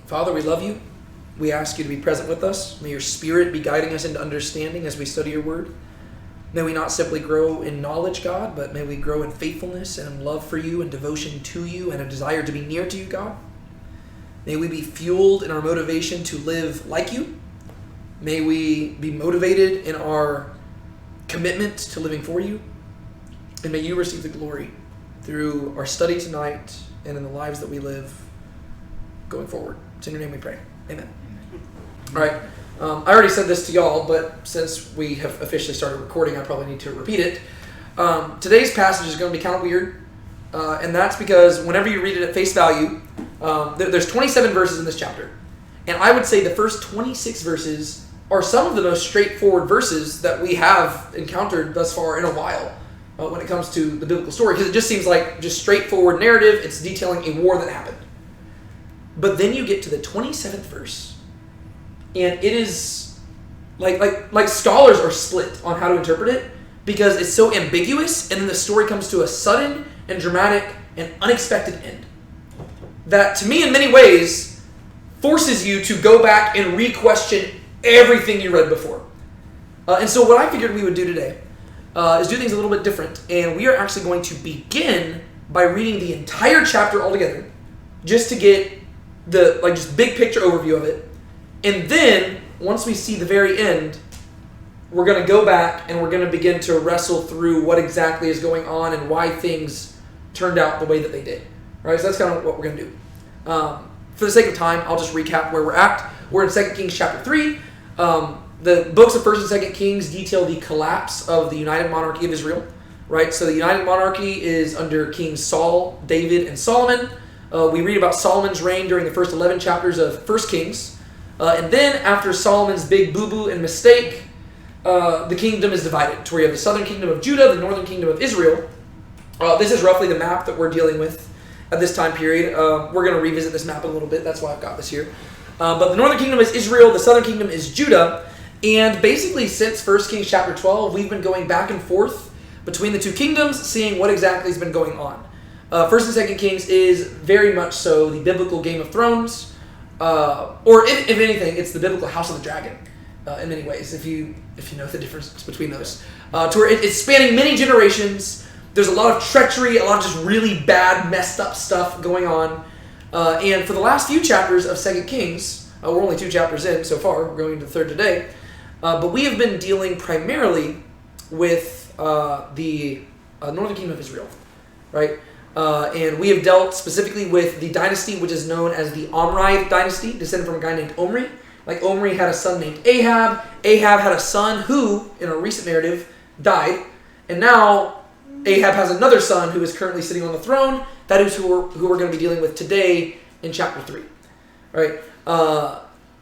Father, we love you. We ask you to be present with us. May your Spirit be guiding us into understanding as we study your word. May we not simply grow in knowledge, God, but may we grow in faithfulness and in love for you and devotion to you and a desire to be near to you, God. May we be fueled in our motivation to live like you. May we be motivated in our commitment to living for you. And may you receive the glory through our study tonight and in the lives that we live going forward. It's in your name we pray. Amen. All right. I already said this to y'all, but since we have officially started recording, I probably need to repeat it. Today's passage is going to be kind of weird, and that's because whenever you read it at face value, there's 27 verses in this chapter. And I would say the first 26 verses are some of the most straightforward verses that we have encountered thus far in a while when it comes to the biblical story, because it just seems like just straightforward narrative. It's detailing a war that happened. But then you get to the 27th verse, and it is like scholars are split on how to interpret it because it's so ambiguous, and then the story comes to a sudden and dramatic and unexpected end that, to me, in many ways, forces you to go back and re-question everything you read before. And so what I figured we would do today is do things a little bit different, and we are actually going to begin by reading the entire chapter altogether, just to get the just big picture overview of it. And then once we see the very end, we're going to go back and we're going to begin to wrestle through what exactly is going on and why things turned out the way that they did. Right? So that's kind of what we're going to do. For the sake of time, I'll just recap where we're at. We're in 2 Kings chapter 3. The books of 1st and 2nd Kings detail the collapse of the united monarchy of Israel. Right? So the united monarchy is under Kings Saul, David, and Solomon. We read about Solomon's reign during the first 11 chapters of 1 Kings. And then after Solomon's big boo-boo and mistake, the kingdom is divided to where you have the southern kingdom of Judah, the northern kingdom of Israel. This is roughly the map that we're dealing with at this time period. We're going to revisit this map in a little bit. That's why I've got this here. But the northern kingdom is Israel, the southern kingdom is Judah. And basically since 1 Kings chapter 12, we've been going back and forth between the two kingdoms, seeing what exactly has been going on. 1st and 2nd Kings is very much so the biblical Game of Thrones, or if anything, it's the biblical House of the Dragon in many ways, if you know the difference between those. To where it's spanning many generations. There's a lot of treachery, a lot of just really bad, messed up stuff going on. And for the last few chapters of 2nd Kings, we're only 2 chapters in so far, we're going into the 3rd today, but we have been dealing primarily with the northern kingdom of Israel, right? And we have dealt specifically with the dynasty which is known as the Omride dynasty, descended from a guy named Omri. Like Omri had a son named Ahab. Ahab had a son who, in a recent narrative, died. And now Ahab has another son who is currently sitting on the throne. That is who we're going to be dealing with today in chapter 3. Right?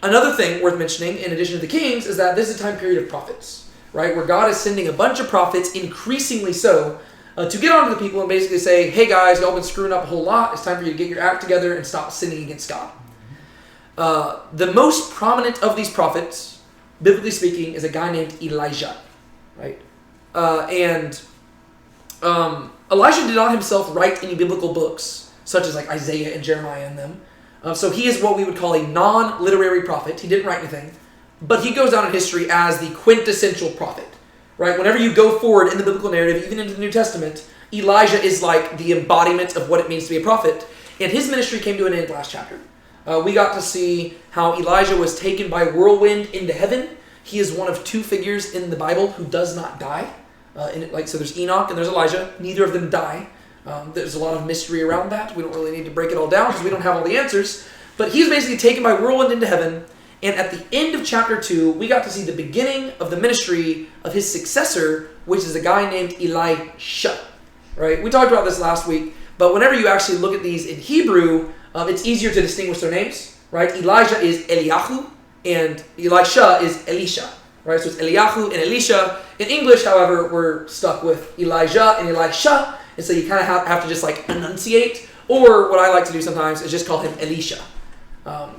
Another thing worth mentioning, in addition to the kings, is that this is a time period of prophets. Right? Where God is sending a bunch of prophets, increasingly so, to get onto the people and basically say, hey guys, y'all been screwing up a whole lot. It's time for you to get your act together and stop sinning against God. The most prominent of these prophets, biblically speaking, is a guy named Elijah. Right? Elijah did not himself write any biblical books, such as like Isaiah and Jeremiah and them. So he is what we would call a non-literary prophet. He didn't write anything. But he goes down in history as the quintessential prophet. Right? Whenever you go forward in the biblical narrative, even into the New Testament, Elijah is like the embodiment of what it means to be a prophet. And his ministry came to an end last chapter. We got to see how Elijah was taken by whirlwind into heaven. He is one of 2 figures in the Bible who does not die. So there's Enoch and there's Elijah. Neither of them die. There's a lot of mystery around that. We don't really need to break it all down because we don't have all the answers. But he's basically taken by whirlwind into heaven. And at the end of chapter 2, we got to see the beginning of the ministry of his successor, which is a guy named Elisha. Right? We talked about this last week, but whenever you actually look at these in Hebrew, it's easier to distinguish their names. Right? Elijah is Eliyahu, and Elisha is Elisha. Right? So it's Eliyahu and Elisha. In English, however, we're stuck with Elijah and Elisha, and so you kind of have to just like enunciate. Or what I like to do sometimes is just call him Elisha.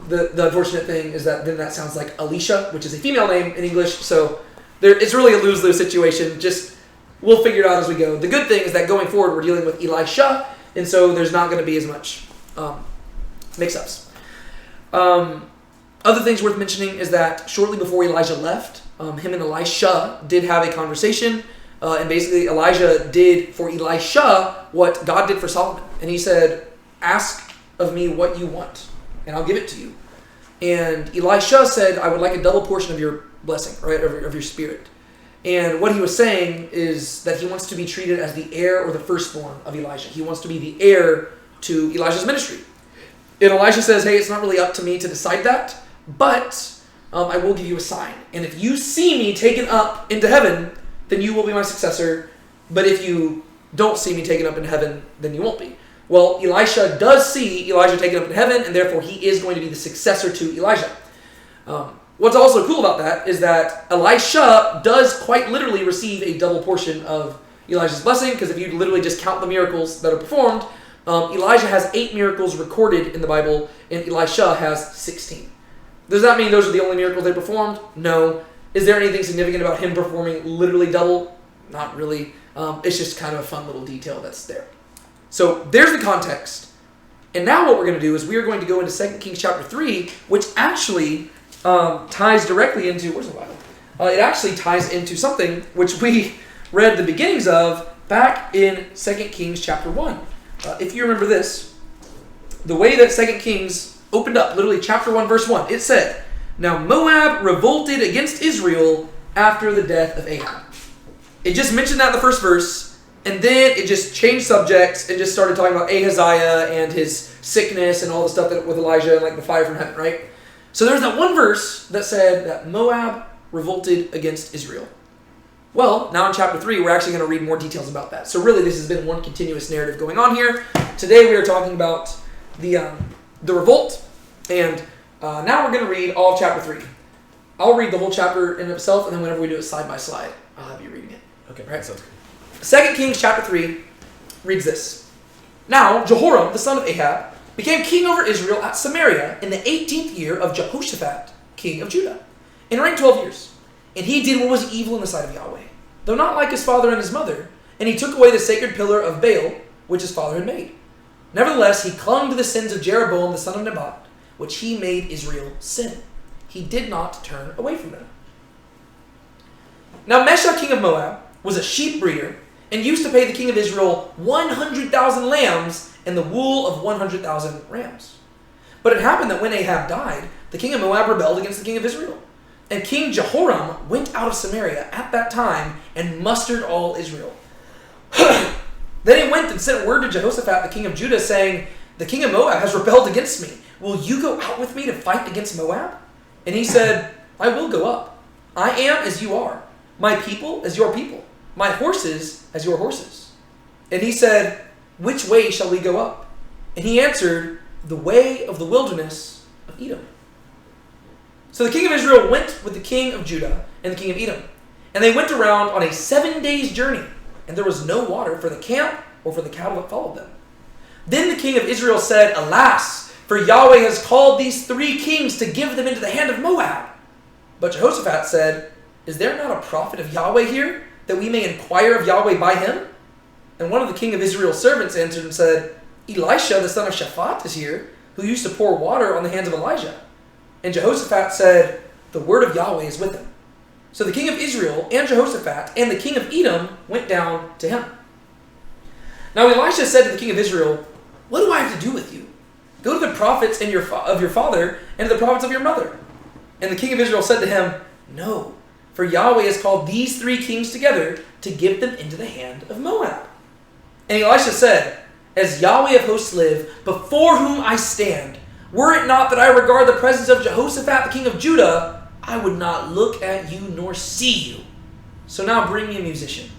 The unfortunate thing is that then that sounds like Alicia, which is a female name in English, so it's really a lose-lose situation. Just we'll figure it out as we go. The good thing is that going forward, we're dealing with Elisha, and so there's not going to be as much mix-ups. Other things worth mentioning is that shortly before Elijah left, him and Elisha did have a conversation. And basically Elijah did for Elisha what God did for Solomon. And he said, ask of me what you want, and I'll give it to you. And Elisha said, I would like a double portion of your blessing, right, of your spirit. And what he was saying is that he wants to be treated as the heir or the firstborn of Elijah. He wants to be the heir to Elijah's ministry. And Elisha says, hey, it's not really up to me to decide that, but I will give you a sign. And if you see me taken up into heaven, then you will be my successor. But if you don't see me taken up into heaven, then you won't be. Well, Elisha does see Elijah taken up into heaven, and therefore he is going to be the successor to Elijah. What's also cool about that is that Elisha does quite literally receive a double portion of Elijah's blessing, because if you literally just count the miracles that are performed, Elijah has 8 miracles recorded in the Bible, and Elisha has 16. Does that mean those are the only miracles they performed? No. Is there anything significant about him performing literally double? Not really. It's just kind of a fun little detail that's there. So there's the context. And now what we're going to do is we are going to go into 2 Kings chapter 3, which actually ties directly into, where's the Bible? It actually ties into something which we read the beginnings of back in 2 Kings chapter 1. If you remember this, the way that 2 Kings opened up, literally chapter 1, verse 1, it said, now Moab revolted against Israel after the death of Ahab. It just mentioned that in the first verse, and then it just changed subjects and just started talking about Ahaziah and his sickness and all the stuff that with Elijah and like the fire from heaven, right? So there's that one verse that said that Moab revolted against Israel. Well, now in chapter 3, we're actually going to read more details about that. So really, this has been one continuous narrative going on here. Today, we are talking about the revolt, and now we're going to read all of chapter 3. I'll read the whole chapter in itself, and then whenever we do it side by slide, I'll have you reading it. Okay, right? Sounds good. 2 Kings chapter 3 reads this. Now, Jehoram, the son of Ahab, became king over Israel at Samaria in the 18th year of Jehoshaphat, king of Judah, and reigned 12 years. And he did what was evil in the sight of Yahweh, though not like his father and his mother, and he took away the sacred pillar of Baal, which his father had made. Nevertheless, he clung to the sins of Jeroboam the son of Nebat, which he made Israel sin. He did not turn away from them. Now Mesha, king of Moab, was a sheep breeder, and used to pay the king of Israel 100,000 lambs and the wool of 100,000 rams. But it happened that when Ahab died, the king of Moab rebelled against the king of Israel. And King Jehoram went out of Samaria at that time and mustered all Israel. Then he went and sent word to Jehoshaphat, the king of Judah, saying, the king of Moab has rebelled against me. Will you go out with me to fight against Moab? And he said, I will go up. I am as you are. My people as your people. My horses as your horses. And he said, which way shall we go up? And he answered, the way of the wilderness of Edom. So the king of Israel went with the king of Judah and the king of Edom. And they went around on a 7 days journey, and there was no water for the camp or for the cattle that followed them. Then the king of Israel said, alas, for Yahweh has called these 3 kings to give them into the hand of Moab. But Jehoshaphat said, is there not a prophet of Yahweh here, that we may inquire of Yahweh by him? And one of the king of Israel's servants answered and said, Elisha, the son of Shaphat, is here, who used to pour water on the hands of Elijah. And Jehoshaphat said, the word of Yahweh is with him. So the king of Israel and Jehoshaphat and the king of Edom went down to him. Now Elisha said to the king of Israel, what do I have to do with you? Go to the prophets of your father and to the prophets of your mother. And the king of Israel said to him, no, for Yahweh has called these 3 kings together to give them into the hand of Moab. And Elisha said, as Yahweh of hosts live, before whom I stand, were it not that I regard the presence of Jehoshaphat, the king of Judah, I would not look at you nor see you. So now bring me a musician.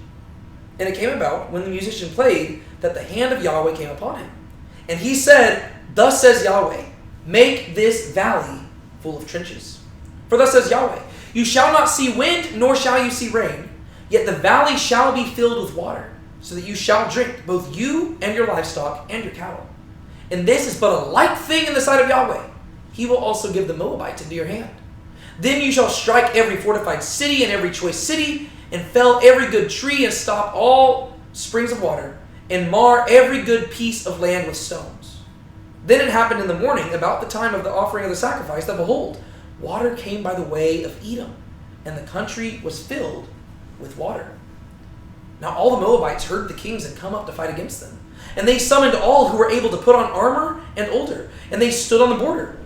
And it came about, when the musician played, that the hand of Yahweh came upon him. And he said, thus says Yahweh, make this valley full of trenches. For thus says Yahweh, you shall not see wind, nor shall you see rain, yet the valley shall be filled with water, so that you shall drink, both you and your livestock and your cattle. And this is but a light thing in the sight of Yahweh. He will also give the Moabites into your hand. Then you shall strike every fortified city and every choice city, and fell every good tree, and stop all springs of water, and mar every good piece of land with stones. Then it happened in the morning, about the time of the offering of the sacrifice, that behold, water came by the way of Edom, and the country was filled with water. Now all the Moabites heard the kings had come up to fight against them. And they summoned all who were able to put on armor and older, and they stood on the border.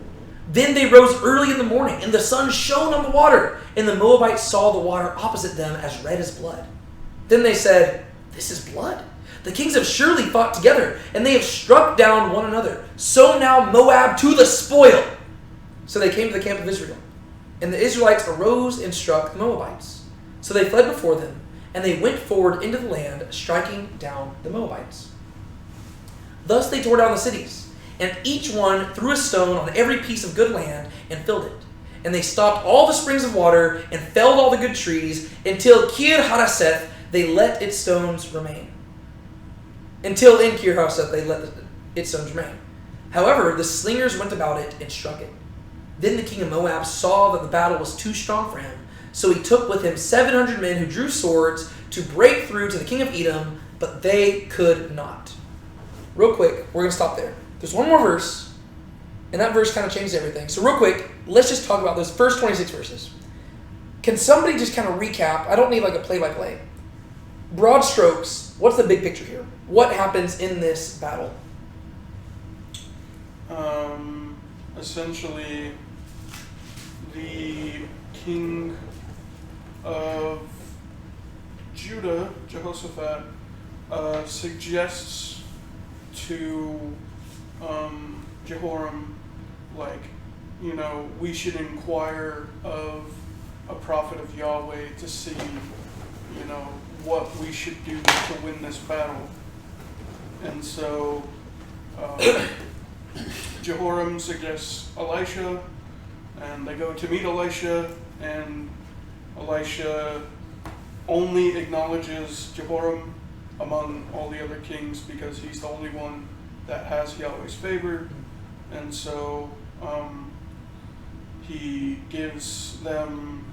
Then they rose early in the morning, and the sun shone on the water, and the Moabites saw the water opposite them as red as blood. Then they said, "This is blood. The kings have surely fought together, and they have struck down one another. So now Moab to the spoil." So they came to the camp of Israel, and the Israelites arose and struck the Moabites. So they fled before them, and they went forward into the land, striking down the Moabites. Thus they tore down the cities, and each one threw a stone on every piece of good land and filled it. And they stopped all the springs of water and felled all the good trees until Kir Haraseth they let its stones remain. Until in Kir Haraseth they let its stones remain. However, the slingers went about it and struck it. Then the king of Moab saw that the battle was too strong for him, so he took with him 700 men who drew swords to break through to the king of Edom, but they could not. Real quick, we're going to stop there. There's one more verse, and that verse kind of changes everything. So real quick, let's just talk about those first 26 verses. Can somebody just kind of recap? I don't need like a play-by-play. Broad strokes, what's the big picture here? What happens in this battle? Essentially, the king of Judah, Jehoshaphat, suggests to Jehoram, we should inquire of a prophet of Yahweh to see, what we should do to win this battle. And so Jehoram suggests Elisha, and they go to meet Elisha, and Elisha only acknowledges Jehoram among all the other kings because he's the only one that has Yahweh's favor. And so he gives them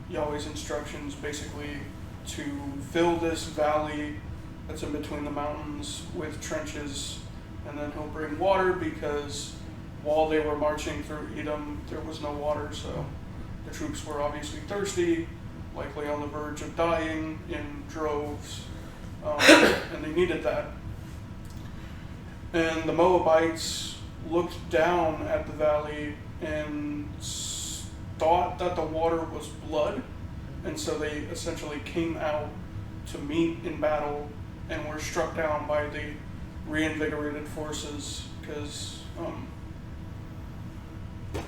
Yahweh's instructions basically to fill this valley that's in between the mountains with trenches, and then he'll bring water because while they were marching through Edom, there was no water, so the troops were obviously thirsty, likely on the verge of dying in droves, and they needed that. And the Moabites looked down at the valley and thought that the water was blood, and so they essentially came out to meet in battle and were struck down by the reinvigorated forces because, I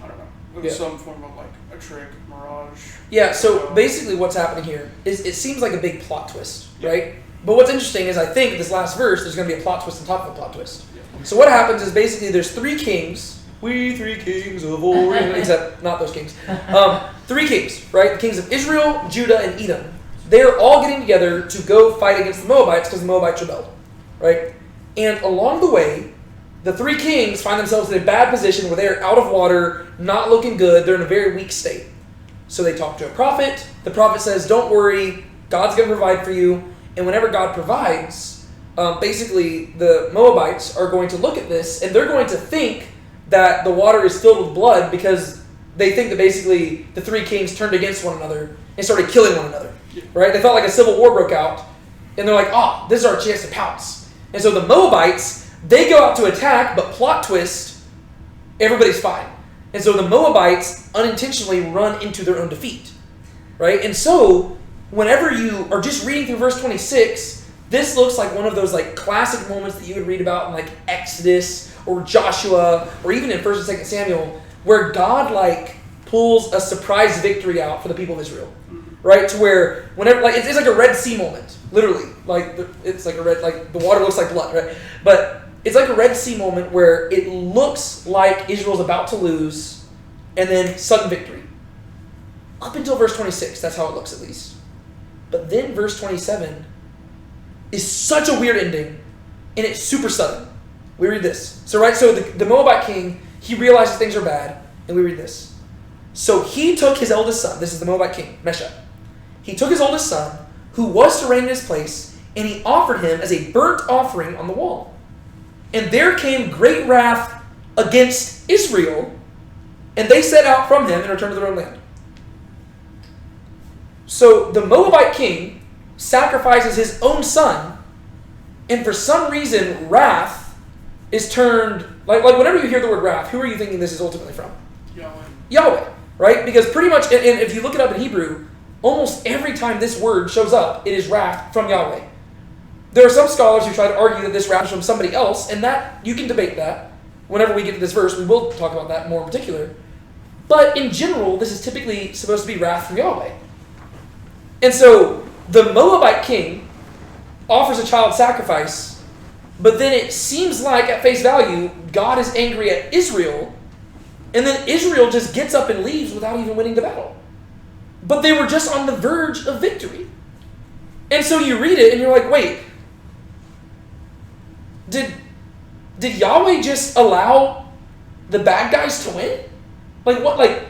don't know, it was some form of a trick, mirage. Yeah, so basically what's happening here is it seems like a big plot twist, right? But what's interesting is I think this last verse, there's going to be a plot twist on top of a plot twist. Yeah. So what happens is basically there's three kings. We three kings of Orient, except not those kings. Three kings, right? The kings of Israel, Judah, and Edom. They're all getting together to go fight against the Moabites because the Moabites rebelled, right? And along the way, the three kings find themselves in a bad position where they're out of water, not looking good. They're in a very weak state. So they talk to a prophet. The prophet says, "Don't worry, God's going to provide for you." And whenever God provides, basically the Moabites are going to look at this and they're going to think that the water is filled with blood because they think that basically the three kings turned against one another and started killing one another, right? They felt like a civil war broke out, and they're like, this is our chance to pounce. And so the Moabites, they go out to attack, but plot twist, everybody's fine. And so the Moabites unintentionally run into their own defeat, right? And so whenever you are just reading through verse 26, this looks like one of those classic moments that you would read about in Exodus or Joshua or even in 1st and 2nd Samuel, where God pulls a surprise victory out for the people of Israel, right? To where whenever it's like a Red Sea moment, literally. It's like a red, the water looks like blood, right? But it's like a Red Sea moment where it looks like Israel's about to lose, and then sudden victory. Up until verse 26, that's how it looks at least. But then verse 27 is such a weird ending, and it's super sudden. We read this. So the Moabite king, he realizes things are bad, and we read this. So he took his eldest son, this is the Moabite king, Mesha. He took his oldest son, who was to reign in his place, and he offered him as a burnt offering on the wall. And there came great wrath against Israel, and they set out from him and returned to their own land. So the Moabite king sacrifices his own son, and for some reason, wrath is turned, like whenever you hear the word wrath, who are you thinking this is ultimately from? Yahweh, right? Because pretty much, and if you look it up in Hebrew, almost every time this word shows up, it is wrath from Yahweh. There are some scholars who try to argue that this wrath is from somebody else, and that, you can debate that. Whenever we get to this verse, we will talk about that more in particular. But in general, this is typically supposed to be wrath from Yahweh. And so, the Moabite king offers a child sacrifice, but then it seems like, at face value, God is angry at Israel, and then Israel just gets up and leaves without even winning the battle. But they were just on the verge of victory. And so you read it, and you're like, wait, did Yahweh just allow the bad guys to win? Like, what, like,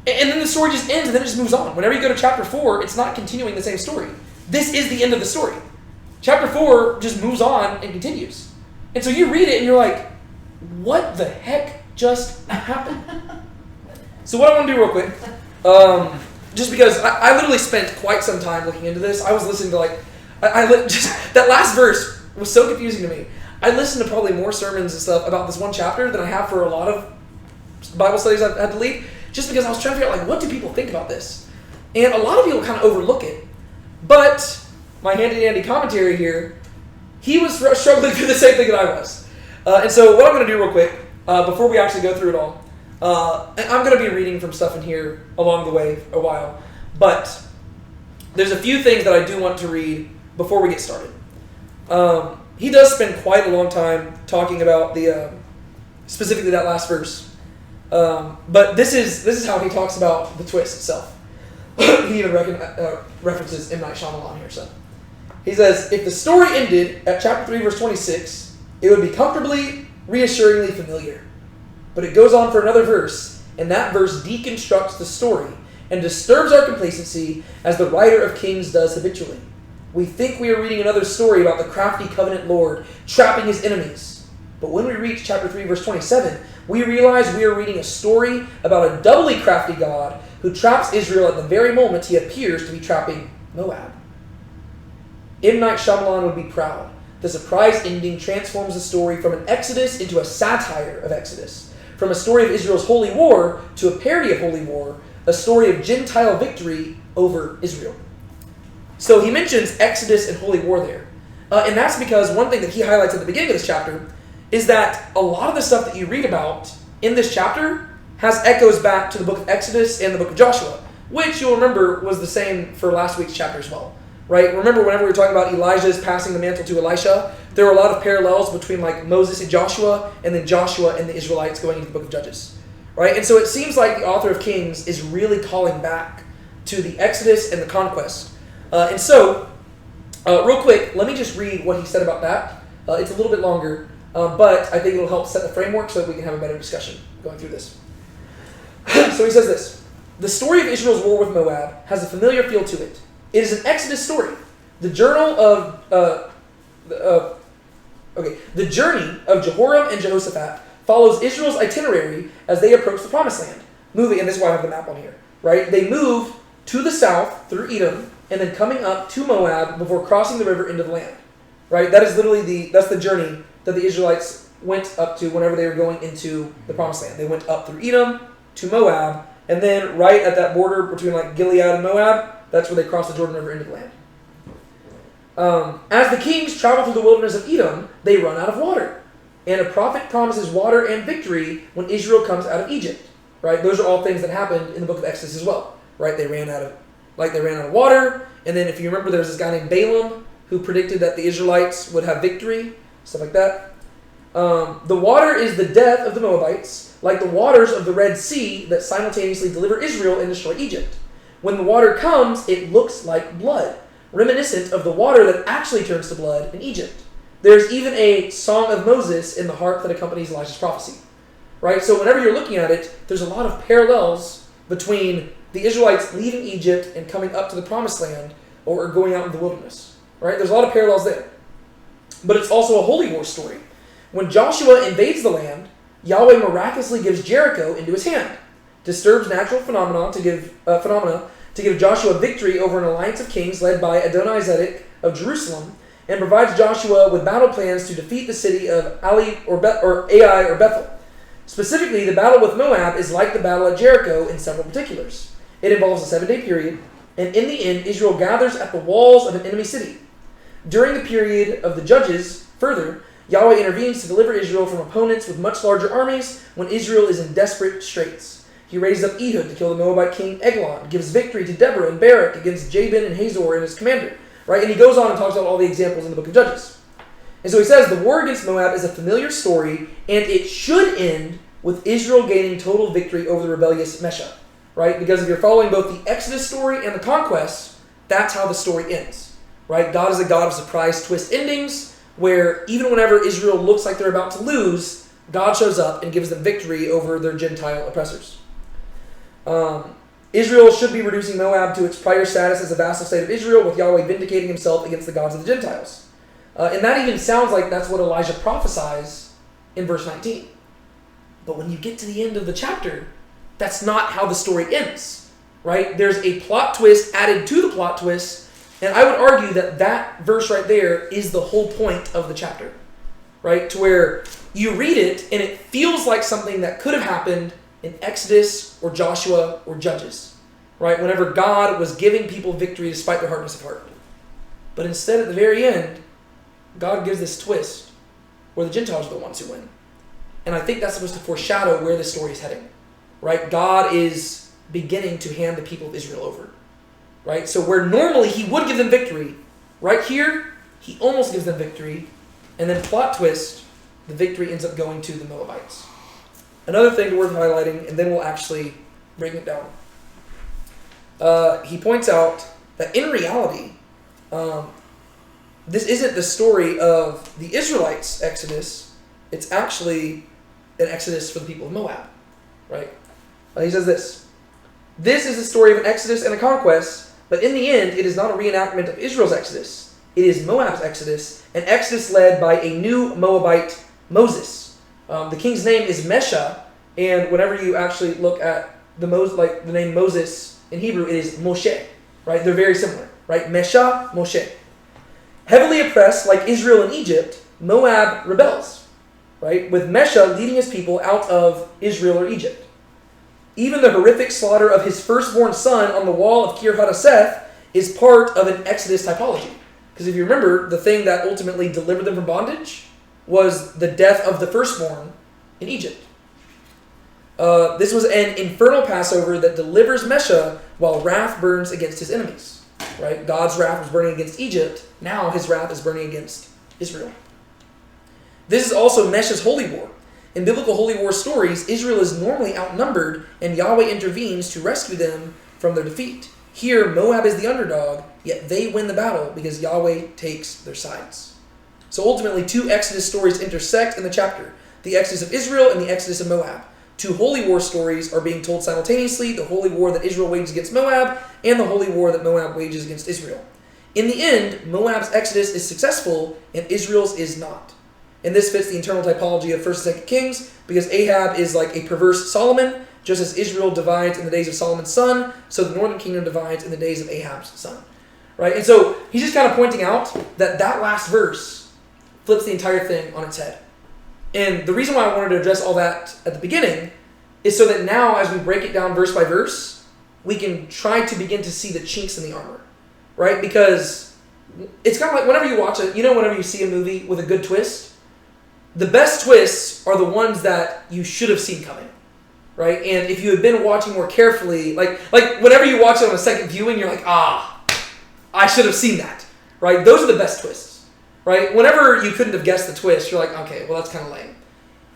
and then the story just ends, and then it just moves on. Whenever you go to chapter 4, it's not continuing the same story. This is the end of the story. Chapter 4 just moves on and continues. And so you read it, and you're like, what the heck just happened? So what I want to do real quick, just because I literally spent quite some time looking into this. I was listening to that last verse was so confusing to me. I listened to probably more sermons and stuff about this one chapter than I have for a lot of Bible studies I've had to lead, just because I was trying to figure out, like, what do people think about this? And a lot of people kind of overlook it. But my handy-dandy commentary here, he was struggling through the same thing that I was. And so what I'm going to do real quick, before we actually go through it all, I'm going to be reading from stuff in here along the way a while, but there's a few things that I do want to read before we get started. He does spend quite a long time talking about specifically that last verse. But this is how he talks about the twist itself. He even references M. Night Shyamalan here. So he says, if the story ended at chapter 3, verse 26, it would be comfortably, reassuringly familiar. But it goes on for another verse, and that verse deconstructs the story and disturbs our complacency as the writer of Kings does habitually. We think we are reading another story about the crafty covenant Lord trapping his enemies. But when we reach chapter 3, verse 27, we realize we are reading a story about a doubly crafty God who traps Israel at the very moment he appears to be trapping Moab. M. Night Shyamalan would be proud. The surprise ending transforms the story from an Exodus into a satire of Exodus. From a story of Israel's holy war to a parody of holy war, a story of Gentile victory over Israel. So he mentions Exodus and holy war there. And that's because one thing that he highlights at the beginning of this chapter is that a lot of the stuff that you read about in this chapter has echoes back to the book of Exodus and the book of Joshua, which you'll remember was the same for last week's chapter as well. Right? Remember whenever we were talking about Elijah's passing the mantle to Elisha, there were a lot of parallels between like Moses and Joshua then Joshua and the Israelites going into the book of Judges. Right? And so it seems like the author of Kings is really calling back to the Exodus and the conquest. And so, real quick, let me just read what he said about that. It's a little bit longer, but I think it'll help set the framework so that we can have a better discussion going through this. So he says this. The story of Israel's war with Moab has a familiar feel to it. It is an Exodus story. The journey of Jehoram and Jehoshaphat follows Israel's itinerary as they approach the Promised Land. Moving, and this is why I have the map on here. Right? They move to the south through Edom, and then coming up to Moab before crossing the river into the land. Right? That is literally that's the journey that the Israelites went up to whenever they were going into the Promised Land. They went up through Edom to Moab, and then right at that border between like Gilead and Moab, that's where they crossed the Jordan River into the land. As the kings travel through the wilderness of Edom, they run out of water. And a prophet promises water and victory when Israel comes out of Egypt. Right? Those are all things that happened in the book of Exodus as well. Right? They ran out of water, and then if you remember, there was this guy named Balaam who predicted that the Israelites would have victory, stuff like that. The water is the death of the Moabites, like the waters of the Red Sea that simultaneously deliver Israel and destroy Egypt. When the water comes, it looks like blood, reminiscent of the water that actually turns to blood in Egypt. There's even a song of Moses in the harp that accompanies Elijah's prophecy. Right? So whenever you're looking at it, there's a lot of parallels between the Israelites leaving Egypt and coming up to the Promised Land or going out in the wilderness. Right? There's a lot of parallels there. But it's also a holy war story. When Joshua invades the land, Yahweh miraculously gives Jericho into his hand, disturbs natural phenomena to give Joshua victory over an alliance of kings led by Adoni-Zedek of Jerusalem, and provides Joshua with battle plans to defeat the city of Ai or Bethel. Specifically, the battle with Moab is like the battle at Jericho in several particulars. It involves a 7-day period, and in the end, Israel gathers at the walls of an enemy city. During the period of the judges, further, Yahweh intervenes to deliver Israel from opponents with much larger armies when Israel is in desperate straits. He raises up Ehud to kill the Moabite king Eglon, gives victory to Deborah and Barak against Jabin and Hazor and his commander. Right? And he goes on and talks about all the examples in the book of Judges. And so he says the war against Moab is a familiar story, and it should end with Israel gaining total victory over the rebellious Mesha. Right? Because if you're following both the Exodus story and the conquest, that's how the story ends. Right? God is a God of surprise twist endings, where even whenever Israel looks like they're about to lose, God shows up and gives them victory over their Gentile oppressors. Israel should be reducing Moab to its prior status as a vassal state of Israel, with Yahweh vindicating himself against the gods of the Gentiles. And that even sounds like that's what Elijah prophesies in verse 19. But when you get to the end of the chapter, that's not how the story ends. Right? There's a plot twist added to the plot twist, and I would argue that that verse right there is the whole point of the chapter. Right? To where you read it, and it feels like something that could have happened in Exodus or Joshua or Judges, right? Whenever God was giving people victory despite their hardness of heart. But instead, at the very end, God gives this twist where the Gentiles are the ones who win. And I think that's supposed to foreshadow where this story is heading, right? God is beginning to hand the people of Israel over, right? So where normally he would give them victory, right here, he almost gives them victory. And then plot twist, the victory ends up going to the Moabites. Another thing worth highlighting, and then we'll actually break it down. He points out that in reality, this isn't the story of the Israelites' exodus. It's actually an exodus for the people of Moab. Right? He says this. This is the story of an exodus and a conquest, but in the end, it is not a reenactment of Israel's exodus. It is Moab's exodus, an exodus led by a new Moabite, Moses. The king's name is Mesha, and whenever you actually look at the name Moses in Hebrew, it is Moshe. Right? They're very similar. Right? Mesha, Moshe. Heavily oppressed like Israel and Egypt, Moab rebels. Right? With Mesha leading his people out of Israel or Egypt. Even the horrific slaughter of his firstborn son on the wall of Kir Hadaseth is part of an Exodus typology. Because if you remember, the thing that ultimately delivered them from bondage was the death of the firstborn in Egypt. This was an infernal Passover that delivers Mesha while wrath burns against his enemies. Right? God's wrath was burning against Egypt. Now his wrath is burning against Israel. This is also Mesha's holy war. In biblical holy war stories, Israel is normally outnumbered, and Yahweh intervenes to rescue them from their defeat. Here, Moab is the underdog, yet they win the battle because Yahweh takes their sides. So ultimately, two Exodus stories intersect in the chapter. The Exodus of Israel and the Exodus of Moab. Two holy war stories are being told simultaneously, the holy war that Israel wages against Moab and the holy war that Moab wages against Israel. In the end, Moab's Exodus is successful and Israel's is not. And this fits the internal typology of 1st and 2nd Kings because Ahab is like a perverse Solomon, just as Israel divides in the days of Solomon's son, so the northern kingdom divides in the days of Ahab's son. Right? And so he's just kind of pointing out that that last verse flips the entire thing on its head. And the reason why I wanted to address all that at the beginning is so that now, as we break it down verse by verse, we can try to begin to see the chinks in the armor. Right? Because it's kind of like whenever you watch it, whenever you see a movie with a good twist, the best twists are the ones that you should have seen coming. Right? And if you had been watching more carefully, like whenever you watch it on a second viewing, you're like, I should have seen that. Right? Those are the best twists. Right? Whenever you couldn't have guessed the twist, you're like, okay, well, that's kind of lame.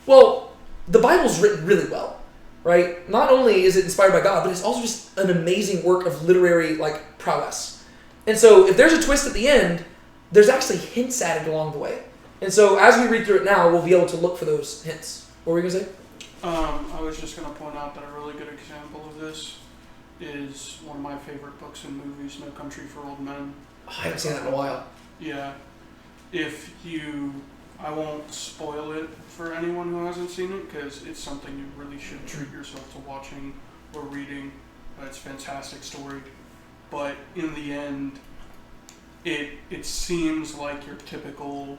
Well, the Bible's written really well. Right? Not only is it inspired by God, but it's also just an amazing work of literary prowess. And so if there's a twist at the end, there's actually hints added along the way. And so as we read through it now, we'll be able to look for those hints. What were you going to say? I was just going to point out that a really good example of this is one of my favorite books and movies, No Country for Old Men. I haven't seen that in a while. Yeah. If you I won't spoil it for anyone who hasn't seen it because it's something you really should treat yourself to watching or reading. It's a fantastic story. But in the end, it seems like your typical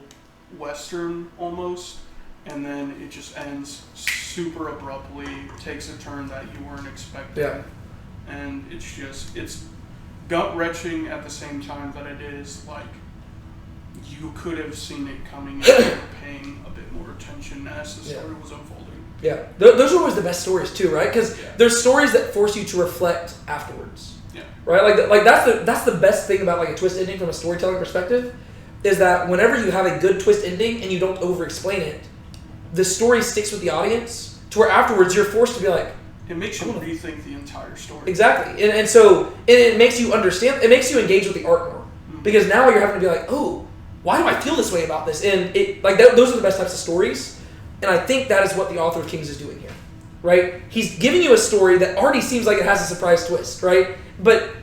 Western almost, and then it just ends super abruptly, takes a turn that you weren't expecting. Yeah. And it's gut-wrenching at the same time that it is like you could have seen it coming and you were paying a bit more attention as the story was unfolding. Yeah. Those are always the best stories too, right? Because there's stories that force you to reflect afterwards. Yeah. Right? Like that's the best thing about like a twist ending from a storytelling perspective, is that whenever you have a good twist ending and you don't over-explain it, the story sticks with the audience to where afterwards you're forced to be like, it makes you rethink the entire story. Exactly. And so it makes you understand, it makes you engage with the art more. Mm-hmm. Because now you're having to be like, oh, why do I feel this way about this? And those are the best types of stories. And I think that is what the author of Kings is doing here. Right? He's giving you a story that already seems like it has a surprise twist, right? But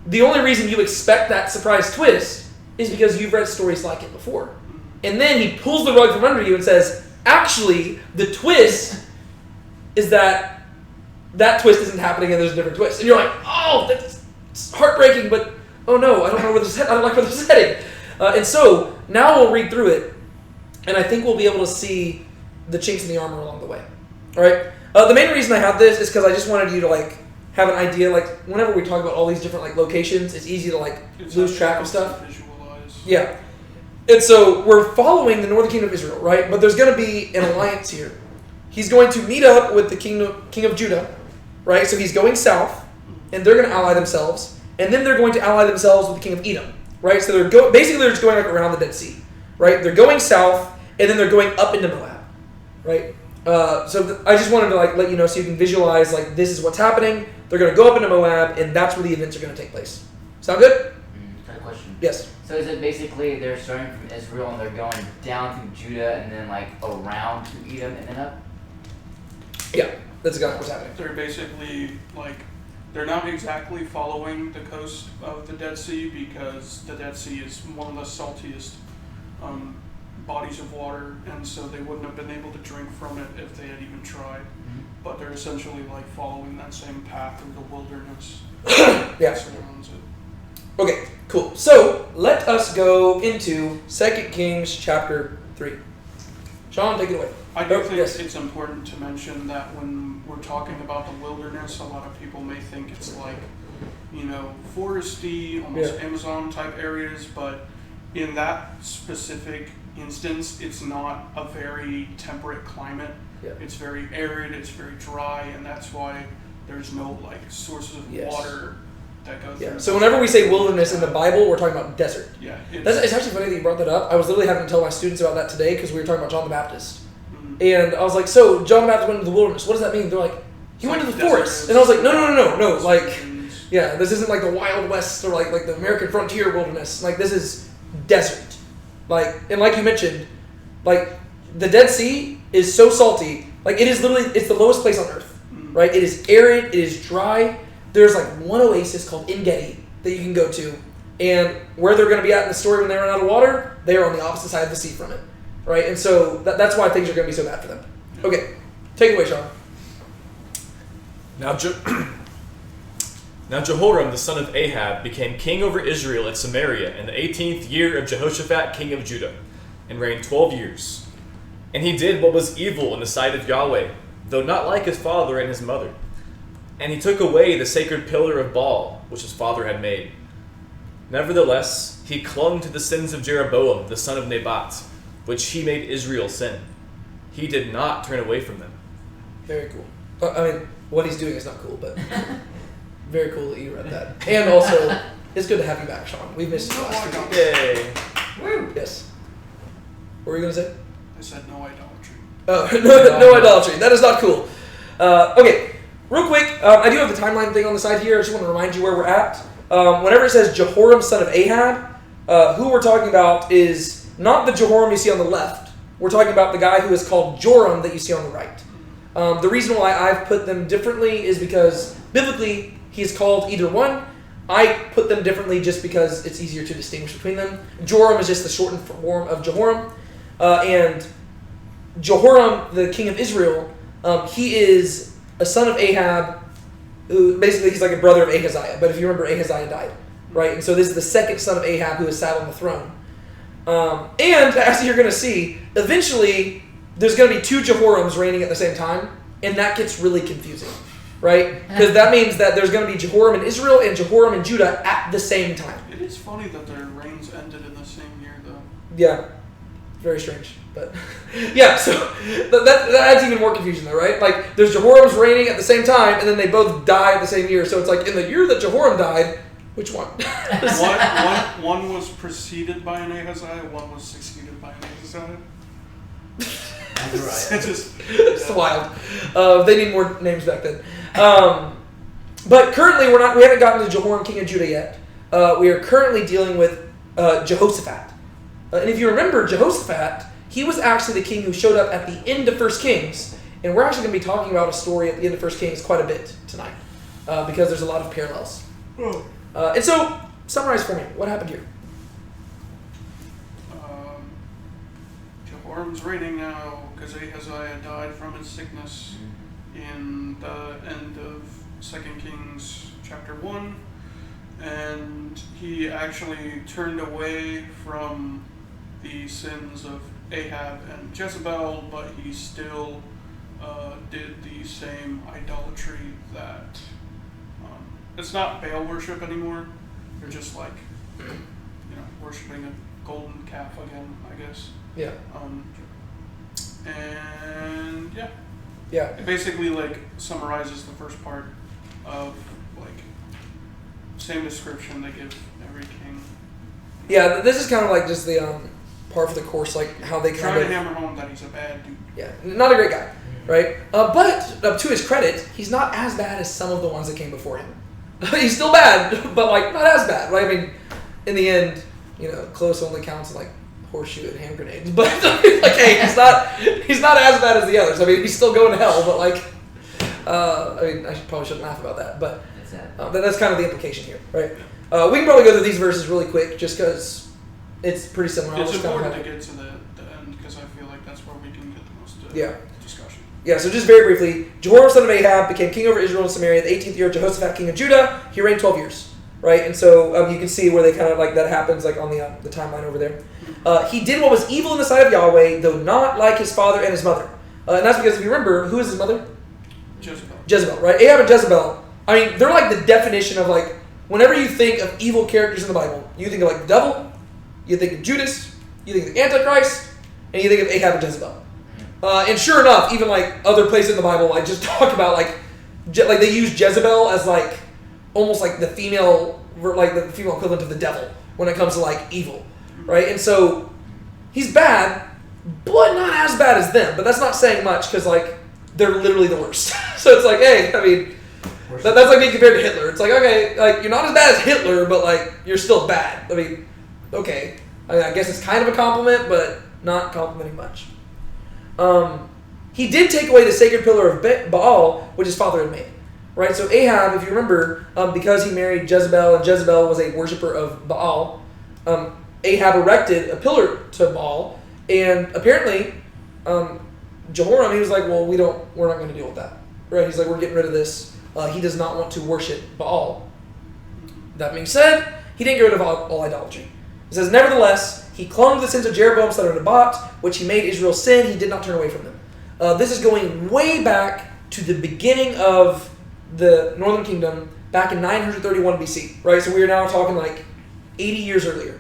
the only reason you expect that surprise twist is because you've read stories like it before. And then he pulls the rug from under you and says, actually, the twist is that twist isn't happening and there's a different twist. And you're like, oh, that's heartbreaking, but oh no, I don't know where this I don't like where this is heading. And so now we'll read through it, and I think we'll be able to see the chinks in the armor along the way. All right. The main reason I have this is because I just wanted you to like have an idea. Like whenever we talk about all these different like locations, it's easy to like lose track of stuff. Visualize. Yeah. And so we're following the northern kingdom of Israel, right? But there's going to be an alliance here. He's going to meet up with the king of Judah, right? So he's going south, and they're going to ally themselves, and then they're going to ally themselves with the king of Edom, right? So they're just going like around the Dead Sea, right? They're going south, and then they're going up into Moab, right? I just wanted to like let you know so you can visualize like this is what's happening. They're going to go up into Moab, and that's where the events are going to take place. Sound good? Got a question. Yes. So is it basically they're starting from Israel and they're going down through Judah and then like around to Edom and then up? Yeah, that's exactly what's happening. They're basically like, they're not exactly following the coast of the Dead Sea because the Dead Sea is one of the saltiest bodies of water, and so they wouldn't have been able to drink from it if they had even tried. Mm-hmm. But they're essentially like following that same path through the wilderness that surrounds it. Okay, cool. So let us go into 2 Kings chapter 3. Sean, take it away. I do think it's important to mention that when we're talking about the wilderness, a lot of people may think it's like, foresty, almost Amazon type areas, but in that specific instance, it's not a very temperate climate. Yeah. It's very arid, it's very dry, and that's why there's no like sources of water that go through. So whenever we say wilderness in the Bible, we're talking about desert. Yeah. It's actually funny that you brought that up. I was literally having to tell my students about that today because we were talking about John the Baptist. And I was like, so John the Baptist went into the wilderness. What does that mean? They're like, he went to the forest. And I was like, no. Like, yeah, this isn't like the Wild West or like the American frontier wilderness. Like, this is desert. Like, and like you mentioned, like, the Dead Sea is so salty. Like, it is literally, it's the lowest place on earth, right? It is arid. It is dry. There's like one oasis called En-Gedi that you can go to. And where they're going to be at in the story when they run out of water, they are on the opposite side of the sea from it. Right, and so that's why things are going to be so bad for them. Okay, take it away, Sean. Now Jehoram, the son of Ahab, became king over Israel at Samaria in the 18th year of Jehoshaphat, king of Judah, and reigned 12 years. And he did what was evil in the sight of Yahweh, though not like his father and his mother. And he took away the sacred pillar of Baal, which his father had made. Nevertheless, he clung to the sins of Jeroboam, the son of Nebat, which he made Israel sin. He did not turn away from them. Very cool. I mean, what he's doing is not cool, but very cool that you read that. And also, it's good to have you back, Sean. We've missed you last week. Yay. Woo. Yes. What were you going to say? I said no idolatry. Oh, no idolatry. That is not cool. Okay, real quick, I do have the timeline thing on the side here. I just want to remind you where we're at. Whenever it says Jehoram, son of Ahab, who we're talking about is not the Jehoram you see on the left. We're talking about the guy who is called Joram that you see on the right. The reason why I've put them differently is because biblically he's called either one. I put them differently just because it's easier to distinguish between them. Joram is just the shortened form of Jehoram. And Jehoram, the king of Israel, he is a son of Ahab, who basically he's like a brother of Ahaziah. But if you remember, Ahaziah died, right? And so this is the second son of Ahab who is sat on the throne. And as you're going to see, eventually there's going to be two Jehorams reigning at the same time, and that gets really confusing, right? Because that means that there's going to be Jehoram in Israel and Jehoram in Judah at the same time. It is funny that their reigns ended in the same year, though. Yeah, very strange, but yeah. So that adds even more confusion, though, right? Like there's Jehoram's reigning at the same time, and then they both die at the same year. So it's like in the year that Jehoram died, which one? One was preceded by an Ahaziah, one was succeeded by an Ahaziah. That's It's just It's wild. They need more names back then. But currently, we haven't gotten to Jehoram, king of Judah yet. We are currently dealing with Jehoshaphat. And if you remember, Jehoshaphat, he was actually the king who showed up at the end of 1 Kings. And we're actually going to be talking about a story at the end of 1 Kings quite a bit tonight. Because there's a lot of parallels. And so, summarize for me. What happened here? Jehoram's reigning now because Ahaziah died from his sickness in the end of 2 Kings chapter 1. And he actually turned away from the sins of Ahab and Jezebel, but he still did the same idolatry that it's not Baal worship anymore. They're just like, worshiping a golden calf again, I guess. Yeah. And yeah. Yeah. It basically like summarizes the first part of like same description they give every king. Yeah, this is kind of like just the par for the course, like how they kind Trying of to hammer home that he's a bad dude. Yeah, not a great guy, right? But to his credit, he's not as bad as some of the ones that came before him. He's still bad, but like not as bad, right? I mean, in the end, close only counts like horseshoe and hand grenades. But like, hey, he's not as bad as the others. I mean, he's still going to hell, but like, I probably shouldn't laugh about that, but that's kind of the implication here, right? We can probably go through these verses really quick, just because it's pretty similar. It's important to get to the end because I feel like that's where we can get the most discussion. Yeah, so just very briefly, Jehoram, son of Ahab, became king over Israel and Samaria the 18th year of Jehoshaphat, king of Judah. He reigned 12 years, right? And so you can see where they kind of like that happens, like on the timeline over there. He did what was evil in the sight of Yahweh, though not like his father and his mother. And that's because if you remember, who is his mother? Jezebel, right? Ahab and Jezebel. I mean, they're like the definition of like whenever you think of evil characters in the Bible, you think of like the devil, you think of Judas, you think of the Antichrist, and you think of Ahab and Jezebel. And sure enough, even like other places in the Bible, like just talk about like they use Jezebel as like almost like the female equivalent of the devil when it comes to like evil, right? And so he's bad, but not as bad as them. But that's not saying much because like they're literally the worst. So it's like, hey, I mean, that's like being compared to Hitler. It's like, okay, like you're not as bad as Hitler, but like you're still bad. I mean, okay, I guess it's kind of a compliment, but not complimenting much. He did take away the sacred pillar of Baal, which his father had made. Right? So Ahab, if you remember, because he married Jezebel, and Jezebel was a worshiper of Baal, Ahab erected a pillar to Baal, and apparently, Jehoram, he was like, well, we're not going to deal with that. Right? He's like, we're getting rid of this. He does not want to worship Baal. That being said, he didn't get rid of all idolatry. It says, nevertheless, he clung to the sins of Jeroboam, son of Nebat, which he made Israel sin. He did not turn away from them. This is going way back to the beginning of the Northern Kingdom, back in 931 BC, right? So we are now talking like 80 years earlier.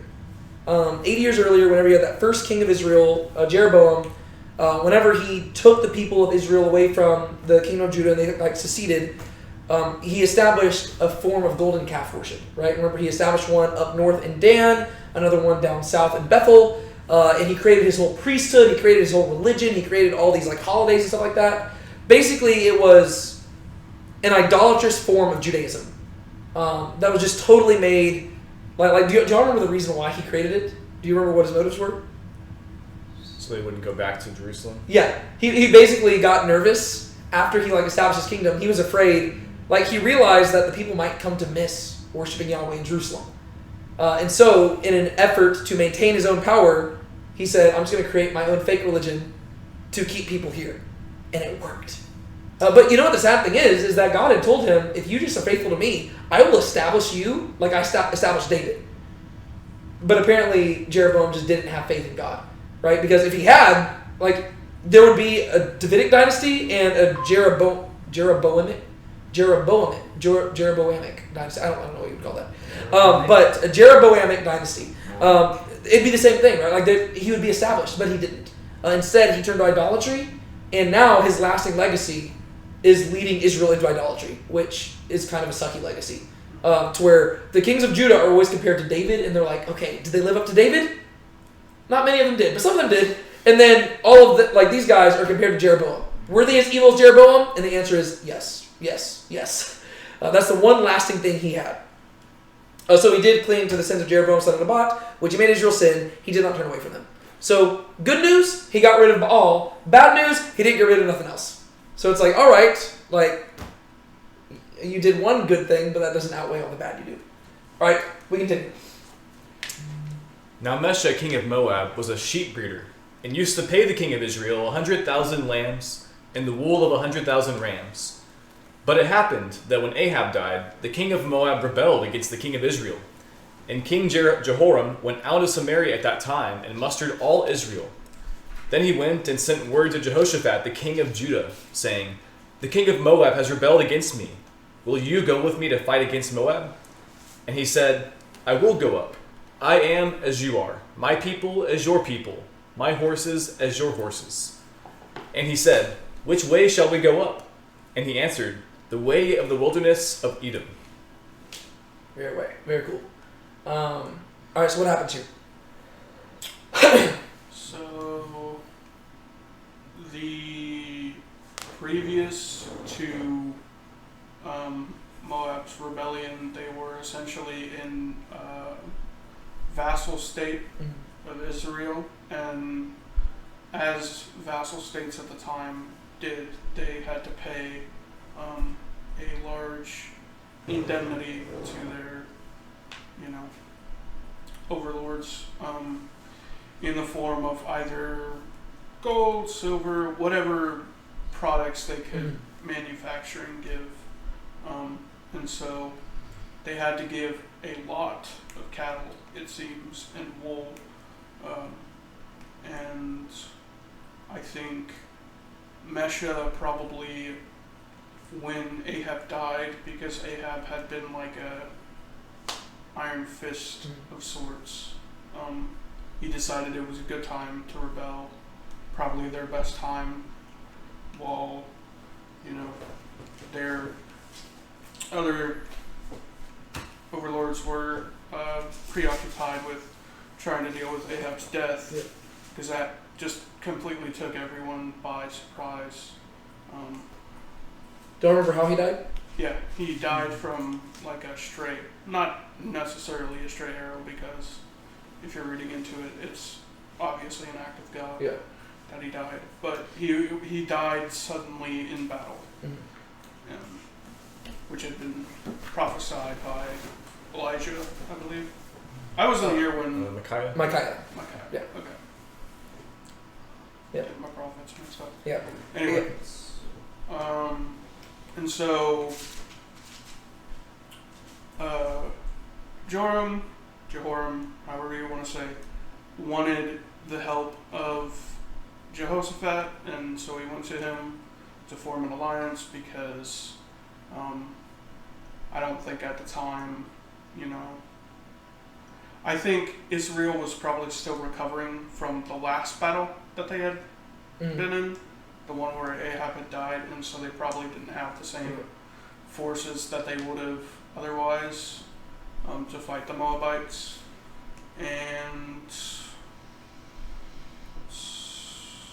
80 years earlier, whenever you had that first king of Israel, Jeroboam, whenever he took the people of Israel away from the kingdom of Judah and they like seceded, he established a form of golden calf worship, right? Remember, he established one up north in Dan, another one down south in Bethel, and he created his whole priesthood, he created his whole religion, he created all these like holidays and stuff like that. Basically, it was an idolatrous form of Judaism that was just totally made. Like, do y'all remember the reason why he created it? Do you remember what his motives were? So they wouldn't go back to Jerusalem? Yeah, he basically got nervous after he like established his kingdom. He was afraid, like he realized that the people might come to miss worshiping Yahweh in Jerusalem. And so, in an effort to maintain his own power, he said, I'm just going to create my own fake religion to keep people here. And it worked. But you know what the sad thing is that God had told him, if you just are faithful to me, I will establish you like I established David. But apparently Jeroboam just didn't have faith in God, right? Because if he had, like, there would be a Davidic dynasty and a Jeroboamic dynasty. I don't know what you would call that. But a Jeroboamic dynasty. It'd be the same thing, right? Like he would be established, but he didn't. Instead, he turned to idolatry, and now his lasting legacy is leading Israel into idolatry, which is kind of a sucky legacy. To where the kings of Judah are always compared to David, and they're like, okay, did they live up to David? Not many of them did, but some of them did. And then all of these guys are compared to Jeroboam. Were they as evil as Jeroboam? And the answer is yes, yes, yes. That's the one lasting thing he had. So he did cling to the sins of Jeroboam, son of Nebat, which he made Israel sin. He did not turn away from them. So good news, he got rid of Baal. Bad news, he didn't get rid of nothing else. So it's like, all right, like, you did one good thing, but that doesn't outweigh all the bad you do. All right, we continue. Now Mesha, king of Moab, was a sheep breeder, and used to pay the king of Israel 100,000 lambs and the wool of 100,000 rams. But it happened that when Ahab died, the king of Moab rebelled against the king of Israel. And King Jehoram went out of Samaria at that time and mustered all Israel. Then he went and sent word to Jehoshaphat, the king of Judah, saying, The king of Moab has rebelled against me. Will you go with me to fight against Moab? And he said, I will go up. I am as you are, my people as your people, my horses as your horses. And he said, Which way shall we go up? And he answered, The way of the wilderness of Edom. Very cool. All right, so what happens here? So, the previous to Moab's rebellion, they were essentially in vassal state of Israel, and as vassal states at the time did, they had to pay a large indemnity to their, overlords, in the form of either gold, silver, whatever products they could manufacture and give. And so they had to give a lot of cattle, it seems, and wool. And I think Mesha probably, when Ahab died, because Ahab had been like a iron fist of sorts, he decided it was a good time to rebel, probably their best time, while, their other overlords were preoccupied with trying to deal with Ahab's death, because that just completely took everyone by surprise. Don't remember how he died? Yeah, he died from like a stray, not necessarily a stray arrow, because if you're reading into it, it's obviously an act of God that he died. But he died suddenly in battle, which had been prophesied by Elijah, I believe. I wasn't here when... Micaiah? Micaiah. Yeah. Okay. Yeah. My prophets mixed up. Yeah. Anyway. And so... Jehoram, however you want to say, wanted the help of Jehoshaphat, and so he went to him to form an alliance, because I don't think at the time, I think Israel was probably still recovering from the last battle that they had been in, the one where Ahab had died, and so they probably didn't have the same forces that they would have otherwise to fight the Moabites. And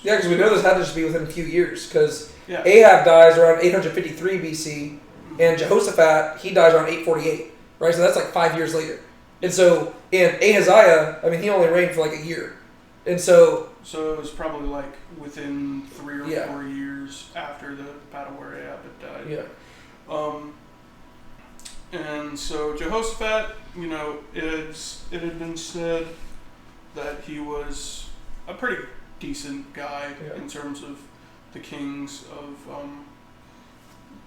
yeah, because we know this had to just be within a few years, because yeah. Ahab dies around 853 BC, and Jehoshaphat, he dies around 848, right? So that's like 5 years later. And so, and Ahaziah, he only reigned for like a year. And so it was probably like within 3 or 4 years after the battle where Ahab had died. Yeah. And so Jehoshaphat, it had been said that he was a pretty decent guy Yeah. in terms of the kings of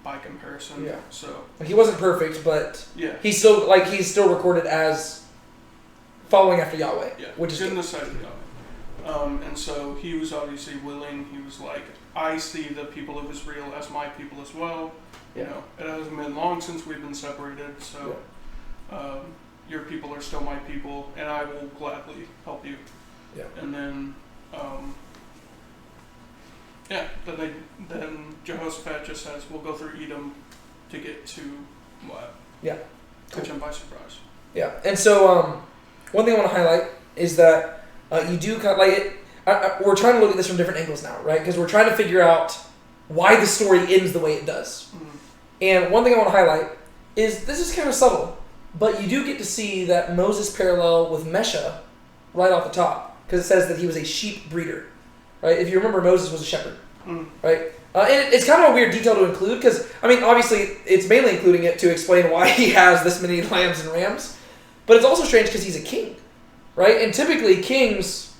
by comparison. Yeah. So He wasn't perfect, but yeah, he's still recorded as following after Yahweh, yeah, which is in good. the sight of God. And so he was obviously willing. He was like, I see the people of Israel as my people as well. Yeah. You know, it hasn't been long since we've been separated, so your people are still my people, and I will gladly help you. Yeah. And then, then Jehoshaphat just says, we'll go through Edom to get to Moab. Yeah. Catch him by surprise. Yeah, and so one thing I want to highlight is that you do kind of like it. We're trying to look at this from different angles now, right? Because we're trying to figure out why the story ends the way it does. Mm-hmm. And one thing I want to highlight is this is kind of subtle, but you do get to see that Moses parallel with Mesha right off the top, because it says that he was a sheep breeder, right? If you remember, Moses was a shepherd, right? And it's kind of a weird detail to include because, I mean, obviously it's mainly including it to explain why he has this many lambs and rams, but it's also strange because he's a king, right? And typically kings,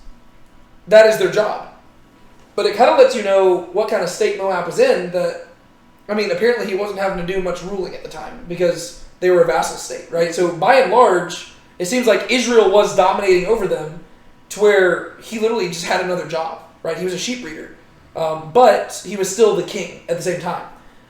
that is their job. But it kind of lets you know what kind of state Moab was in. That, I mean, apparently he wasn't having to do much ruling at the time because they were a vassal state, right? So by and large, it seems like Israel was dominating over them to where he literally just had another job, right? He was a sheep breeder. But he was still the king at the same time.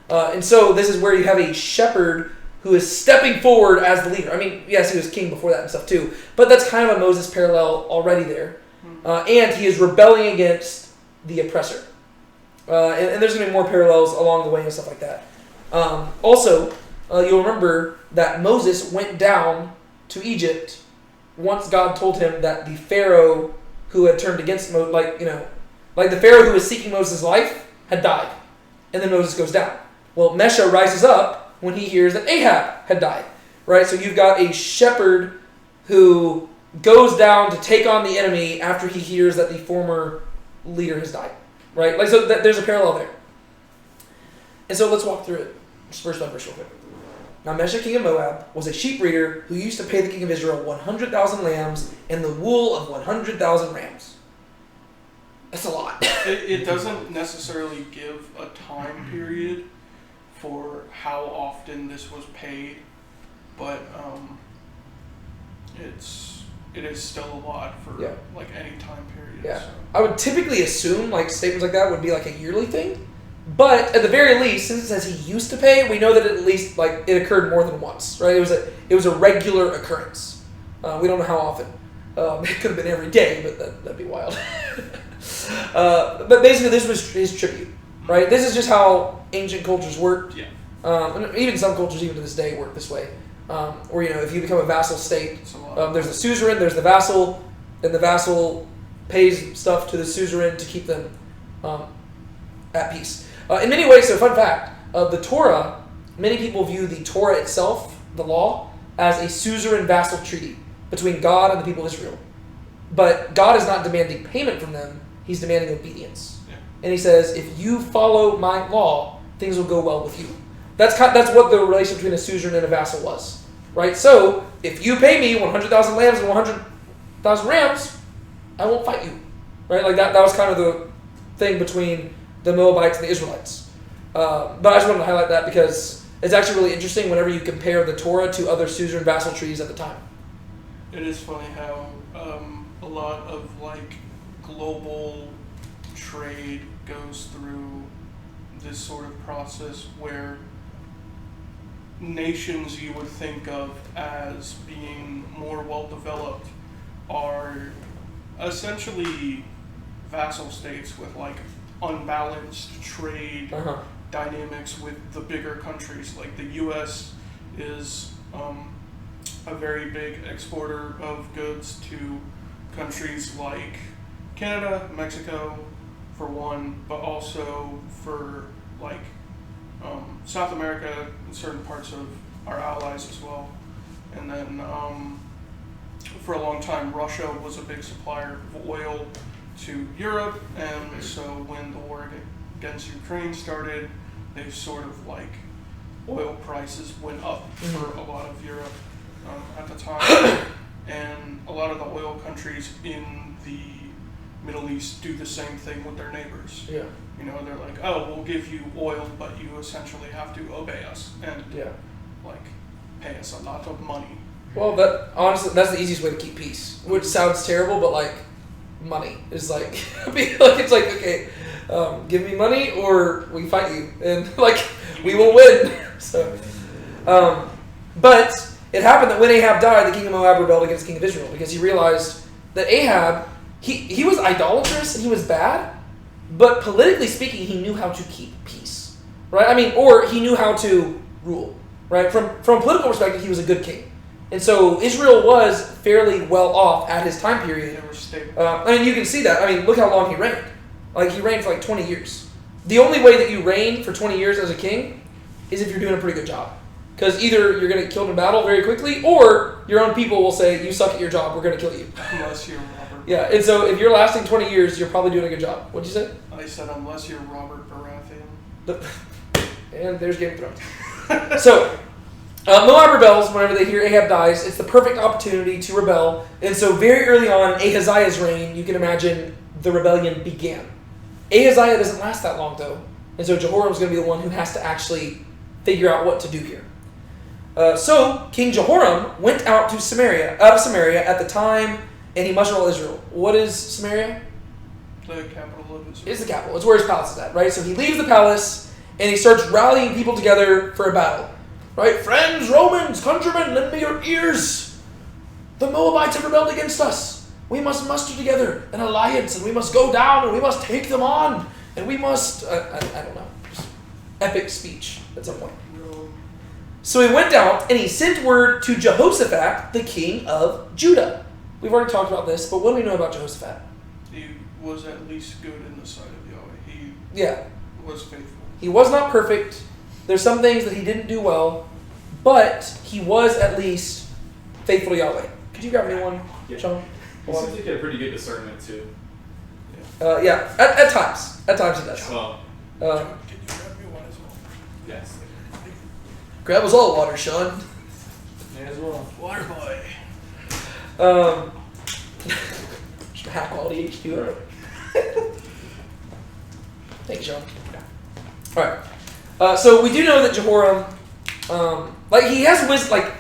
And so this is where you have a shepherd who is stepping forward as the leader. I mean, yes, he was king before that and stuff too, but that's kind of a Moses parallel already there. And he is rebelling against the oppressor. And there's going to be more parallels along the way and stuff like that. Also, you'll remember that Moses went down to Egypt once God told him that the Pharaoh who had turned against Moses, like the Pharaoh who was seeking Moses' life had died. And then Moses goes down. Well, Mesha rises up when he hears that Ahab had died. Right? So you've got a shepherd who goes down to take on the enemy after he hears that the former leader has died. Right? Like, so there's a parallel there. And so let's walk through it. Just verse by verse real quick. Now Mesha, king of Moab, was a sheep breeder who used to pay the king of Israel 100,000 lambs and the wool of 100,000 rams. That's a lot. It doesn't necessarily give a time period for how often this was paid, but it is still a lot for like any time period. Yeah. So. I would typically assume like statements like that would be like a yearly thing, but at the very least, since it says he used to pay, we know that at least like it occurred more than once, right? It was a regular occurrence. We don't know how often. It could have been every day, but that'd be wild. But basically, this was his tribute, right? This is just how ancient cultures worked. Yeah. And even some cultures, even to this day, work this way. Or if you become a vassal state, there's the suzerain, there's the vassal, and the vassal pays stuff to the suzerain to keep them at peace. In many ways, so fun fact, the Torah, many people view the Torah itself, the law, as a suzerain vassal treaty between God and the people of Israel. But God is not demanding payment from them, he's demanding obedience. Yeah. And he says, if you follow my law, things will go well with you. That's what the relation between a suzerain and a vassal was. Right? So, if you pay me 100,000 lambs and 100,000 rams, I won't fight you. Right? Like that was kind of the thing between the Moabites and the Israelites. But I just wanted to highlight that because it's actually really interesting whenever you compare the Torah to other suzerain vassal treaties at the time. It is funny how a lot of like global trade goes through this sort of process where nations you would think of as being more well developed are essentially vassal states with like unbalanced trade dynamics with the bigger countries. Like the U.S. is a very big exporter of goods to countries like Canada, Mexico, for one, but also for like South America and certain parts of our allies as well. And then for a long time, Russia was a big supplier of oil to Europe, and so when the war against Ukraine started, they sort of like oil prices went up for a lot of Europe at the time, and a lot of the oil countries in the Middle East do the same thing with their neighbors. Yeah. You know, they're like, oh, we'll give you oil, but you essentially have to obey us and Yeah. like pay us a lot of money. Well, that honestly, that's the easiest way to keep peace. Which sounds terrible, but like, money is like, I mean, like it's like okay, give me money or we fight you, and like we will win. So, but it happened that when Ahab died, the king of Moab rebelled against the king of Israel because he realized that Ahab, he was idolatrous and he was bad, but politically speaking, he knew how to keep peace, right? I mean, or he knew how to rule, right? From a political perspective, he was a good king. And so Israel was fairly well off at his time period. They were stable. I mean, you can see that. I mean, look how long he reigned. Like, he reigned for like 20 years. The only way that you reign for 20 years as a king is if you're doing a pretty good job. Because either you're going to get killed in battle very quickly, or your own people will say, you suck at your job, we're going to kill you. Unless you're Robert. Yeah, and so if you're lasting 20 years, you're probably doing a good job. What'd you say? I said, unless you're Robert Baratheon. And there's Game of Thrones. So, Moab rebels whenever they hear Ahab dies. It's the perfect opportunity to rebel. And so very early on, Ahaziah's reign, you can imagine the rebellion began. Ahaziah doesn't last that long, though. And so Jehoram's going to be the one who has to actually figure out what to do here. So King Jehoram went out of Samaria at the time, and he mustered all Israel. What is Samaria? The capital of Israel. It's the capital. It's where his palace is at, right? So he leaves the palace, and he starts rallying people together for a battle. Right? Friends, Romans, countrymen, lend me your ears. The Moabites have rebelled against us. We must muster together an alliance, and we must go down, and we must take them on, and we must, I don't know, just epic speech at some point. So he went out, and he sent word to Jehoshaphat, the king of Judah. We've already talked about this, but what do we know about Jehoshaphat? He was at least good in the sight of Yahweh. Yeah. He was faithful. He was not perfect. There's some things that he didn't do well, but he was at least faithful to Yahweh. Could you grab me one, Sean? He seems like he had pretty good discernment too. Yeah, at times. At times he does. Well, Can you grab me one as well? yes. Grab us all water, Sean. May as well. Water boy. Just high quality H2O. Thank you, Sean. Alright. So we do know that Jehoram, he has wisdom,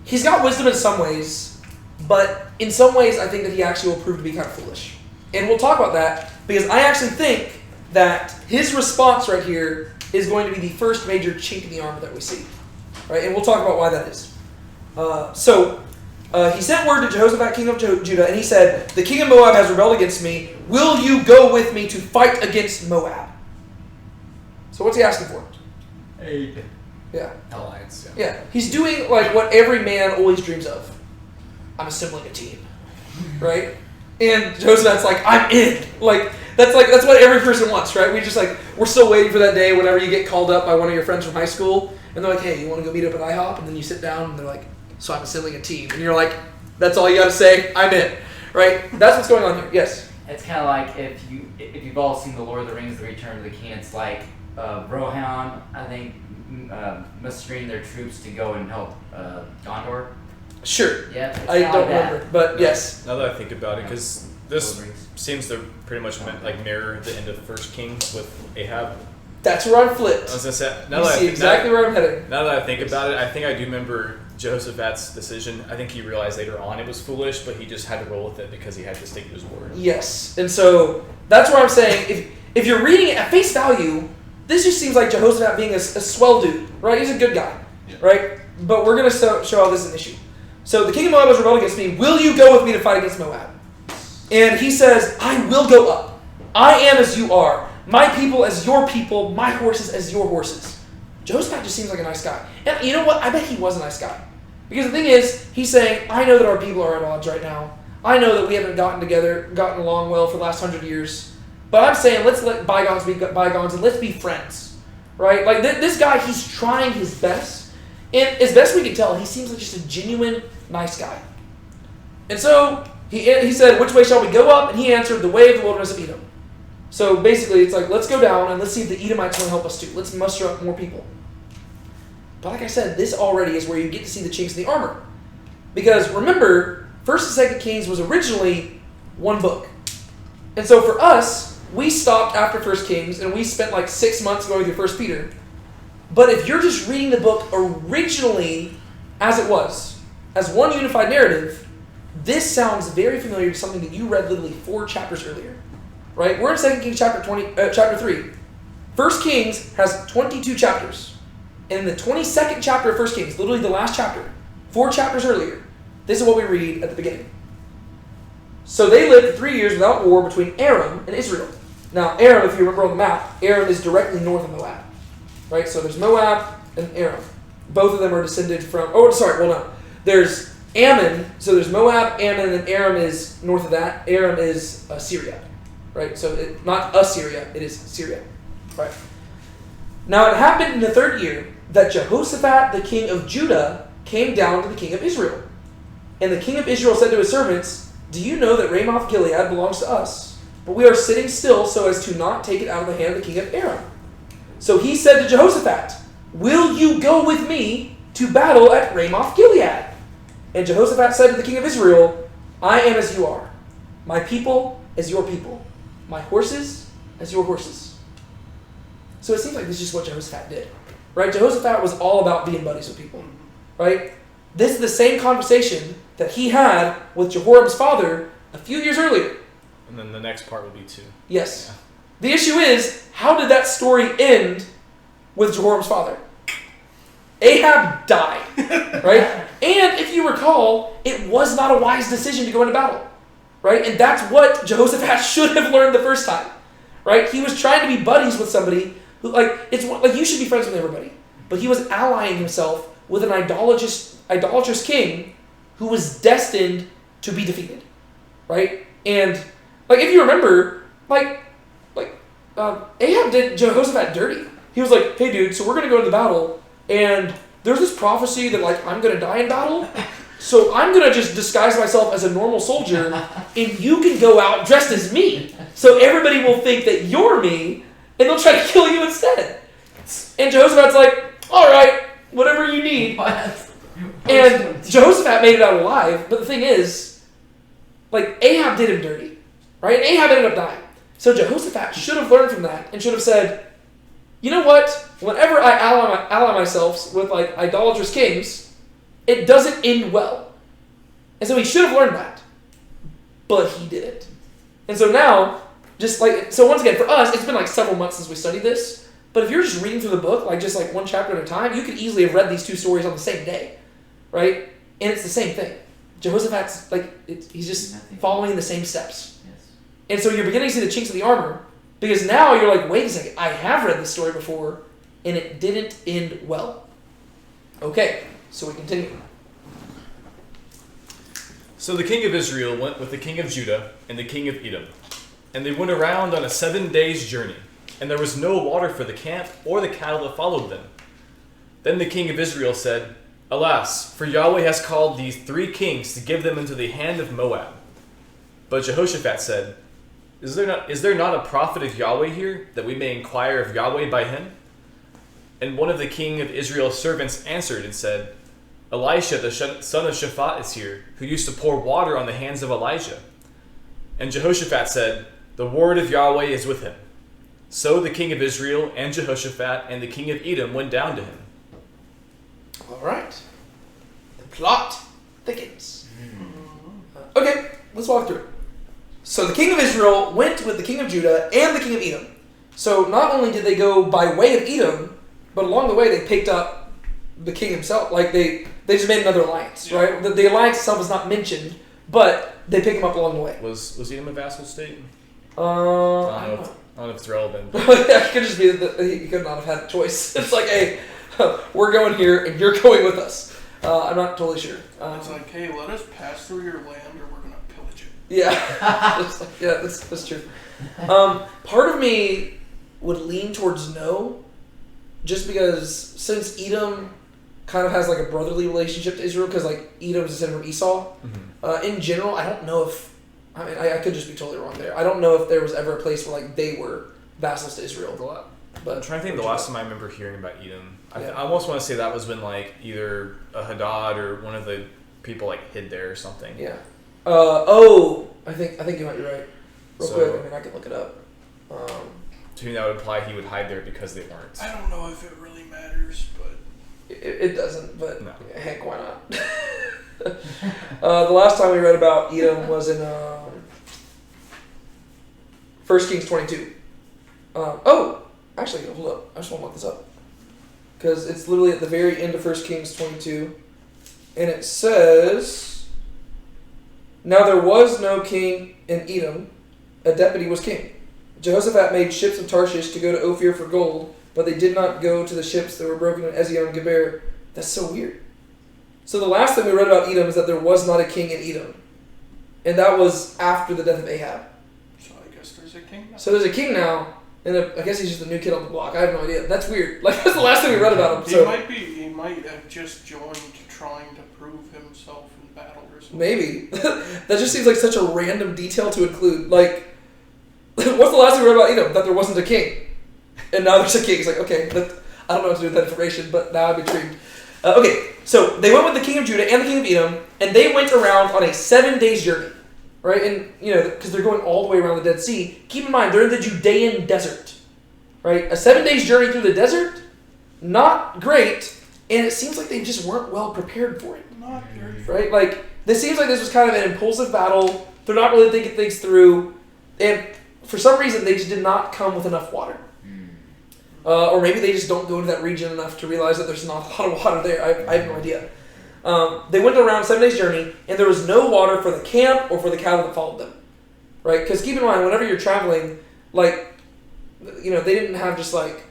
he's got wisdom in some ways, but in some ways I think that he actually will prove to be kind of foolish. And we'll talk about that, because I actually think that his response right here is going to be the first major chink in the armor that we see. Right? And we'll talk about why that is. He sent word to Jehoshaphat, king of Judah, and he said, the king of Moab has rebelled against me. Will you go with me to fight against Moab? So what's he asking for? Aid. Yeah. Alliance. Yeah. He's doing what every man always dreams of. I'm assembling a team. Right? And Jehoshaphat's like, I'm in. That's what every person wants, right? We're still waiting for that day whenever you get called up by one of your friends from high school, and they're like, hey, you want to go meet up at IHOP? And then you sit down, and they're like, so I'm assembling a team. And you're like, that's all you got to say? I'm in. Right? That's what's going on here. Yes? It's kind of like if you've all seen The Lord of the Rings, The Return of the King, it's like Rohan, I think, mustering their troops to go and help Gondor. Sure. Yeah, it's I kinda don't like that. remember, but yes. Now that I think about it, because this Lord of the Rings. seems to pretty much mirror the end of First Kings with Ahab. That's where I'm I flipped. was gonna say, You see exactly where I'm heading. Now that I think about it, I think I do remember Jehoshaphat's decision. I think he realized later on it was foolish, but he just had to roll with it because he had to stick to his word. Yes. And so that's where I'm saying, if you're reading it at face value, this just seems like Jehoshaphat being a swell dude, right? He's a good guy, right? But we're going to show how this is an issue. So the king of Moab has rebelled against me. Will you go with me to fight against Moab? And he says, I will go up. I am as you are. My people as your people. My horses as your horses. Jehoshaphat just seems like a nice guy. And you know what? I bet he was a nice guy. Because the thing is, he's saying, I know that our people are at odds right now. I know that we haven't gotten along well for the last 100 years. But I'm saying, let's let bygones be bygones and let's be friends. Right? This guy, he's trying his best. And as best we can tell, he seems like just a genuine, nice guy. And so, he said, which way shall we go up? And he answered, the way of the wilderness of Edom. So basically, it's like, let's go down and let's see if the Edomites will help us too. Let's muster up more people. But like I said, this already is where you get to see the chinks in the armor. Because remember, 1st and 2nd Kings was originally one book. And so for us, we stopped after 1 Kings, and we spent like 6 months going through 1 Peter. But if you're just reading the book originally as it was, as one unified narrative, this sounds very familiar to something that you read literally 4 chapters earlier. Right? We're in 2 Kings chapter 3. 1 Kings has 22 chapters. And in the 22nd chapter of 1 Kings, literally the last chapter, 4 chapters earlier, this is what we read at the beginning. So they lived for 3 years without war between Aram and Israel. Now, Aram, if you remember on the map, Aram is directly north of Moab. Right? So there's Moab and Aram. Both of them are descended from... There's Ammon. So there's Moab, Ammon, and Aram is north of that. Aram is Syria. Right? So not Assyria, it is Syria. Right. Now it happened in the 3rd year that Jehoshaphat, the king of Judah, came down to the king of Israel. And the king of Israel said to his servants, "Do you know that Ramoth Gilead belongs to us? But we are sitting still so as to not take it out of the hand of the king of Aram." So he said to Jehoshaphat, "Will you go with me to battle at Ramoth Gilead?" And Jehoshaphat said to the king of Israel, "I am as you are, my people as your people, my horses as your horses." So it seems like this is just what Jehoshaphat did. Right? Jehoshaphat was all about being buddies with people. Right? This is the same conversation that he had with Jehoram's father a few years earlier. And then the next part will be 2. Yes. Yeah. The issue is, how did that story end with Jehoram's father? Ahab died. Right? And if you recall, it was not a wise decision to go into battle. Right? And that's what Jehoshaphat should have learned the first time. Right? He was trying to be buddies with somebody who, it's like you should be friends with everybody. But he was allying himself with an idolatrous king who was destined to be defeated. Right? And, if you remember, Ahab did Jehoshaphat dirty. He was like, "Hey dude, so we're going to go into battle, and there's this prophecy that I'm going to die in battle, so I'm going to just disguise myself as a normal soldier, and you can go out dressed as me, so everybody will think that you're me, and they'll try to kill you instead." And Jehoshaphat's like, "All right, whatever you need." And Jehoshaphat made it out alive, but the thing is, Ahab did him dirty, right? And Ahab ended up dying. So Jehoshaphat should have learned from that and should have said, "You know what? Whenever I ally myself with idolatrous kings, it doesn't end well." And so he should have learned that, but he didn't. And so now, so once again, for us, it's been several months since we studied this. But if you're just reading through the book, just one chapter at a time, you could easily have read these 2 stories on the same day, right? And it's the same thing. Jehoshaphat's he's just following the same steps. Yes. And so you're beginning to see the chinks of the armor, because now you're like, wait a second, I have read this story before, and it didn't end well. Okay, so we continue. So the king of Israel went with the king of Judah and the king of Edom, and they went around on a 7 days' journey, and there was no water for the camp or the cattle that followed them. Then the king of Israel said, "Alas, for Yahweh has called these 3 kings to give them into the hand of Moab." But Jehoshaphat said, Is there not a prophet of Yahweh here, that we may inquire of Yahweh by him?" And one of the king of Israel's servants answered and said, "Elisha, the son of Shaphat, is here, who used to pour water on the hands of Elijah." And Jehoshaphat said, "The word of Yahweh is with him." So the king of Israel and Jehoshaphat and the king of Edom went down to him. All right. The plot thickens. Okay, let's walk through it. So the king of Israel went with the king of Judah and the king of Edom. So not only did they go by way of Edom, but along the way they picked up the king himself. They just made another alliance, right? The alliance itself is not mentioned, but they pick him up along the way. Was Edom a vassal state? I don't know if it's relevant. It could just be that he could not have had a choice. It's like, hey, we're going here and you're going with us. I'm not totally sure. It's like, hey, let us pass through your land or we're going to pillage it. Yeah. That's true. Part of me would lean towards no, just because since Edom kind of has a brotherly relationship to Israel, because Edom's descended from Esau. Mm-hmm. In general, I don't know if, I could just be totally wrong there. I don't know if there was ever a place where they were vassals to Israel. But I'm trying to think the last time I remember hearing about Edom. I almost want to say that was when either a Hadad or one of the people hid there or something. Yeah. I think you might be right. real So- quick. I mean, I can look it up. To me, that would imply he would hide there because they weren't. I don't know if it really matters, but It doesn't, but No. heck, why not? The last time we read about Edom was in 1 Kings 22. Actually, hold up. I just want to look this up. Because it's literally at the very end of 1 Kings 22. And it says, "Now there was no king in Edom. A deputy was king. Jehoshaphat made ships of Tarshish to go to Ophir for gold, but they did not go to the ships that were broken in Ezion-Geber." That's so weird. So the last thing we read about Edom is that there was not a king in Edom. And that was after the death of Ahab. so I guess there's a king now. So there's a king now, and I guess he's just a new kid on the block. I have no idea. That's weird. Like, that's the last thing we read about him. So He might have just joined trying to prove himself in battle or something. maybe. That just seems like such a random detail to include. Like, what's the last thing we read about Edom? That there wasn't a king. And now there's a king. It's like, okay, I don't know what to do with that information, but now I'm intrigued. Okay, so they went with the king of Judah and the king of Edom, and they went around on a 7 days journey, right? And, because they're going all the way around the Dead Sea. Keep in mind, they're in the Judean desert, right? A 7 days journey through the desert, not great, and it seems like they just weren't well prepared for it, Not very right? Like, this seems like this was kind of an impulsive battle. They're not really thinking things through, and for some reason, they just did not come with enough water. Or maybe they just don't go to that region enough to realize that there's not a lot of water there. I have no idea. They went around 7 days journey, and there was no water for the camp or for the cattle that followed them. Right? Because keep in mind, whenever you're traveling, like, they didn't have just like,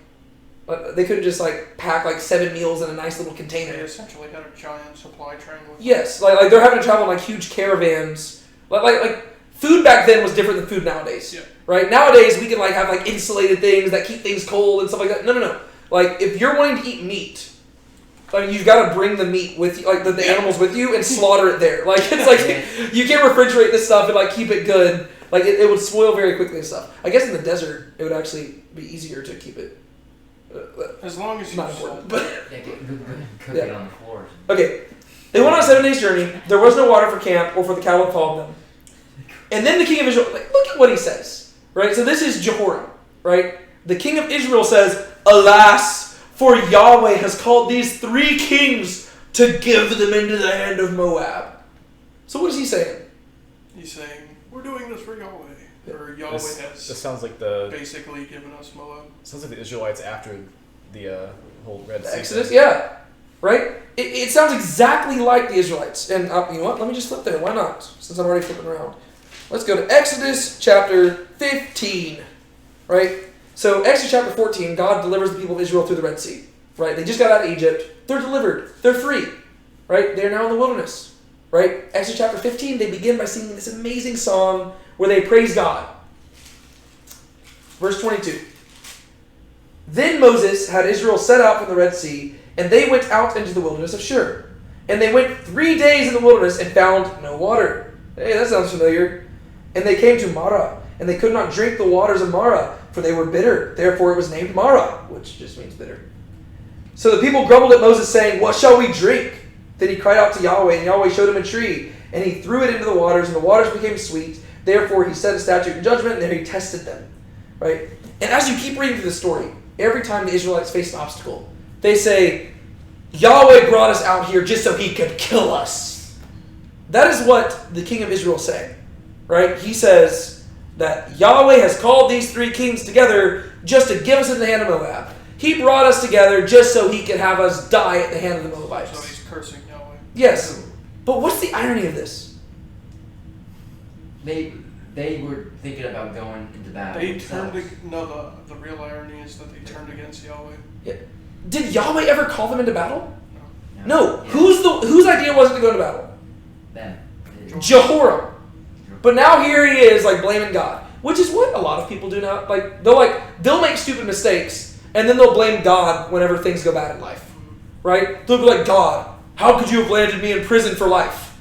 they couldn't just like pack like 7 meals in a nice little They container. essentially had a giant supply train with Yes, like they're having to travel in like huge caravans. Like food back then was different than food nowadays. Yeah. Right? Nowadays we can like have like insulated things that keep things cold and stuff like that. No. Like if you're wanting to eat meat, like you've got to bring the meat with you, like the animals with you, and slaughter it there. Like it's like you can't refrigerate this stuff and like keep it good. Like it would spoil very quickly and stuff. I guess in the desert it would actually be easier to keep it. As long as you Not salt important, but Yeah, cook Yeah. it on the floor. okay. They went on a 7 days journey. There was no water for camp or for the cattle that followed them. And then the king of Israel, like, look at what he says, right? So this is Jehoram, right? The king of Israel says, "Alas, for Yahweh has called these 3 kings to give them into the hand of Moab." So what is he saying? He's saying, we're doing this for Yahweh. Or Yahweh This has sounds like the basically given us Moab. Israelites after the whole Red The Sea. Exodus? thing. Yeah. Right? It sounds exactly like the Israelites. And you know what? Let me just flip there. Why not? Since I'm already flipping around. Let's go to Exodus chapter 15. Right? So Exodus chapter 14, God delivers the people of Israel through the Red Sea. Right? They just got out of Egypt. They're delivered. They're free. Right? They're now in the wilderness. Right? Exodus chapter 15, they begin by singing this amazing song where they praise God. Verse 22. Then Moses had Israel set out from the Red Sea, and they went out into the wilderness of Shur. And they went 3 days in the wilderness and found no water. Hey, that sounds familiar. And they came to Marah, and they could not drink the waters of Marah, for they were bitter. Therefore it was named Marah, which just means bitter. So the people grumbled at Moses, saying, "What shall we drink?" Then he cried out to Yahweh, and Yahweh showed him a tree, and he threw it into the waters, and the waters became sweet. Therefore he set a statute and judgment, and there he tested them. Right? And as you keep reading through the story, every time the Israelites face an obstacle, they say, "Yahweh brought us out here just so he could kill us." That is what the king of Israel say. Right? He says that Yahweh has called these 3 kings together just to give us in the hand of Moab. He brought us together just so he could have us die at the hand of the Moabites. So he's cursing Yahweh. Yes. But what's the irony of this? They were thinking about going into battle. They themselves. the real irony is that they turned against Yahweh. Did Yahweh ever call them into battle? No. No. Yeah. Whose idea was it to go into battle? Them. Jehoram. But now here he is, like, blaming God, which is what a lot of people do now. They'll make stupid mistakes, and then they'll blame God whenever things go bad in life, right? They'll be like, "God, how could you have landed me in prison for life?"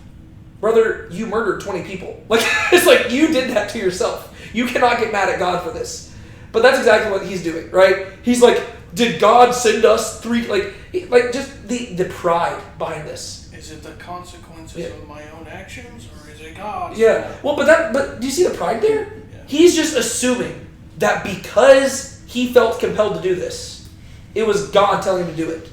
Brother, you murdered 20 people. Like, it's like you did that to yourself. You cannot get mad at God for this. But that's exactly what he's doing, right? He's like, did God send us 3? Like just the pride behind this. Is it the consequences Yeah. of my own actions, or is it God's? Yeah. Well, but do you see the pride there? Yeah. He's just assuming that because he felt compelled to do this, it was God telling him to do it.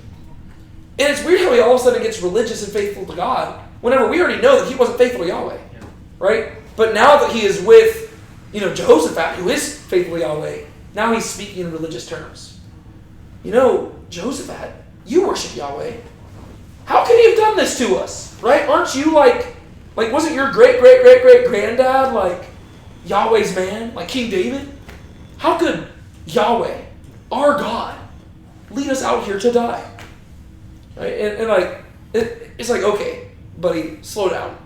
And it's weird how he all of a sudden gets religious and faithful to God whenever we already know that he wasn't faithful to Yahweh. Yeah. Right? But now that he is with, Jehoshaphat, who is faithful to Yahweh, now he's speaking in religious terms. Jehoshaphat, you worship Yahweh. How could he have done this to us? Right? Aren't you like wasn't your great-great-great-great-granddad like Yahweh's man? Like King David? How could Yahweh, our God, lead us out here to die? Right? It's like, okay, buddy, slow down.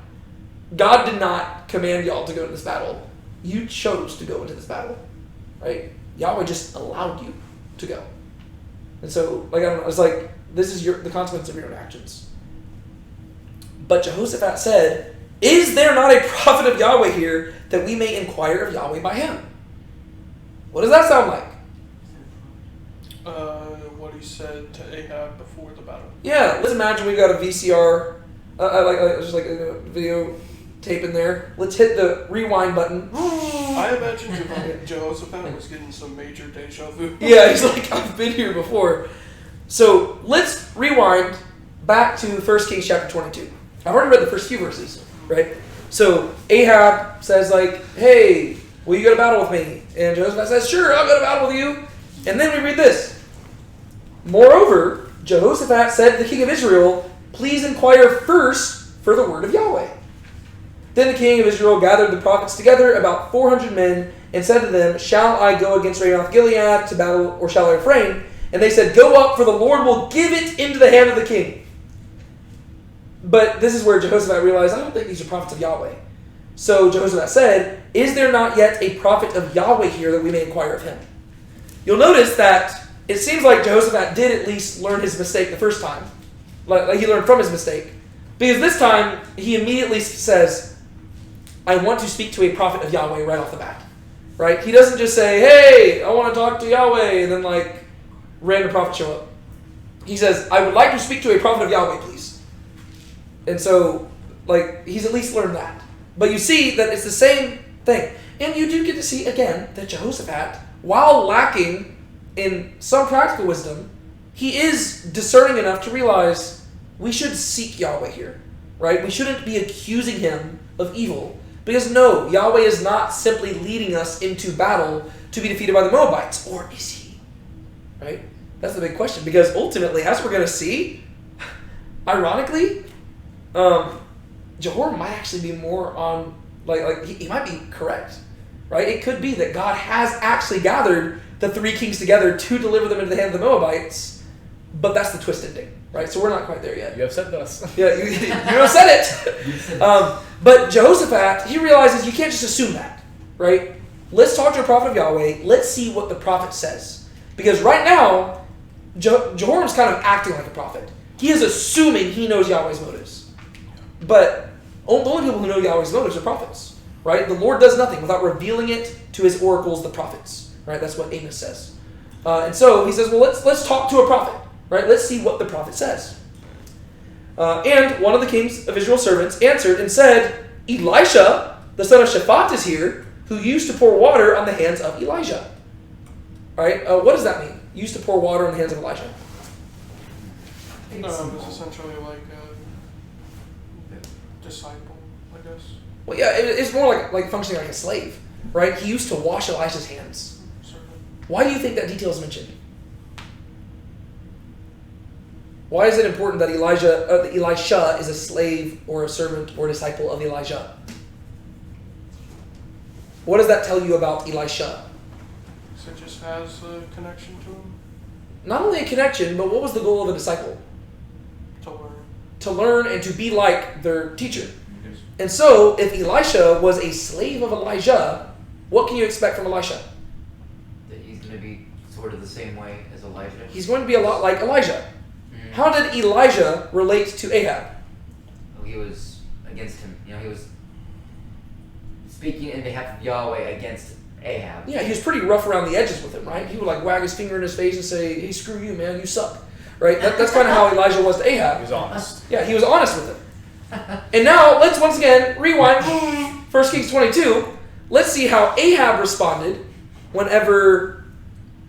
God did not command y'all to go to this battle. You chose to go into this battle. Right? Yahweh just allowed you to go. And so, I don't know, it's like, this is the consequence of your own actions. But Jehoshaphat said, is there not a prophet of Yahweh here that we may inquire of Yahweh by him? What does that sound like? What he said to Ahab before the battle. Yeah, let's imagine we've got a VCR, just like a video tape in there. Let's hit the rewind button. I imagine Jehoshaphat was getting some major deja vu. Yeah, he's like, I've been here before. So let's rewind back to 1 Kings chapter 22. I've already read the first few verses, right? So Ahab says hey, will you go to battle with me? And Jehoshaphat says, sure, I'll go to battle with you. And then we read this. Moreover, Jehoshaphat said to the king of Israel, please inquire first for the word of Yahweh. Then the king of Israel gathered the prophets together, about 400 men, and said to them, shall I go against Ramoth Gilead to battle, or shall I refrain? And they said, go up, for the Lord will give it into the hand of the king. But this is where Jehoshaphat realized, I don't think these are prophets of Yahweh. So Jehoshaphat said, is there not yet a prophet of Yahweh here that we may inquire of him? You'll notice that it seems like Jehoshaphat did at least learn his mistake the first time. Like he learned from his mistake. Because this time, he immediately says, I want to speak to a prophet of Yahweh right off the bat. Right? He doesn't just say, hey, I want to talk to Yahweh, and then random prophet show up. He says, I would like to speak to a prophet of Yahweh, please. And so, he's at least learned that. But you see that it's the same thing. And you do get to see, again, that Jehoshaphat, while lacking in some practical wisdom, he is discerning enough to realize we should seek Yahweh here. Right? We shouldn't be accusing him of evil. Because no, Yahweh is not simply leading us into battle to be defeated by the Moabites. Or is he? Right? That's the big question. Because ultimately, as we're going to see, ironically, Jehoram might actually be more on, he might be correct. Right? It could be that God has actually gathered the three kings together to deliver them into the hand of the Moabites. But that's the twist ending. Right? So we're not quite there yet. You upset us. Yeah, you have said it. But Jehoshaphat, he realizes you can't just assume that, right? Let's talk to a prophet of Yahweh. Let's see what the prophet says. Because right now, Jehoram's kind of acting like a prophet. He is assuming he knows Yahweh's motives. But the only people who know Yahweh's motives are prophets, right? The Lord does nothing without revealing it to his oracles, the prophets, right? That's what Amos says. And so he says, well, let's talk to a prophet. Right? Let's see what the prophet says. And one of the kings of Israel's servants answered and said, Elisha, the son of Shaphat, is here, who used to pour water on the hands of Elijah. Right? What does that mean? Used to pour water on the hands of Elijah. It's essentially like a disciple, I guess. Well, yeah, it's more like functioning like a slave. Right? He used to wash Elijah's hands. Why do you think that detail is mentioned? Why is it important that Elisha is a slave or a servant or disciple of Elijah? What does that tell you about Elisha? So it just has a connection to him? Not only a connection, but what was the goal of a disciple? To learn. To learn and to be like their teacher. Yes. And so, if Elisha was a slave of Elijah, what can you expect from Elisha? That he's going to be sort of the same way as Elijah. He's going to be a lot like Elijah. How did Elijah relate to Ahab? Well, he was against him. He was speaking in behalf of Yahweh against Ahab. Yeah, he was pretty rough around the edges with him, right? He would wag his finger in his face and say, hey, screw you, man, you suck. Right? That's kind of how Elijah was to Ahab. He was honest. Yeah, he was honest with him. And now, let's once again rewind 1 Kings 22. let's see how Ahab responded whenever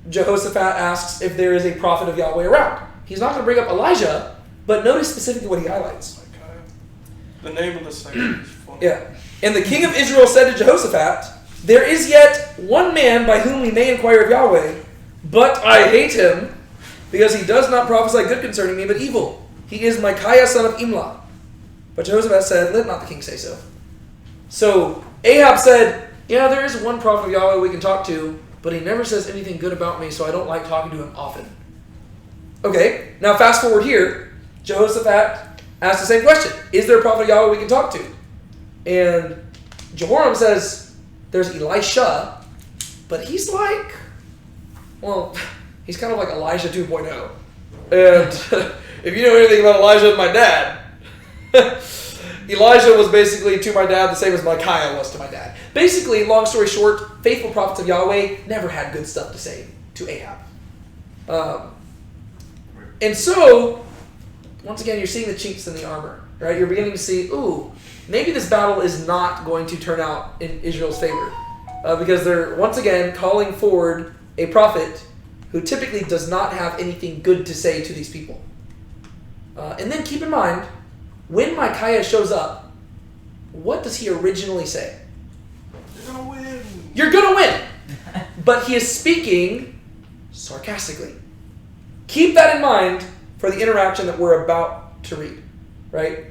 Jehoshaphat asks if there is a prophet of Yahweh around. He's not going to bring up Elijah, but notice specifically what he highlights. The name of the section is funny. Yeah. And the king of Israel said to Jehoshaphat, there is yet one man by whom we may inquire of Yahweh, but I hate him, because he does not prophesy good concerning me, but evil. He is Micaiah son of Imlah. But Jehoshaphat said, let not the king say so. So Ahab said, yeah, there is one prophet of Yahweh we can talk to, but he never says anything good about me, so I don't like talking to him often. Okay, now fast forward here. Jehoshaphat asked the same question. Is there a prophet of Yahweh we can talk to? And Jehoram says, there's Elisha, but he's like, well, he's kind of like Elijah 2.0. And if you know anything about Elijah and my dad, Elijah was basically to my dad the same as Micaiah was to my dad. Basically, long story short, faithful prophets of Yahweh never had good stuff to say to Ahab. And so, once again, you're seeing the chinks in the armor, right? You're beginning to see, ooh, maybe this battle is not going to turn out in Israel's favor. Because they're, once again, calling forward a prophet who typically does not have anything good to say to these people. And then keep in mind, when Micaiah shows up, what does he originally say? You're going to win. You're going to win! But he is speaking sarcastically. Keep that in mind for the interaction that we're about to read, right?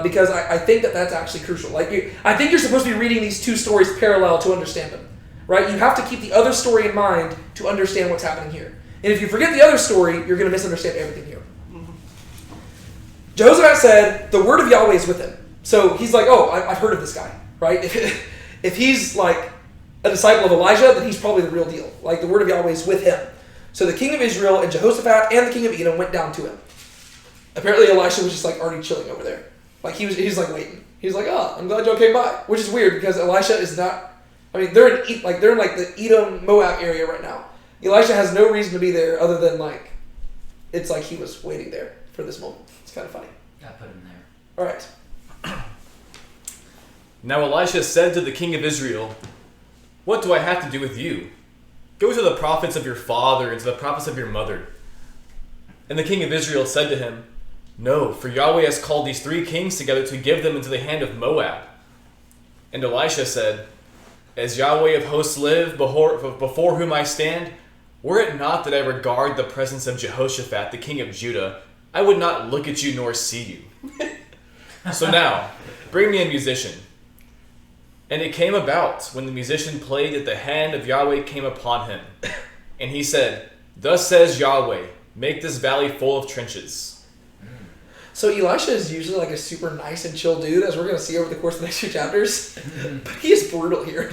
Because I think that that's actually crucial. I think you're supposed to be reading these two stories parallel to understand them, right? You have to keep the other story in mind to understand what's happening here. And if you forget the other story, you're going to misunderstand everything here. Jehoshaphat said, the word of Yahweh is with him. So he's like, oh, I've heard of this guy, right? If he's like a disciple of Elijah, then he's probably the real deal. Like the word of Yahweh is with him. So the king of Israel and Jehoshaphat and the king of Edom went down to him. Apparently Elisha was just like already chilling over there. Like he's like waiting. He's like, oh, I'm glad y'all came by. Which is weird because Elisha is not, I mean, they're in the Edom, Moab area right now. Elisha has no reason to be there other than like, it's like he was waiting there for this moment. It's kind of funny. I put him there. All right. Now Elisha said to the king of Israel, what do I have to do with you? Go to the prophets of your father and to the prophets of your mother. And the king of Israel said to him, no, for Yahweh has called these 3 kings together to give them into the hand of Moab. And Elisha said, as Yahweh of hosts live, before whom I stand, were it not that I regard the presence of Jehoshaphat, the king of Judah, I would not look at you nor see you. So now, bring me a musician. And it came about, when the musician played, that the hand of Yahweh came upon him. And he said, thus says Yahweh, make this valley full of trenches. So Elisha is usually like a super nice and chill dude, as we're going to see over the course of the next 2 chapters. But he is brutal here.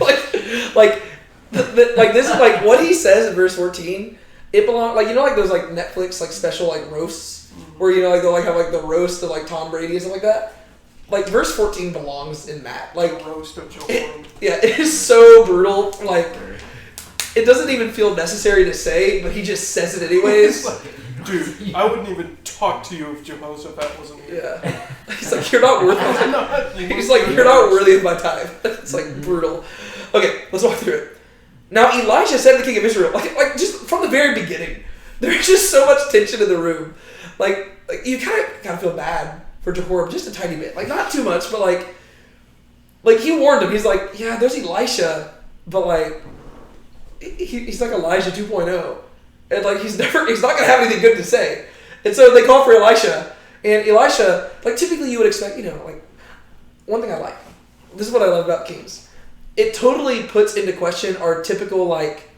Like this is like what he says in verse 14. It belongs, like, you know, like those like Netflix like special like roasts where, you know, like they'll like have like the roast of like Tom Brady and stuff like that. Like verse 14 belongs in that. Like The roast of Joe yeah, it is so brutal. Like it doesn't even feel necessary to say, but he just says it anyways. Dude, I wouldn't even talk to you if Jehoshaphat wasn't here. Yeah. He's like, you're not worth it. He's like, you're not worthy of my time. It's like brutal. Okay, let's walk through it. Now Elijah said to the king of Israel, like just from the very beginning, there's just so much tension in the room. Like you kind of feel bad for Jehoram just a tiny bit. Like not too much, but like he warned him. He's like, yeah, there's Elisha, but like he's like Elijah 2.0. And like he's not gonna have anything good to say. And so they call for Elisha. And Elisha, like typically you would expect, you know, like one thing I like. This is what I love about Kings. It totally puts into question our typical like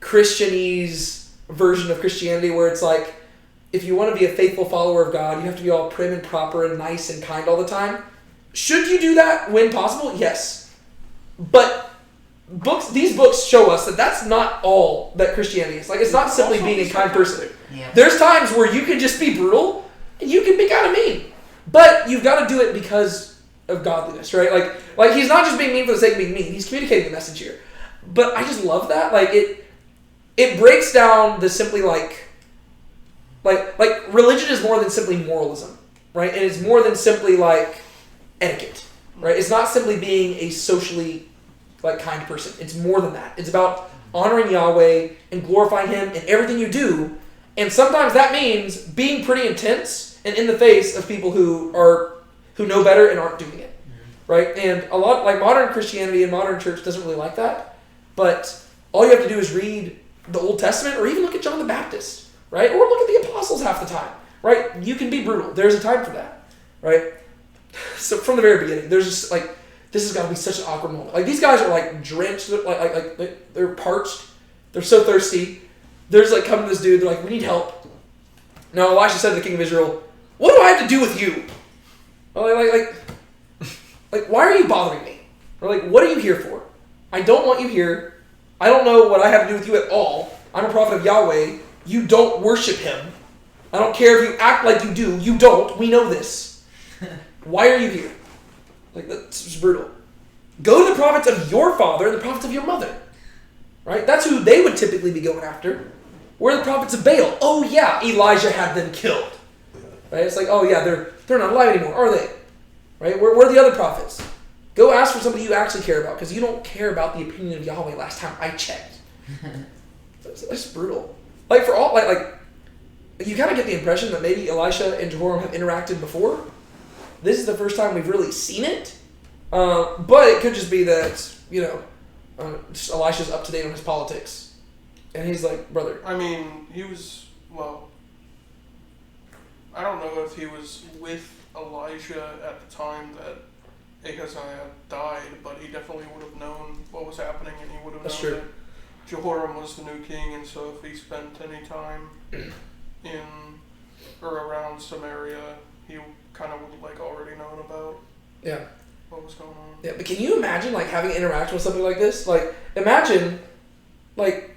Christianese version of Christianity where it's like if you want to be a faithful follower of God, you have to be all prim and proper and nice and kind all the time. Should you do that when possible? Yes. But these books show us that that's not all that Christianity is. Like, it's not simply being a kind person. Yeah. There's times where you can just be brutal and you can be kind of mean. But you've got to do it because of godliness, right? Like he's not just being mean for the sake of being mean. He's communicating the message here. But I just love that. Like, it breaks down the simply like religion is more than simply moralism, right? And it's more than simply like etiquette, right? It's not simply being a socially like kind person. It's more than that. It's about honoring Yahweh and glorifying Him in everything you do. And sometimes that means being pretty intense and in the face of people who know better and aren't doing it, right? And a lot like modern Christianity and modern church doesn't really like that. But all you have to do is read the Old Testament, or even look at John the Baptist, right? Or look at the apostles half the time, right? You can be brutal. There's a time for that, right? So from the very beginning, there's just like, this has got to be such an awkward moment. Like these guys are like drenched, like they're parched, they're so thirsty. They're just like coming to this dude. They're like, we need help. Now Elisha said to the king of Israel, "What do I have to do with you? Like, why are you bothering me? Or like, what are you here for? I don't want you here. I don't know what I have to do with you at all. I'm a prophet of Yahweh. You don't worship Him. I don't care if you act like you do. You don't. We know this. Why are you here?" Like, that's just brutal. Go to the prophets of your father and the prophets of your mother. Right? That's who they would typically be going after. Where are the prophets of Baal? Oh yeah, Elijah had them killed. Right? It's like, oh yeah, they're not alive anymore, are they? Right? Where are the other prophets? Go ask for somebody you actually care about, because you don't care about the opinion of Yahweh last time I checked. That's brutal. Like for all like you kind of get the impression that maybe Elisha and Jehoram have interacted before. This is the first time we've really seen it. But it could just be that, just Elisha's up to date on his politics. And he's like, brother. I mean, I don't know if he was with Elijah at the time that Ahaziah died, but he definitely would have known what was happening, and he would have known that Jehoram was the new king, and so if he spent any time in or around Samaria, he kind of would have like already known about what was going on. Yeah, but can you imagine like having to interact with something like this? Like, imagine, like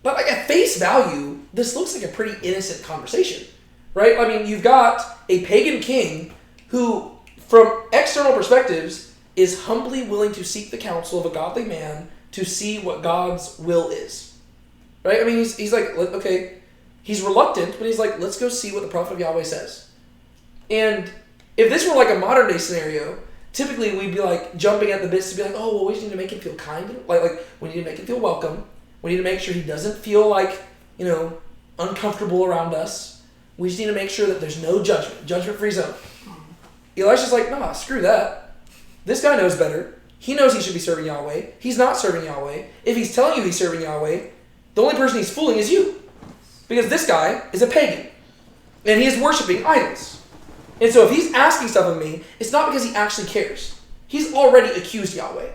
at face value, this looks like a pretty innocent conversation, right? I mean, you've got a pagan king who, from external perspectives, is humbly willing to seek the counsel of a godly man to see what God's will is, right? I mean, he's like, okay, he's reluctant, but he's like, let's go see what the prophet of Yahweh says. And if this were like a modern day scenario, typically we'd be like jumping at the bits to be like, oh, well, we just need to make him feel kind. Like we need to make him feel welcome. We need to make sure he doesn't feel like, uncomfortable around us. We just need to make sure that there's no judgment-free zone. Elisha's like, nah, screw that. This guy knows better. He knows he should be serving Yahweh. He's not serving Yahweh. If he's telling you he's serving Yahweh, the only person he's fooling is you. Because this guy is a pagan. And he is worshiping idols. And so if he's asking stuff of me, it's not because he actually cares. He's already accused Yahweh.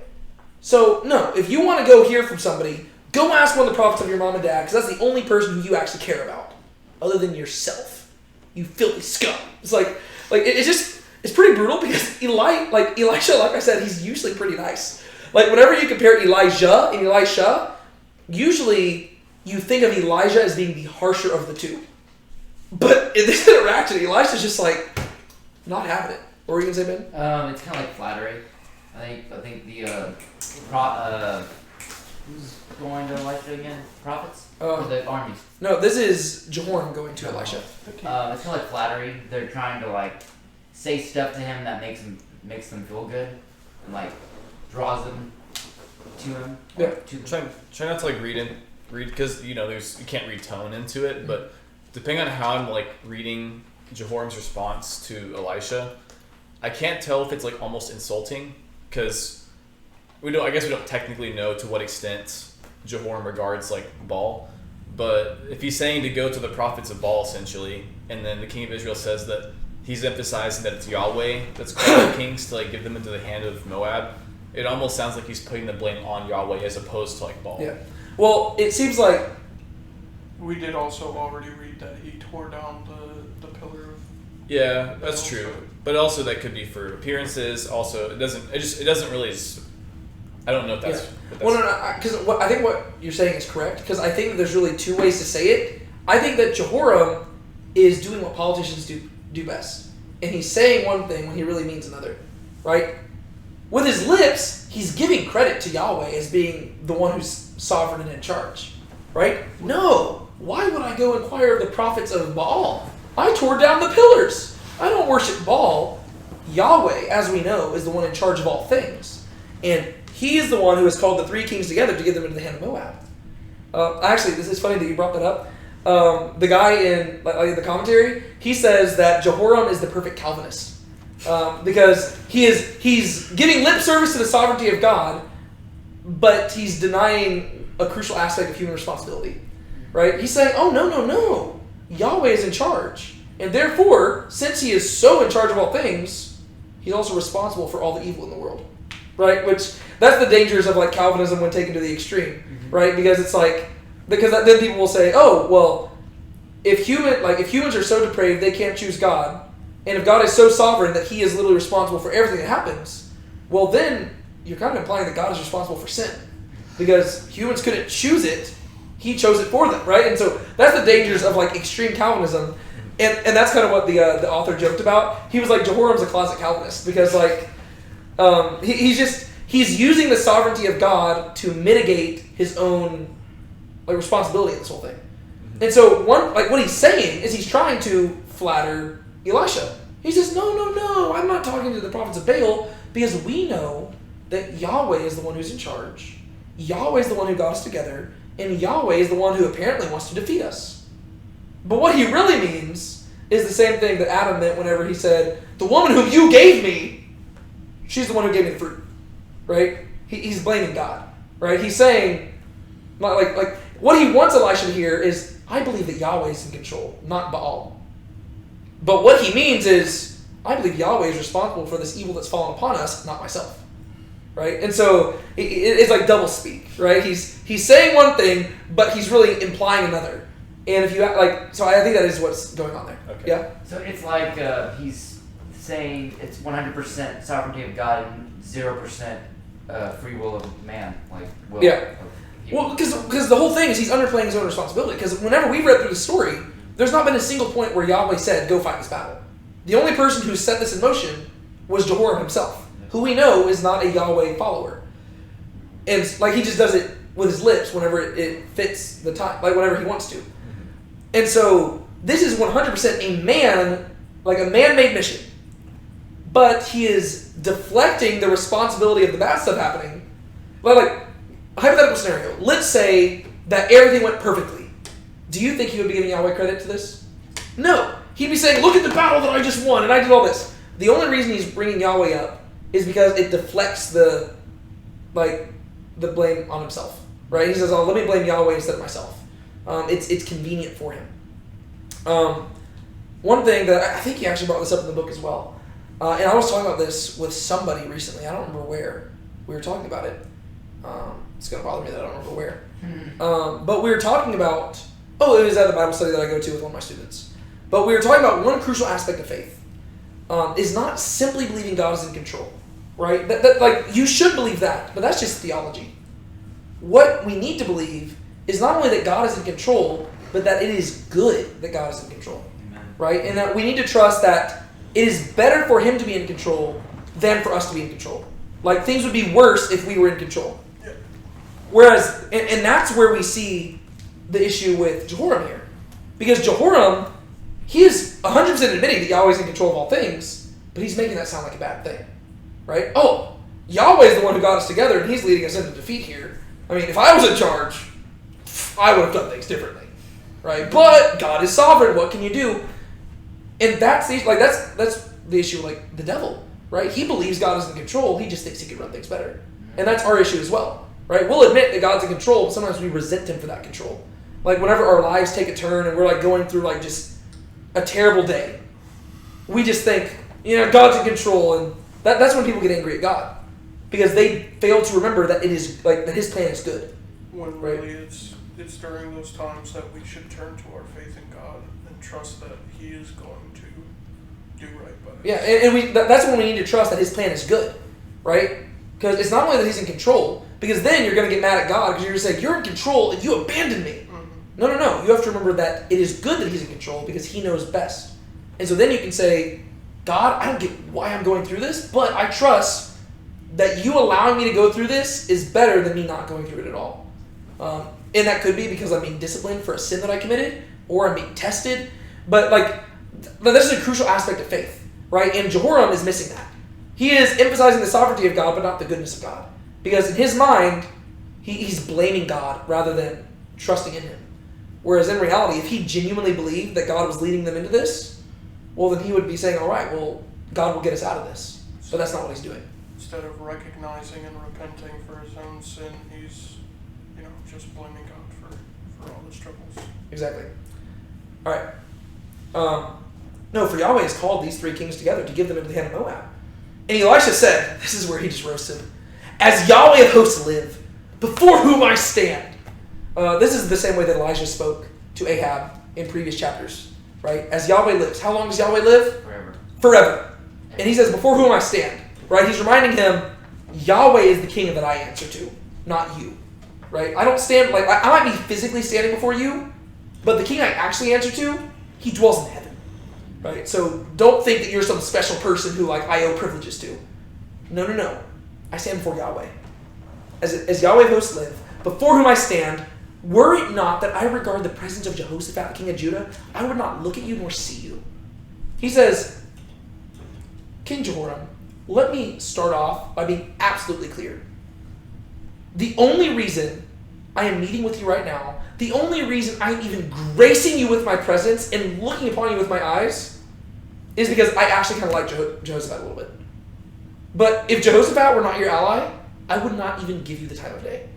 So, no, if you want to go hear from somebody, go ask one of the prophets of your mom and dad, because that's the only person who you actually care about, other than yourself. You filthy scum. It's like it's pretty brutal, because Elisha, like I said, he's usually pretty nice. Like, whenever you compare Elijah and Elisha, usually you think of Elijah as being the harsher of the two. But in this interaction, Elisha's just like, not having it. What were you going to say, Ben? It's kind of like flattery. I think the who's going to Elisha again? Prophets? Or the armies? No, this is Jehoram going to Elisha. It's kind of like flattery. They're trying to say stuff to him that makes them feel good, and draws them to him. Yeah. Try not to read because you can't read tone into it, but depending on how I'm reading Jehoram's response to Elisha, I can't tell if it's almost insulting, because I guess we don't technically know to what extent Jehoram regards Baal, but if he's saying to go to the prophets of Baal essentially, and then the king of Israel says that he's emphasizing that it's Yahweh that's calling the kings to give them into the hand of Moab, it almost sounds like he's putting the blame on Yahweh as opposed to Baal. Yeah. Well, it seems like we did also already read that he tore down the pillar of. Yeah, that's true. But also that could be for appearances. Also, it doesn't really. I don't know if that's. Yeah. Well, no, because I think what you're saying is correct. Because I think that there's really two ways to say it. I think that Jehoram is doing what politicians do best, and he's saying one thing when he really means another, right? With his lips, he's giving credit to Yahweh as being the one who's sovereign and in charge, right? No, why would I go inquire of the prophets of Baal? I tore down the pillars. I don't worship Baal. Yahweh, as we know, is the one in charge of all things. And he is the one who has called the three kings together to give them into the hand of Moab. Actually, this is funny that you brought that up. The guy in the commentary, he says that Jehoram is the perfect Calvinist because he's giving lip service to the sovereignty of God, but he's denying a crucial aspect of human responsibility. Right? He's saying, "Oh no, Yahweh is in charge, and therefore, since He is so in charge of all things, He's also responsible for all the evil in the world." Right? Which that's the dangers of like Calvinism when taken to the extreme. Right? Because it's like then people will say, "Oh, well, if humans are so depraved they can't choose God, and if God is so sovereign that He is literally responsible for everything that happens, well then you're kind of implying that God is responsible for sin because humans couldn't choose it." He chose it for them, right? And so that's the dangers of like extreme Calvinism, and that's kind of what the author joked about. He was like, Jehoram's a closet Calvinist because like he's using the sovereignty of God to mitigate his own like responsibility in this whole thing. And so what he's saying is he's trying to flatter Elisha. He says, no, I'm not talking to the prophets of Baal because we know that Yahweh is the one who's in charge. Yahweh is the one who got us together. And Yahweh is the one who apparently wants to defeat us. But what he really means is the same thing that Adam meant whenever he said, "The woman whom you gave me, she's the one who gave me the fruit." Right? He's blaming God. Right? He's saying, like what he wants Elisha to hear is, "I believe that Yahweh is in control, not Baal." But what he means is, "I believe Yahweh is responsible for this evil that's fallen upon us, not myself." Right? And so it's like double speak, right? He's saying one thing, but he's really implying another. And if you so I think that is what's going on there. Okay. Yeah. So it's like he's saying it's 100% sovereignty of God and 0% free will of man, like will. Yeah. Well, because the whole thing is he's underplaying his own responsibility. Because whenever we've read through the story, there's not been a single point where Yahweh said, "Go fight this battle." The only person who set this in motion was Jehoram himself, who we know is not a Yahweh follower. And like he just does it with his lips whenever it fits the time, like whenever he wants to. And so this is 100% a man-made mission. But he is deflecting the responsibility of the bad stuff happening. Like hypothetical scenario. Let's say that everything went perfectly. Do you think he would be giving Yahweh credit to this? No. He'd be saying, "Look at the battle that I just won, and I did all this." The only reason he's bringing Yahweh up is because it deflects the blame on himself, right? He says, "Oh, let me blame Yahweh instead of myself." It's convenient for him. One thing that I think he actually brought this up in the book as well, and I was talking about this with somebody recently. I don't remember where we were talking about it. It's gonna bother me that I don't remember where. But we were talking about. Oh, it was at a Bible study that I go to with one of my students. But we were talking about one crucial aspect of faith. Is not simply believing God is in control. Right? That you should believe that, but that's just theology. What we need to believe is not only that God is in control, but that it is good that God is in control. Amen. Right? And that we need to trust that it is better for Him to be in control than for us to be in control. Like things would be worse if we were in control. Yeah. Whereas, and that's where we see the issue with Jehoram here. Because Jehoram, he is 100% admitting that Yahweh is in control of all things, but he's making that sound like a bad thing. Right? Oh, Yahweh is the one who got us together, and He's leading us into defeat here. I mean, if I was in charge, I would have done things differently, right? But God is sovereign. What can you do? And that's the issue. Like the devil, right? He believes God is in control. He just thinks he can run things better, and that's our issue as well, right? We'll admit that God's in control, but sometimes we resent Him for that control. Like whenever our lives take a turn and we're like going through like just a terrible day, we just think, God's in control, and that's when people get angry at God, because they fail to remember that it is that His plan is good. When really it's during those times that we should turn to our faith in God and trust that He is going to do right by us. Yeah, and that's when we need to trust that His plan is good, right? Because it's not only that He's in control, because then you're going to get mad at God because you're going to say, "You're in control and you abandoned me." Mm-hmm. No. You have to remember that it is good that He's in control because He knows best. And so then you can say, "God, I don't get why I'm going through this, but I trust that you allowing me to go through this is better than me not going through it at all." And that could be because I'm being disciplined for a sin that I committed, or I'm being tested. But this is a crucial aspect of faith, right? And Jehoram is missing that. He is emphasizing the sovereignty of God, but not the goodness of God. Because in his mind, he's blaming God rather than trusting in him. Whereas in reality, if he genuinely believed that God was leading them into this, well, then he would be saying, all right, well, God will get us out of this. But that's not what he's doing. Instead of recognizing and repenting for his own sin, he's, just blaming God for all his troubles. Exactly. All right. No, for Yahweh has called these three kings together to give them into the hand of Moab. And Elisha said, this is where he just roasted him, as Yahweh of hosts live, before whom I stand. This is the same way that Elijah spoke to Ahab in previous chapters, right? As Yahweh lives. How long does Yahweh live? Forever. Forever. And he says, before whom I stand, right? He's reminding him, Yahweh is the king that I answer to, not you, right? I don't stand, I might be physically standing before you, but the king I actually answer to, he dwells in heaven, right? So don't think that you're some special person who, I owe privileges to. No. I stand before Yahweh. As Yahweh of hosts live, before whom I stand, were it not that I regard the presence of Jehoshaphat, king of Judah, I would not look at you nor see you. He says, King Jehoram, let me start off by being absolutely clear. The only reason I am meeting with you right now, the only reason I am even gracing you with my presence and looking upon you with my eyes is because I actually kind of like Jehoshaphat a little bit. But if Jehoshaphat were not your ally, I would not even give you the time of day.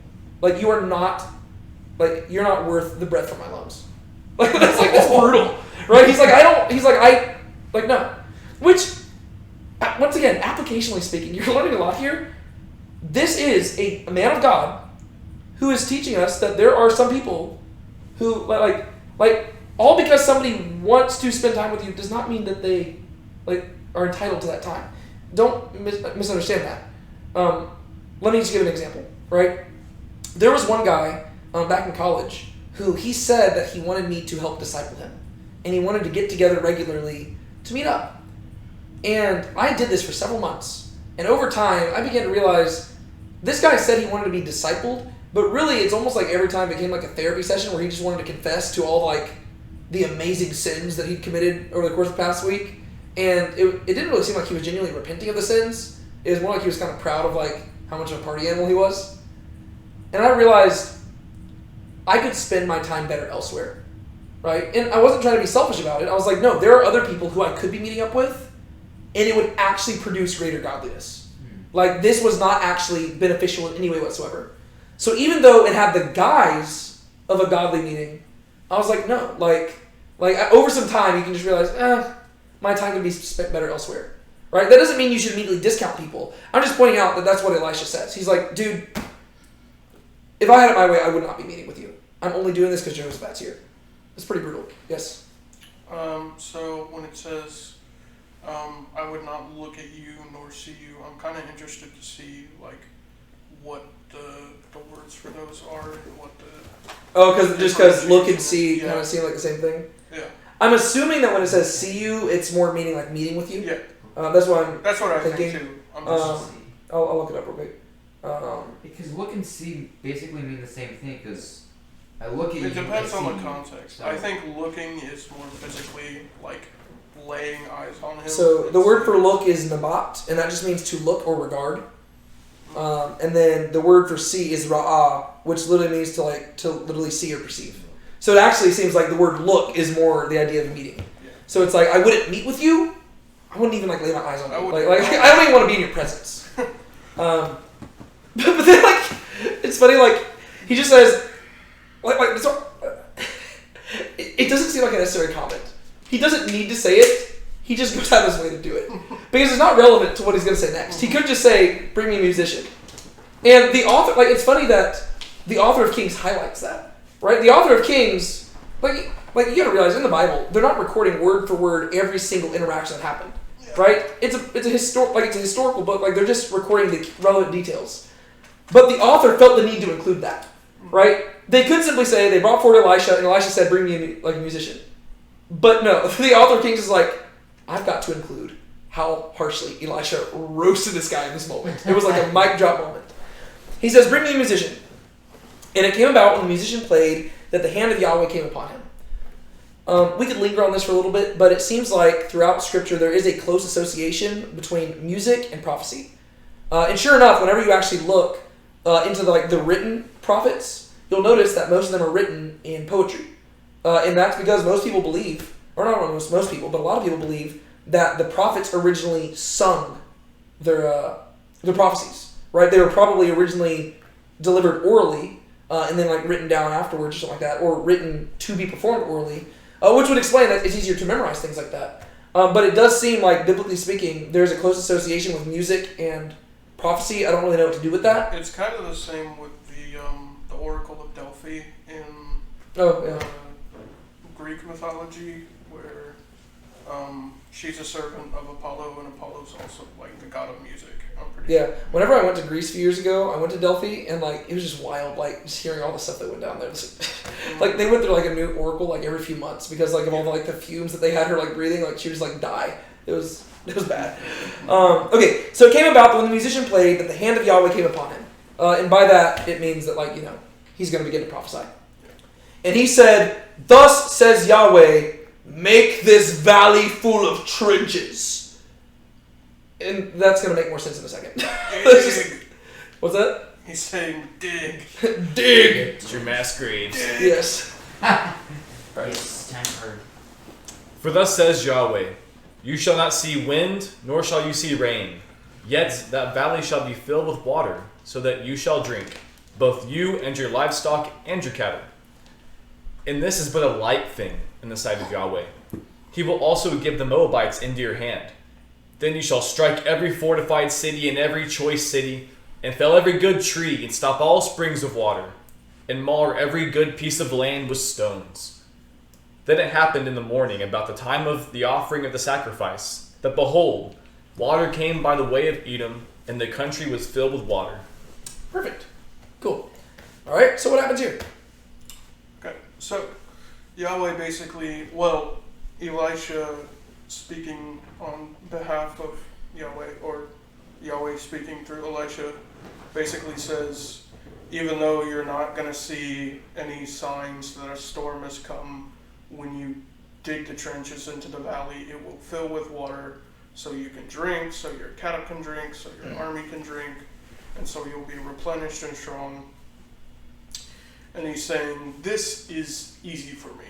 You are not, you're not worth the breath from my lungs. That's brutal, right? No. Which, once again, applicationally speaking, you're learning a lot here. This is a man of God who is teaching us that there are some people who, all because somebody wants to spend time with you does not mean that they, are entitled to that time. Don't misunderstand that. Let me just give an example, right? There was one guy back in college who he said that he wanted me to help disciple him. And he wanted to get together regularly to meet up. And I did this for several months. And over time, I began to realize this guy said he wanted to be discipled, but really it's almost like every time it became like a therapy session where he just wanted to confess to all the amazing sins that he'd committed over the course of the past week. And it didn't really seem like he was genuinely repenting of the sins. It was more like he was kind of proud of how much of a party animal he was. And I realized I could spend my time better elsewhere, right? And I wasn't trying to be selfish about it. I was like, no, there are other people who I could be meeting up with, and it would actually produce greater godliness. This was not actually beneficial in any way whatsoever. So even though it had the guise of a godly meeting, I was like, no, over some time you can just realize, my time can be spent better elsewhere, right? That doesn't mean you should immediately discount people. I'm just pointing out that that's what Elisha says. He's like, dude, if I had it my way, I would not be meeting with you. I'm only doing this because Jehoshaphat's here. It's pretty brutal. Yes? So when it says, I would not look at you nor see you, I'm kind of interested to see, what the words for those are and what the... Oh, because look and see kind of seem like the same thing? Yeah. I'm assuming that when it says see you, it's more meaning meeting with you. Yeah. That's what I'm That's what I thinking. think too. I'll look it up real quick. Because look and see basically mean the same thing, because I look at you. It depends I on see the you. context. So, I think looking is more physically laying eyes on him. So the word for look is nabat, and that just means to look or regard. And then the word for see is ra'ah, which literally means to literally see or perceive. So it actually seems like the word look is more the idea of a meeting. Yeah. So it's I wouldn't meet with you. I wouldn't even lay my eyes on you. I I don't even want to be in your presence. But then it's funny. He just says it doesn't seem like a necessary comment. He doesn't need to say it. He just goes out of his way to do it because it's not relevant to what he's going to say next. He could just say, "Bring me a musician," and the author. It's funny that the author of Kings highlights that, right? The author of Kings, you got to realize in the Bible, they're not recording word for word every single interaction that happened, right? It's a historical book. They're just recording the relevant details, but the author felt the need to include that, right? They could simply say they brought forward Elisha, and Elisha said, "Bring me a musician," but no, the author of Kings is I've got to include how harshly Elisha roasted this guy in this moment. It was like a mic drop moment. He says, "Bring me a musician." And it came about when the musician played that the hand of Yahweh came upon him. We could linger on this for a little bit, but it seems like throughout Scripture there is a close association between music and prophecy. And sure enough, whenever you actually look into the written prophets, you'll notice that most of them are written in poetry. And that's because most people believe, or not most people, but a lot of people believe that the prophets originally sung their prophecies, right? They were probably originally delivered orally, and then written down afterwards or something like that, or written to be performed orally, which would explain that it's easier to memorize things like that. But it does seem like, biblically speaking, there's a close association with music and prophecy. I don't really know what to do with that. It's kind of the same with the Oracle of Delphi in Greek mythology, where she's a servant of Apollo, and Apollo's also the god of music. I'm pretty Yeah. sure. Whenever I went to Greece a few years ago, I went to Delphi, and it was just wild, just hearing all the stuff that went down there. They went through a new oracle every few months because of all the fumes that they had her breathing. She would just die. It was bad. Okay, so it came about that when the musician played, that the hand of Yahweh came upon him, and by that it means that he's going to begin to prophesy. And he said, "Thus says Yahweh, make this valley full of trenches." And that's going to make more sense in a second. Dig. What's that? He's saying dig. Dig! It's your mass graves. Yes. It's time for. For thus says Yahweh, you shall not see wind, nor shall you see rain. Yet that valley shall be filled with water, so that you shall drink, both you and your livestock and your cattle. And this is but a light thing in the sight of Yahweh. He will also give the Moabites into your hand. Then you shall strike every fortified city and every choice city, and fell every good tree, and stop all springs of water, and mar every good piece of land with stones. Then it happened in the morning, about the time of the offering of the sacrifice, that behold, water came by the way of Edom, and the country was filled with water. Perfect. Cool. All right, so what happens here? Okay, so Yahweh basically, Elisha speaking on behalf of Yahweh, or Yahweh speaking through Elisha, basically says, even though you're not going to see any signs that a storm has come, when you dig the trenches into the valley, it will fill with water, so you can drink, so your cattle can drink, so your army can drink, and so you'll be replenished and strong. And he's saying, this is easy for me.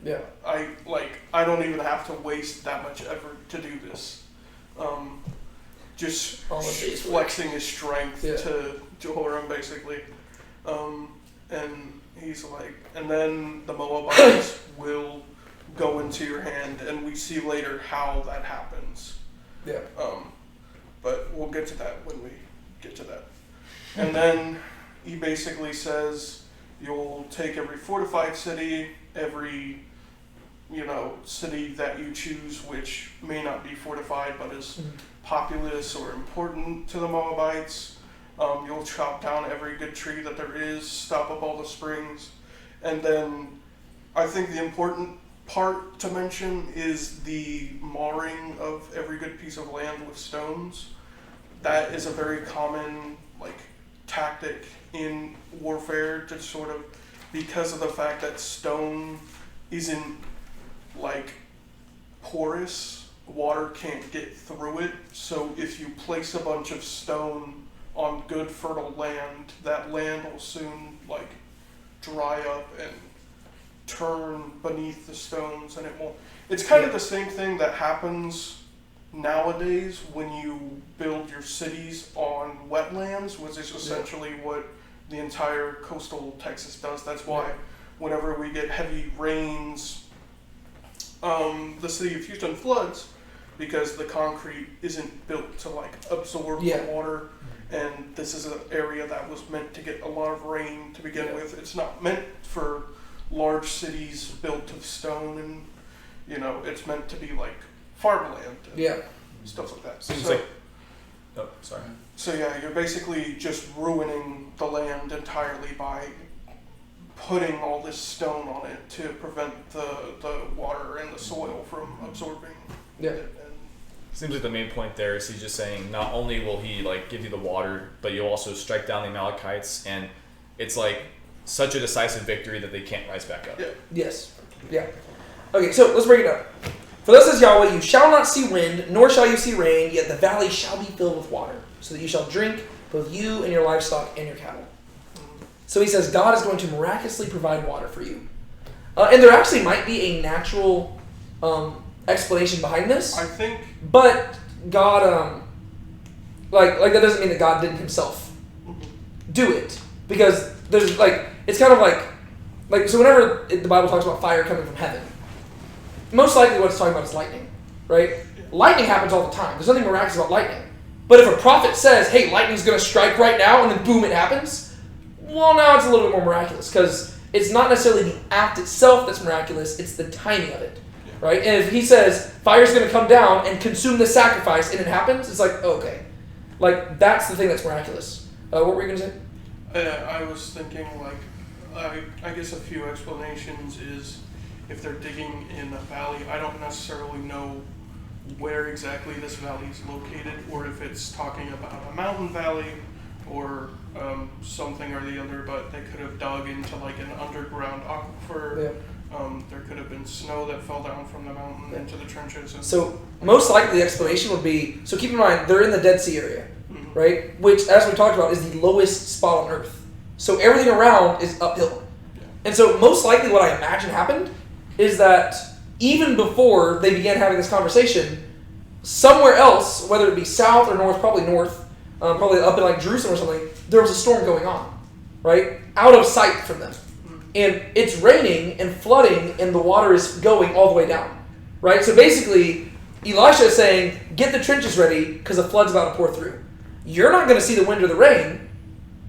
Yeah. I don't even have to waste that much effort to do this. Just flexing his strength to Jehoram, basically. And he's like, and then the Moabites will go into your hand, and we see later how that happens. Yeah. But we'll get to that when we get to that. And then he basically says, you'll take every fortified city, every city that you choose, which may not be fortified but is populous or important to the Moabites. You'll chop down every good tree that there is, stop up all the springs. And then I think the important part to mention is the marring of every good piece of land with stones. That is a very common tactic in warfare, to sort of, because of the fact that stone isn't porous, water can't get through it. So if you place a bunch of stone on good fertile land, that land will soon dry up and turn beneath the stones, and it won't. It's kind of the same thing that happens nowadays when you build your cities on wetlands, which is essentially what the entire coastal Texas does. That's why whenever we get heavy rains, the city of Houston floods, because the concrete isn't built to absorb the water. And this is an area that was meant to get a lot of rain to begin with. It's not meant for large cities built of stone, and it's meant to be farmland and stuff like that. Seems sorry. So you're basically just ruining the land entirely by putting all this stone on it to prevent the water and the soil from absorbing it. Seems like the main point there is he's just saying not only will he give you the water, but you'll also strike down the Amalekites, and it's such a decisive victory that they can't rise back up. Yeah. Yes. Yeah. Okay, so let's break it down. For thus says Yahweh, you shall not see wind, nor shall you see rain, yet the valley shall be filled with water, so that you shall drink, both you and your livestock and your cattle. So he says God is going to miraculously provide water for you. And there actually might be a natural explanation behind this. I think. But God, like that doesn't mean that God didn't himself do it. Because there's it's kind of like so whenever the Bible talks about fire coming from heaven, most likely what it's talking about is lightning, right? Lightning happens all the time. There's nothing miraculous about lightning. But if a prophet says, hey, lightning's going to strike right now, and then boom, it happens, well, now it's a little bit more miraculous, because it's not necessarily the act itself that's miraculous, it's the timing of it, right? And if he says, fire's going to come down and consume the sacrifice, and it happens, it's like, okay. Like, that's the thing that's miraculous. What were you going to say? I was thinking, I guess a few explanations is if they're digging in a valley, I don't necessarily know where exactly this valley is located, or if it's talking about a mountain valley or something or the other, but they could have dug into an underground aquifer. Yeah. There could have been snow that fell down from the mountain into the trenches. So most likely the explanation would be, so keep in mind, they're in the Dead Sea area, right? Which, as we talked about, is the lowest spot on Earth. So everything around is uphill. Yeah. And so most likely what I imagine happened is that even before they began having this conversation, somewhere else, whether it be south or north, probably north, probably up in Jerusalem or something, there was a storm going on, right? Out of sight from them. And it's raining and flooding and the water is going all the way down, right? So basically, Elisha is saying, get the trenches ready because the flood's about to pour through. You're not going to see the wind or the rain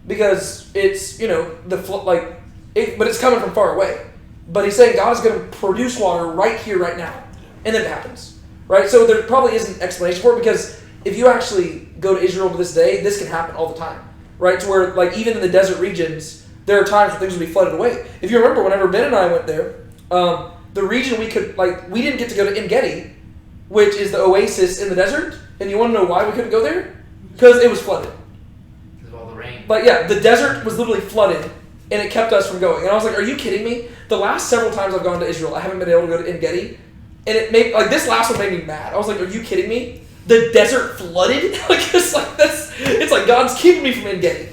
because it's, the flood, but it's coming from far away. But he's saying God is going to produce water right here, right now. And then it happens, right? So there probably is an explanation for it, because if you actually go to Israel to this day, this can happen all the time, right? To where, even in the desert regions, there are times when things will be flooded away. If you remember, whenever Ben and I went there, the region we didn't get to go to En-Gedi, which is the oasis in the desert. And you want to know why we couldn't go there? Because it was flooded. Because of all the rain. The desert was literally flooded, and it kept us from going. And I was like, are you kidding me? The last several times I've gone to Israel, I haven't been able to go to En-Gedi. And it made, this last one made me mad. I was like, are you kidding me? The desert flooded? It's like God's keeping me from En-Gedi.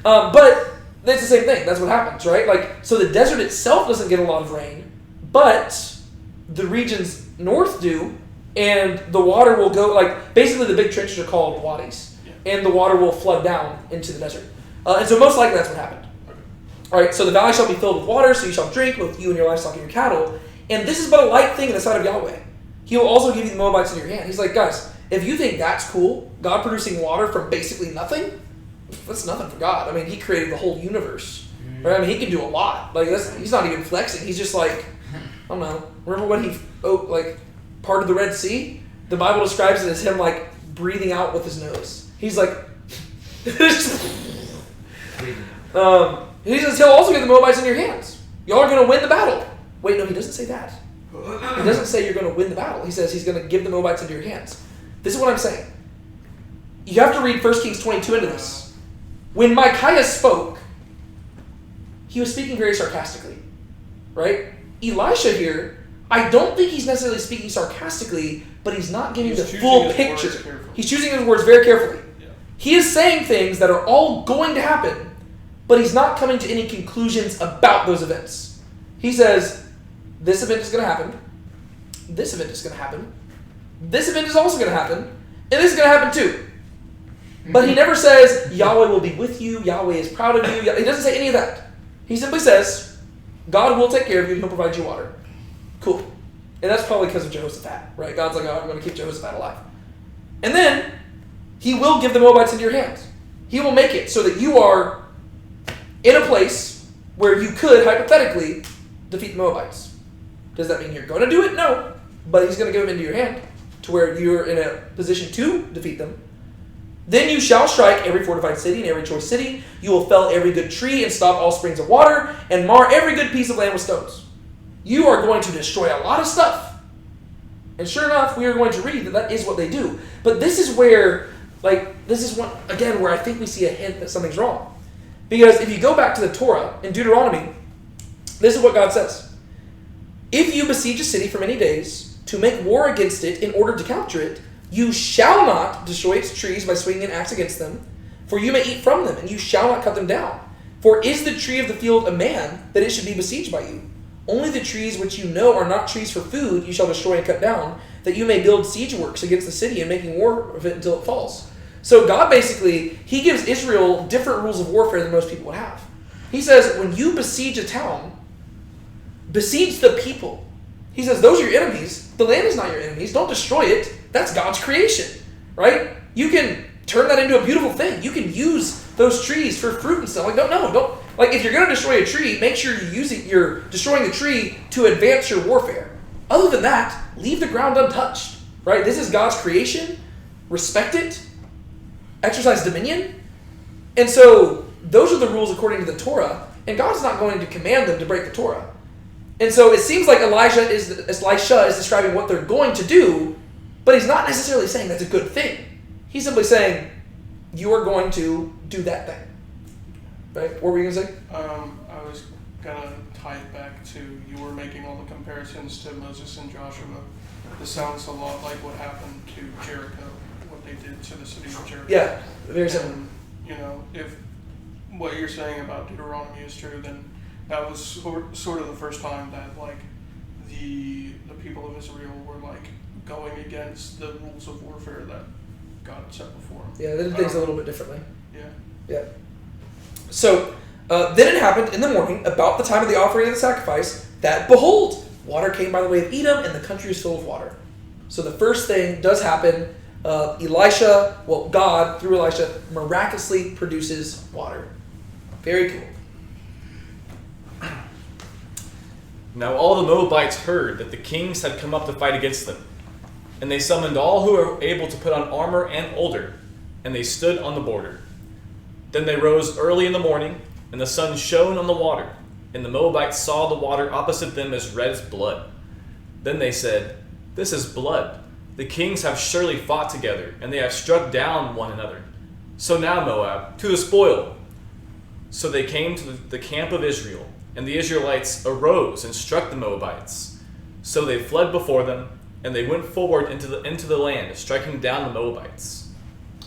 But it's the same thing. That's what happens, right? So the desert itself doesn't get a lot of rain, but the regions north do, and the water will go, basically the big trenches are called wadis, and the water will flood down into the desert. And so most likely that's what happened. All right, so the valley shall be filled with water, so you shall drink, both you and your livestock and your cattle. And this is but a light thing in the sight of Yahweh. He will also give you the Moabites in your hand. He's like, guys, if you think that's cool, God producing water from basically nothing, that's nothing for God. I mean, he created the whole universe. Right? I mean, he can do a lot. He's not even flexing. He's just I don't know. Remember when he parted the Red Sea? The Bible describes it as him breathing out with his nose. He's like, he says he'll also get the Moabites in your hands. Y'all are going to win the battle. Wait, no, he doesn't say that. He doesn't say you're going to win the battle. He says he's going to give the Moabites into your hands. This is what I'm saying. You have to read 1 Kings 22 into this. When Micaiah spoke, he was speaking very sarcastically, right? Elisha here, I don't think he's necessarily speaking sarcastically, but he's not giving the full picture. He's choosing his words very carefully. Yeah. He is saying things that are all going to happen, but he's not coming to any conclusions about those events. He says, this event is going to happen, this event is going to happen, this event is also going to happen, and this is going to happen too. But he never says, Yahweh will be with you, Yahweh is proud of you. He doesn't say any of that. He simply says, God will take care of you and he'll provide you water. Cool. And that's probably because of Jehoshaphat, right? God's like, oh, I'm going to keep Jehoshaphat alive. And then, he will give the Moabites into your hands. He will make it so that you are in a place where you could, hypothetically, defeat the Moabites. Does that mean you're going to do it? No. But he's going to give them into your hand to where you're in a position to defeat them. Then you shall strike every fortified city and every choice city. You will fell every good tree and stop all springs of water and mar every good piece of land with stones. You are going to destroy a lot of stuff. And sure enough, we are going to read that that is what they do. But this is where, this is one, again, where I think we see a hint that something's wrong. Because if you go back to the Torah in Deuteronomy, this is what God says. If you besiege a city for many days to make war against it in order to capture it, you shall not destroy its trees by swinging an axe against them, for you may eat from them, and you shall not cut them down. For is the tree of the field a man, that it should be besieged by you? Only the trees which you know are not trees for food you shall destroy and cut down, that you may build siege works against the city and making war of it until it falls. So God basically, he gives Israel different rules of warfare than most people would have. He says, when you besiege a town, besiege the people. He says, those are your enemies. The land is not your enemies. Don't destroy it. That's God's creation, right? You can turn that into a beautiful thing. You can use those trees for fruit and stuff. Like, don't. Like, if you're going to destroy a tree, make sure you're destroying the tree to advance your warfare. Other than that, leave the ground untouched, right? This is God's creation. Respect it. Exercise dominion. And so those are the rules according to the Torah, and God's not going to command them to break the Torah. And so it seems like Elisha is describing what they're going to do, but he's not necessarily saying that's a good thing. He's simply saying, you are going to do that thing. Right? What were you going to say? I was going to tie it back to, you were making all the comparisons to Moses and Joshua. This sounds a lot like what happened to Jericho, what they did to the city of Jericho. Yeah, very similar. And, if what you're saying about Deuteronomy is true, then that was sort of the first time that, like, the people of Israel were, like, going against the rules of warfare that God had set before them. Yeah, they did things a little bit differently. Yeah. So, then it happened in the morning, about the time of the offering of the sacrifice, that, behold, water came by the way of Edom, and the country was full of water. So the first thing does happen. God, through Elisha, miraculously produces water. Very cool. Now all the Moabites heard that the kings had come up to fight against them. And they summoned all who were able to put on armor and older, and they stood on the border. Then they rose early in the morning, and the sun shone on the water, and the Moabites saw the water opposite them as red as blood. Then they said, "This is blood. The kings have surely fought together, and they have struck down one another. So now, Moab, to the spoil." So they came to the camp of Israel, and the Israelites arose and struck the Moabites. So they fled before them, and they went forward into the land, striking down the Moabites.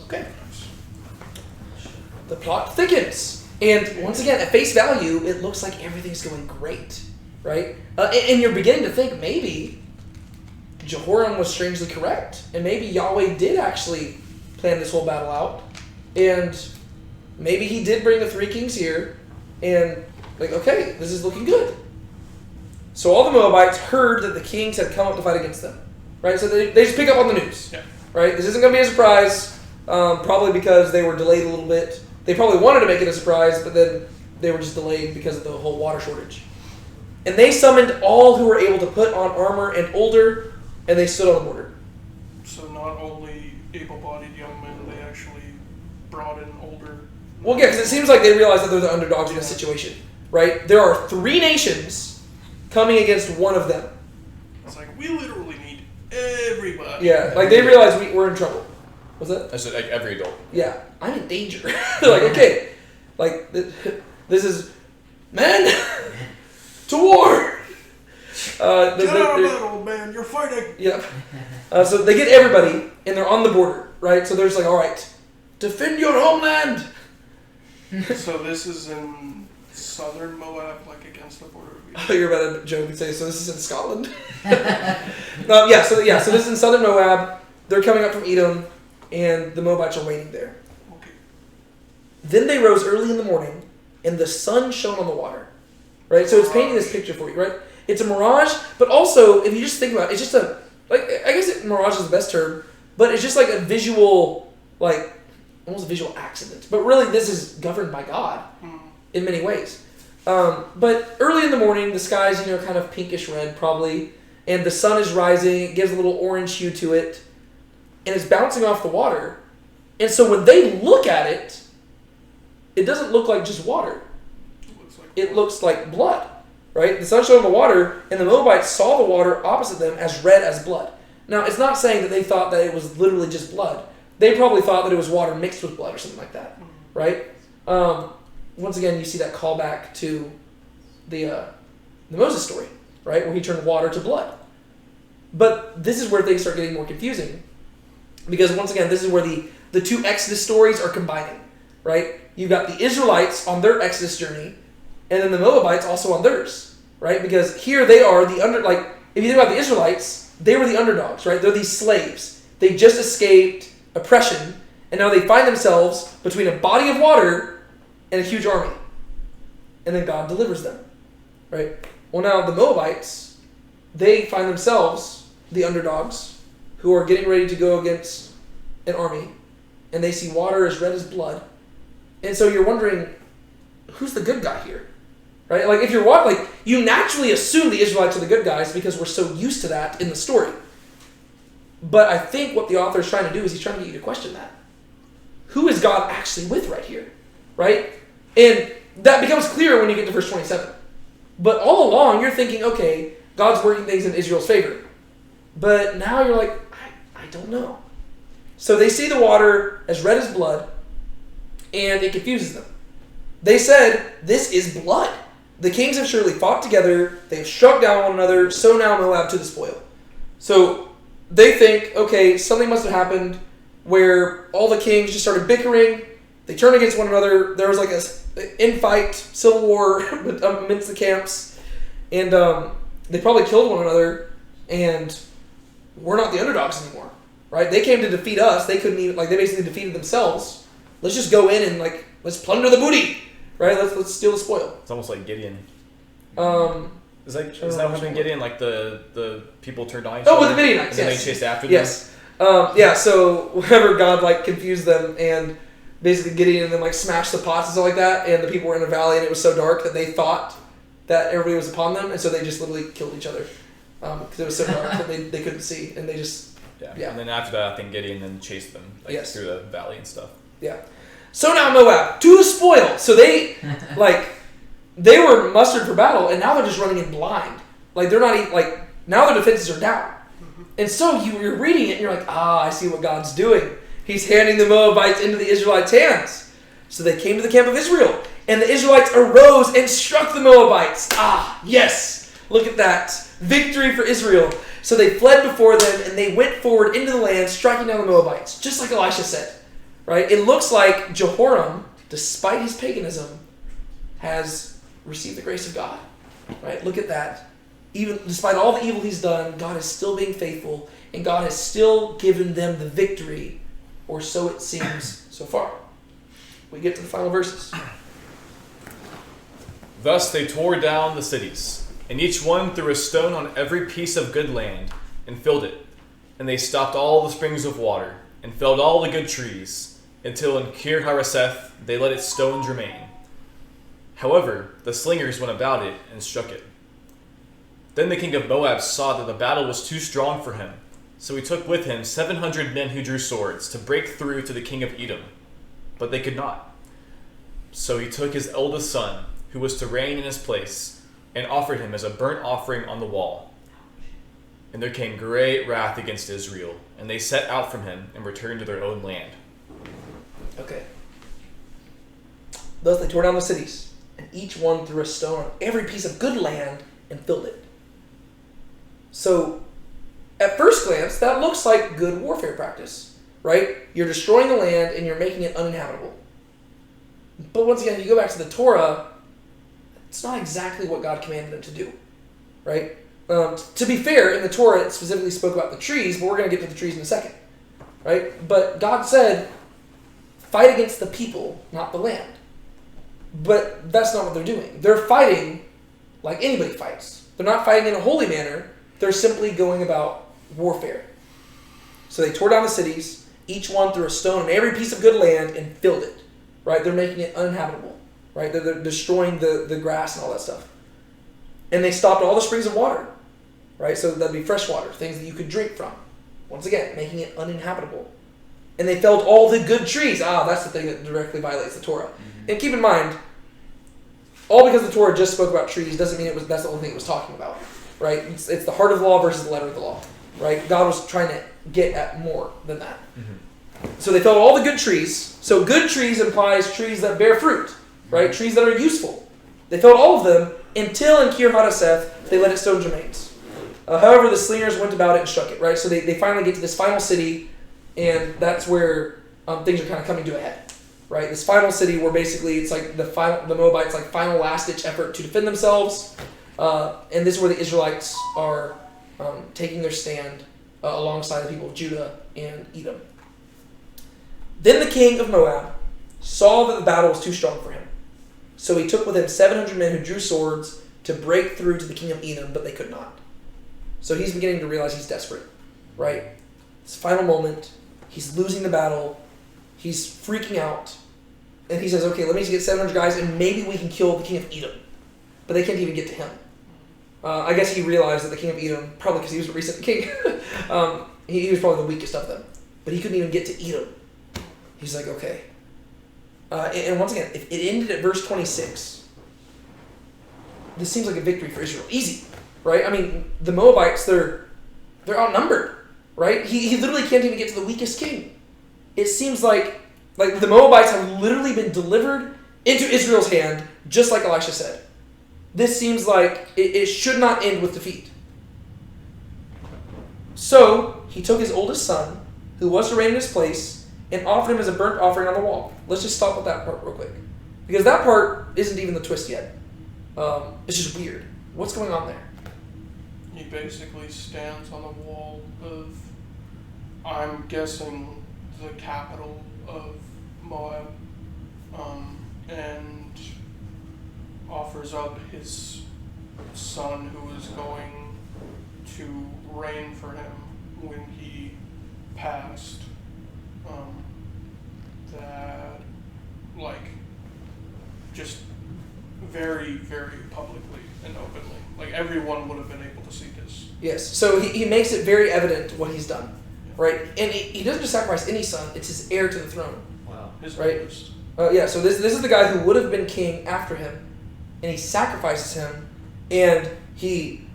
Okay. The plot thickens. And once again, at face value, it looks like everything's going great, right? And you're beginning to think maybe Jehoram was strangely correct, and maybe Yahweh did actually plan this whole battle out, and maybe he did bring the three kings here, and like, okay, this is looking good. So all the Moabites heard that the kings had come up to fight against them, right? So they just pick up on the news, right? This isn't going to be a surprise, probably because they were delayed a little bit. They probably wanted to make it a surprise, but then they were just delayed because of the whole water shortage. And they summoned all who were able to put on armor and older, and they stood on the border. So not only able-bodied young men, they actually brought in older. Well, yeah, because it seems like they realize that they're the underdogs in this situation, right? There are three nations coming against one of them. It's like, we literally need everybody. Yeah, like they realize we're in trouble. What's that? I said, like every adult. Yeah, I'm in danger. They're like, okay, like this is, men, to war. Get out of that, old man. You're fighting. Yeah. So they get everybody, and they're on the border, right? So they're just like, all right, defend your homeland. So this is in southern Moab, like against the border of I thought you were about to joke and say, so this is in Scotland? So this is in southern Moab. They're coming up from Edom, and the Moabites are waiting there. Okay. Then they rose early in the morning, and the sun shone on the water. Right? So it's painting this picture for you, right? It's a mirage, but also, if you just think about it, it's just I guess mirage is the best term, but it's just like a visual, like, almost a visual accident. But really, this is governed by God in many ways. But early in the morning, the sky's, kind of pinkish red, probably, and the sun is rising. It gives a little orange hue to it, and it's bouncing off the water. And so when they look at it, it doesn't look like just water. It looks like blood, right? The sun shone on the water, and the Moabites saw the water opposite them as red as blood. Now, it's not saying that they thought that it was literally just blood. They probably thought that it was water mixed with blood or something like that, right? Once again, you see that callback to the Moses story, right, where he turned water to blood. But this is where things start getting more confusing, because once again, this is where the two Exodus stories are combining. right? You've got the Israelites on their Exodus journey, and then the Moabites also on theirs, right? Because here they are if you think about the Israelites, they were the underdogs, right? They're these slaves. They just escaped oppression, and now they find themselves between a body of water and a huge army. And then God delivers them, right? Well, now the Moabites, they find themselves the underdogs who are getting ready to go against an army, and they see water as red as blood. And so you're wondering, who's the good guy here? Right? Like, if you're you naturally assume the Israelites are the good guys because we're so used to that in the story. But I think what the author is trying to do is he's trying to get you to question that. Who is God actually with right here? Right? And that becomes clear when you get to verse 27. But all along, you're thinking, okay, God's working things in Israel's favor. But now you're like, I don't know. So they see the water as red as blood, and it confuses them. They said, this is blood. The kings have surely fought together, they have struck down one another, so now Moab to the spoil. So they think, okay, something must have happened where all the kings just started bickering, they turned against one another, there was like an infight, civil war amidst the camps, and they probably killed one another, and we're not the underdogs anymore, right? They came to defeat us, they couldn't even, they basically defeated themselves. Let's just go in and let's plunder the booty. Right, let's steal the spoil. It's almost like Gideon. Is that what in Gideon? Like the people turned on each other? Oh, with the Midianites, and then yes. they chased after them? Yes. So whenever God confused them, and basically Gideon and them smashed the pots and stuff like that, and the people were in a valley and it was so dark that they thought that everybody was upon them, and so they just literally killed each other. Because it was so dark that they couldn't see, and they just... Yeah. And then after that, I think Gideon then chased them through the valley and stuff. Yeah. So now Moab, to the spoil. So they, they were mustered for battle, and now they're just running in blind. They're not even, now their defenses are down. And so you're reading it, and you're like, I see what God's doing. He's handing the Moabites into the Israelites' hands. So they came to the camp of Israel, and the Israelites arose and struck the Moabites. Yes, look at that. Victory for Israel. So they fled before them, and they went forward into the land, striking down the Moabites, just like Elisha said. Right? It looks like Jehoram, despite his paganism, has received the grace of God. Right? Look at that. Even despite all the evil he's done, God is still being faithful, and God has still given them the victory, or so it seems so far. We get to the final verses. Thus they tore down the cities, and each one threw a stone on every piece of good land, and filled it. And they stopped all the springs of water, and felled all the good trees, until in Kir Hareseth they let its stones remain. However, the slingers went about it and struck it. Then the king of Moab saw that the battle was too strong for him, so he took with him 700 men who drew swords to break through to the king of Edom, but they could not. So he took his eldest son, who was to reign in his place, and offered him as a burnt offering on the wall. And there came great wrath against Israel, and they set out from him and returned to their own land. Okay. Thus they tore down the cities, and each one threw a stone on every piece of good land and filled it. So, at first glance, that looks like good warfare practice, right? You're destroying the land and you're making it uninhabitable. But once again, if you go back to the Torah, it's not exactly what God commanded them to do, right? To be fair, in the Torah, it specifically spoke about the trees, but we're going to get to the trees in a second, right? But God said, fight against the people, not the land. But that's not what they're doing. They're fighting like anybody fights. They're not fighting in a holy manner. They're simply going about warfare. So they tore down the cities. Each one threw a stone on every piece of good land and filled it. Right? They're making it uninhabitable. Right? They're destroying the grass and all that stuff. And they stopped all the springs of water. Right? So that'd be fresh water, things that you could drink from. Once again, making it uninhabitable. And they felled all the good trees. That's the thing that directly violates the Torah. Mm-hmm. And keep in mind, all because the Torah just spoke about trees doesn't mean that's the only thing it was talking about. Right? It's the heart of the law versus the letter of the law. Right? God was trying to get at more than that. Mm-hmm. So they felled all the good trees. So good trees implies trees that bear fruit. Right? Mm-hmm. Trees that are useful. They felled all of them until in Kir Hareseth they let its stones remain. However, the slingers went about it and struck it. Right? So they finally get to this final city. And that's where things are kind of coming to a head. right? This final city where basically it's like the Moabites like final last ditch effort to defend themselves, and this is where the Israelites are taking their stand alongside the people of Judah and Edom. Then the king of Moab saw that the battle was too strong for him, so he took with him 700 men who drew swords to break through to the king of Edom, but they could not. So he's beginning to realize he's desperate, right? This final moment, he's losing the battle, he's freaking out, and he says, okay, let me just get 700 guys and maybe we can kill the king of Edom. But they can't even get to him. I guess he realized that the king of Edom, probably because he was a recent king, he was probably the weakest of them. But he couldn't even get to Edom. He's like, okay. And once again, if it ended at verse 26, this seems like a victory for Israel. Easy, right? I mean, the Moabites, they're outnumbered, right? He literally can't even get to the weakest king. It seems like the Moabites have literally been delivered into Israel's hand, just like Elisha said. This seems like it should not end with defeat. So he took his oldest son, who was to reign in his place, and offered him as a burnt offering on the wall. Let's just stop with that part real quick. Because that part isn't even the twist yet. It's just weird. What's going on there? He basically stands on the wall of, I'm guessing, the capital of Moab, and offers up his son who is going to reign for him when he passed. That, like, just very, very publicly and openly. Like, everyone would have been able to see this. Yes, so he makes it very evident what he's done, right? And he doesn't just sacrifice any son, it's his heir to the throne. Wow. His Right. oldest. Yeah, so this is the guy who would have been king after him, and he sacrifices him, and he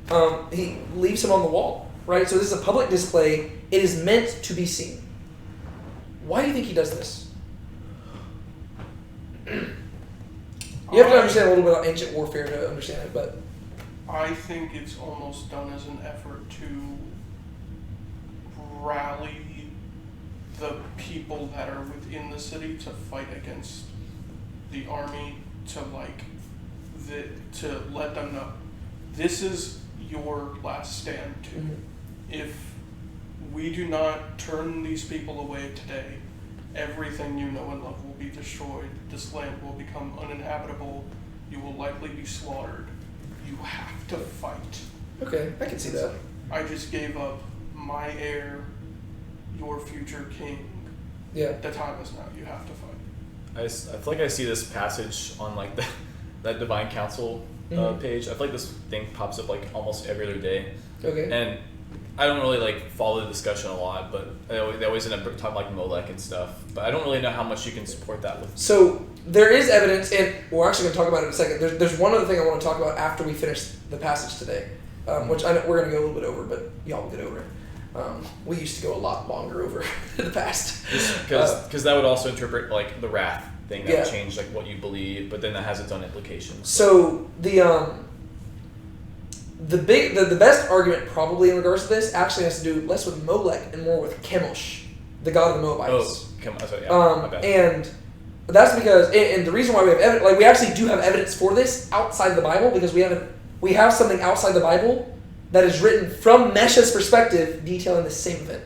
leaves him on the wall, right? So this is a public display. It is meant to be seen. Why do you think he does this? You have to understand a little bit about ancient warfare to understand it, but I think it's almost done as an effort to rally the people that are within the city to fight against the army, to let them know this is your last stand too. Mhm. If we do not turn these people away today, everything you know and love will be destroyed. This land will become uninhabitable. You will likely be slaughtered. You have to fight. okay, I can see that. I just gave up my heir, your future king. Yeah. The time is now. You have to fight. I feel like I see this passage on like that Divine Council Mhm. page. I feel like this thing pops up like almost every other day, Okay. and I don't really like follow the discussion a lot, but they always end up talking like Molech and stuff. But I don't really know how much you can support that with. So there is evidence, and we're actually going to talk about it in a second. There's one other thing I want to talk about after we finish the passage today, which I know we're going to go a little bit over, but y'all will get over it. We used to go a lot longer over in the past. Because that would also interpret like the wrath thing that Yeah. would change like what you believe, but then that has its own implications. So the best argument probably in regards to this actually has to do less with Molech and more with Chemosh, the god of the Moabites. Oh, come on, sorry, yeah, my bad. And that's because, and the reason why we have evidence, like we actually do have evidence for this outside the Bible, because we have something outside the Bible that is written from Mesha's perspective, detailing the same event,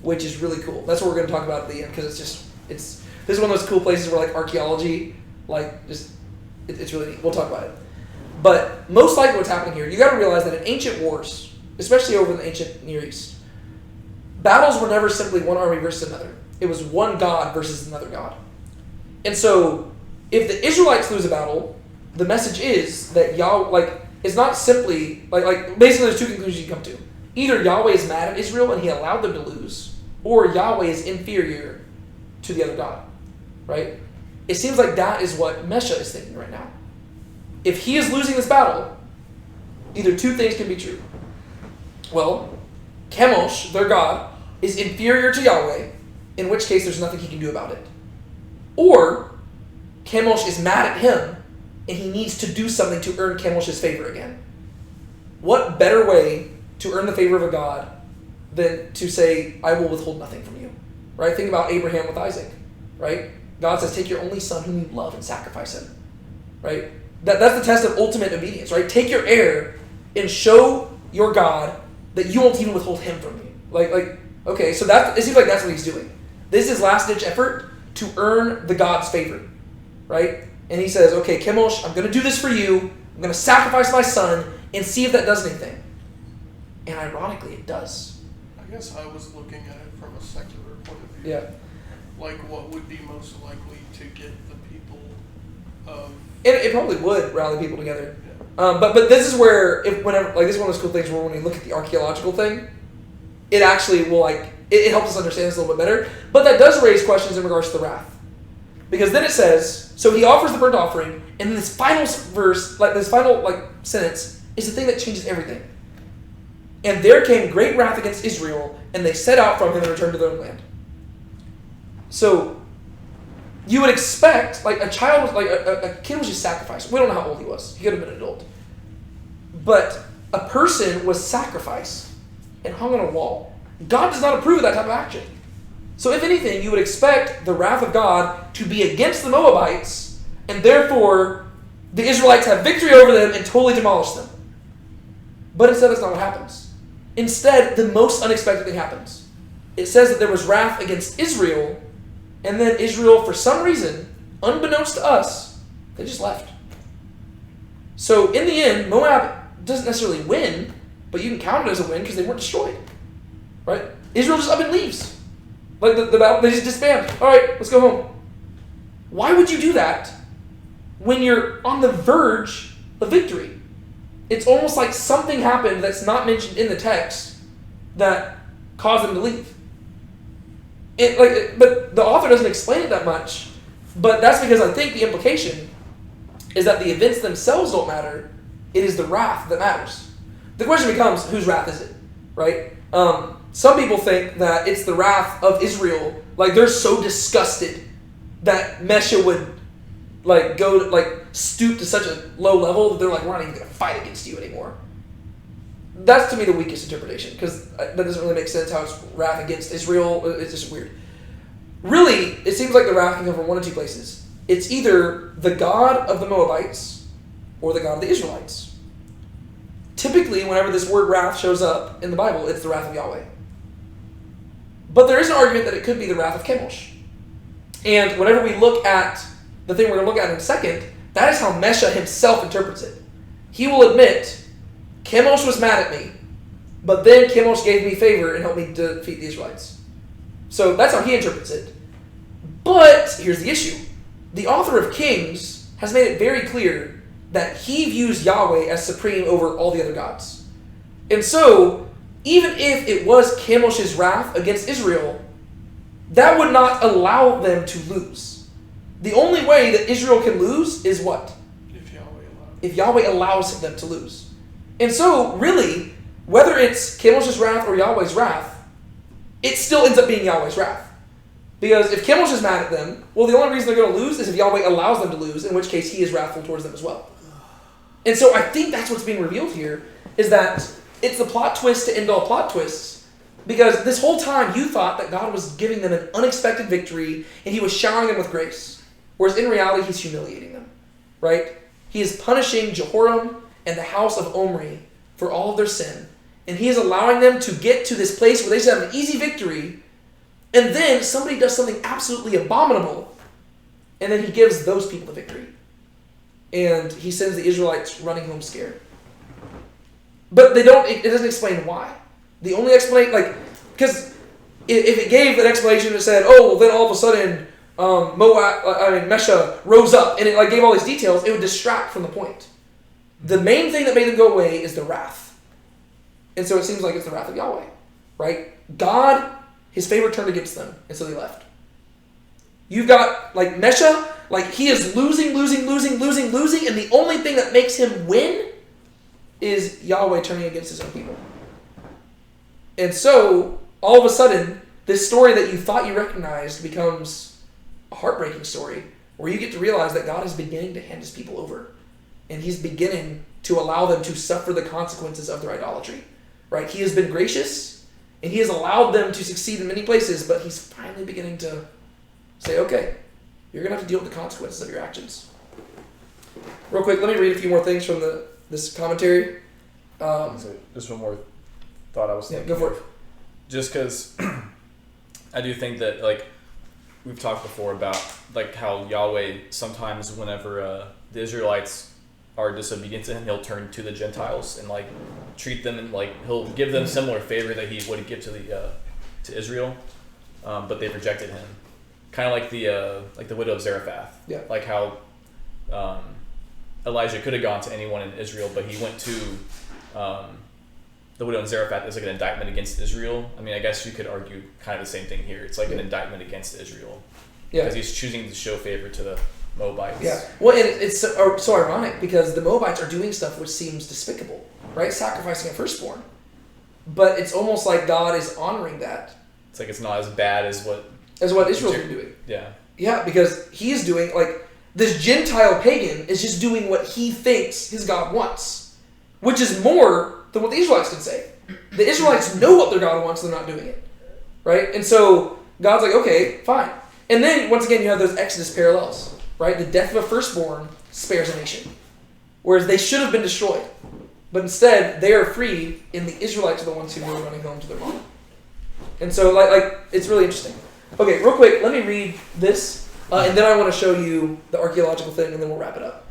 which is really cool. That's what we're going to talk about at the end, because this is one of those cool places where like archaeology, like just it's really neat. We'll talk about it. But most likely what's happening here, you got to realize that in ancient wars, especially over in the ancient Near East, battles were never simply one army versus another. It was one god versus another god. And so, if the Israelites lose a battle, the message is that it's not simply, basically there's two conclusions you come to. Either Yahweh is mad at Israel and he allowed them to lose, or Yahweh is inferior to the other god, right? It seems like that is what Mesha is thinking right now. If he is losing this battle, either two things can be true. Well, Chemosh, their god, is inferior to Yahweh, in which case there's nothing he can do about it. Or, Chemosh is mad at him, and he needs to do something to earn Chemosh's favor again. What better way to earn the favor of a god than to say, I will withhold nothing from you? Right? Think about Abraham with Isaac, right? God says, take your only son whom you love and sacrifice him. Right? That's the test of ultimate obedience, right? Take your heir and show your God that you won't even withhold him from you. Okay, so it seems like that's what he's doing. This is his last-ditch effort to earn the God's favor, right? And he says, okay, Chemosh, I'm going to do this for you. I'm going to sacrifice my son and see if that does anything. And ironically, it does. I guess I was looking at it from a secular point of view. Yeah. Like, what would be most likely to get the people of... It probably would rally people together. Yeah. But this is where, this is one of those cool things where when you look at the archaeological thing, it actually will, it helps us understand this a little bit better. But that does raise questions in regards to the wrath. Because then it says, so he offers the burnt offering, and then this final verse, this final sentence, is the thing that changes everything. And there came great wrath against Israel, and they set out from him and returned to their own land. So, you would expect, a child, a kid was just sacrificed. We don't know how old he was. He could have been an adult. But a person was sacrificed and hung on a wall. God does not approve of that type of action. So if anything, you would expect the wrath of God to be against the Moabites, and therefore the Israelites have victory over them and totally demolish them. But instead, that's not what happens. Instead, the most unexpected thing happens. It says that there was wrath against Israel, and then Israel, for some reason, unbeknownst to us, they just left. So in the end, Moab doesn't necessarily win, but you can count it as a win because they weren't destroyed. Right? Israel just up and leaves. The battle, they just disband. All right, let's go home. Why would you do that when you're on the verge of victory? It's almost like something happened that's not mentioned in the text that caused them to leave. But the author doesn't explain it that much. But that's because I think the implication is that the events themselves don't matter. It is the wrath that matters. The question becomes, whose wrath is it? Right? Some people think that it's the wrath of Israel. They're so disgusted that Mesha would stoop to such a low level that they're we're not even going to fight against you anymore. That's to me the weakest interpretation, because that doesn't really make sense how it's wrath against Israel. It's just weird. Really, it seems like the wrath can come from one of two places. It's either the God of the Moabites or the God of the Israelites. Typically, whenever this word wrath shows up in the Bible, it's the wrath of Yahweh. But there is an argument that it could be the wrath of Chemosh. And whenever we look at the thing we're going to look at in a second, that is how Mesha himself interprets it. He will admit, Chemosh was mad at me, but then Chemosh gave me favor and helped me defeat the Israelites. So that's how he interprets it. But here's the issue. The author of Kings has made it very clear that he views Yahweh as supreme over all the other gods. And so, even if it was Chemosh's wrath against Israel, that would not allow them to lose. The only way that Israel can lose is what? If Yahweh allows them to lose. And so, really, whether it's Chemosh's wrath or Yahweh's wrath, it still ends up being Yahweh's wrath. Because if Chemosh is mad at them, well, the only reason they're going to lose is if Yahweh allows them to lose, in which case he is wrathful towards them as well. And so I think that's what's being revealed here, is that it's the plot twist to end all plot twists. Because this whole time you thought that God was giving them an unexpected victory and he was showering them with grace. Whereas in reality, he's humiliating them. Right? He is punishing Jehoram and the house of Omri for all of their sin. And he is allowing them to get to this place where they just have an easy victory. And then somebody does something absolutely abominable. And then he gives those people the victory. And he sends the Israelites running home scared. But it doesn't explain why. The only explanation, because if it gave an explanation that said, oh, well, then all of a sudden, Mesha rose up, and it gave all these details, it would distract from the point. The main thing that made them go away is the wrath. And so it seems like it's the wrath of Yahweh, right? God, his favor turned against them, and so they left. You've got, Mesha, he is losing, and the only thing that makes him win is Yahweh turning against his own people. And so, all of a sudden, this story that you thought you recognized becomes a heartbreaking story where you get to realize that God is beginning to hand his people over. And he's beginning to allow them to suffer the consequences of their idolatry. Right? He has been gracious, and he has allowed them to succeed in many places, but he's finally beginning to say, okay, you're going to have to deal with the consequences of your actions. Real quick, let me read a few more things from this commentary. Just one more thought I was thinking. Yeah, go for it. Just because I do think that, like, we've talked before about, like, how Yahweh sometimes whenever the Israelites are disobedient to him, he'll turn to the Gentiles and, like, treat them and, like, he'll give them similar favor that he would give to Israel, but they've rejected him. Kind of like the widow of Zarephath. Yeah. Like how Elijah could have gone to anyone in Israel, but he went to the widow in Zarephath as like an indictment against Israel. I mean, I guess you could argue kind of the same thing here. It's like an indictment against Israel. Yeah. Because he's choosing to show favor to the Moabites. Yeah. Well, and it's so ironic because the Moabites are doing stuff which seems despicable, right? Sacrificing a firstborn. But it's almost like God is honoring that. It's like it's not as bad as what Israel's been doing. Yeah. Yeah, because he's doing, like, this Gentile pagan is just doing what he thinks his God wants, which is more than what the Israelites can say. The Israelites know what their God wants, they're not doing it. Right? And so God's like, okay, fine. And then, once again, you have those Exodus parallels, right? The death of a firstborn spares a nation. Whereas they should have been destroyed. But instead, they are freed, and the Israelites are the ones who were running home to their mom. And so, like it's really interesting. Okay, real quick, let me read this, and then I want to show you the archaeological thing, and then we'll wrap it up.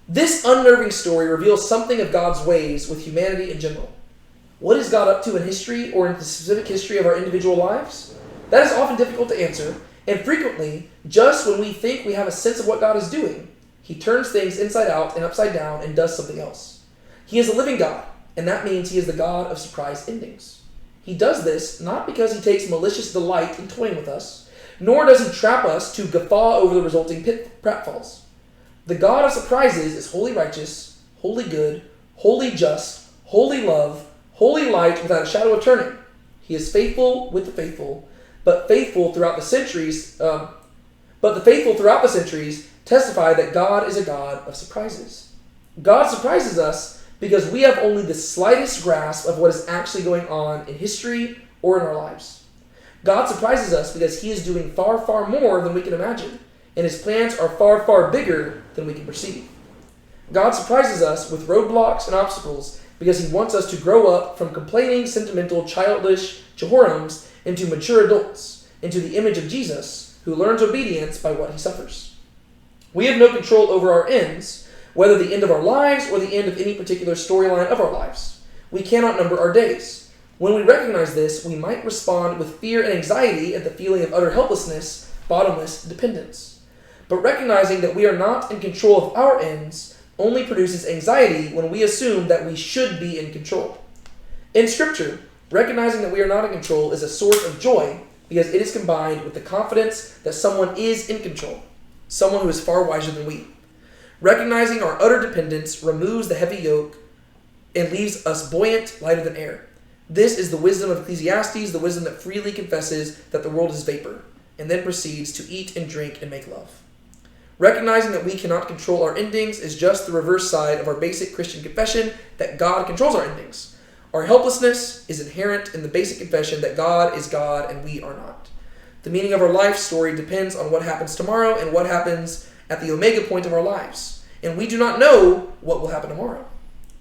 This unnerving story reveals something of God's ways with humanity in general. What is God up to in history or in the specific history of our individual lives? That is often difficult to answer, and frequently, just when we think we have a sense of what God is doing, he turns things inside out and upside down and does something else. He is a living God, and that means he is the God of surprise endings. He does this not because he takes malicious delight in toying with us, nor does he trap us to guffaw over the resulting pratfalls. The God of surprises is wholly righteous, wholly good, wholly just, wholly love, wholly light without a shadow of turning. He is faithful with the faithful, but the faithful throughout the centuries testify that God is a God of surprises. God surprises us because we have only the slightest grasp of what is actually going on in history or in our lives. God surprises us because he is doing far, far more than we can imagine, and his plans are far, far bigger than we can perceive. God surprises us with roadblocks and obstacles because he wants us to grow up from complaining, sentimental, childish Jehorims into mature adults, into the image of Jesus, who learns obedience by what he suffers. We have no control over our ends, whether the end of our lives or the end of any particular storyline of our lives. We cannot number our days. When we recognize this, we might respond with fear and anxiety at the feeling of utter helplessness, bottomless dependence. But recognizing that we are not in control of our ends only produces anxiety when we assume that we should be in control. In Scripture, recognizing that we are not in control is a source of joy because it is combined with the confidence that someone is in control, someone who is far wiser than we. Recognizing our utter dependence removes the heavy yoke and leaves us buoyant, lighter than air. This is the wisdom of Ecclesiastes, the wisdom that freely confesses that the world is vapor, and then proceeds to eat and drink and make love. Recognizing that we cannot control our endings is just the reverse side of our basic Christian confession that God controls our endings. Our helplessness is inherent in the basic confession that God is God and we are not. The meaning of our life story depends on what happens tomorrow and what happens at the omega point of our lives. And we do not know what will happen tomorrow.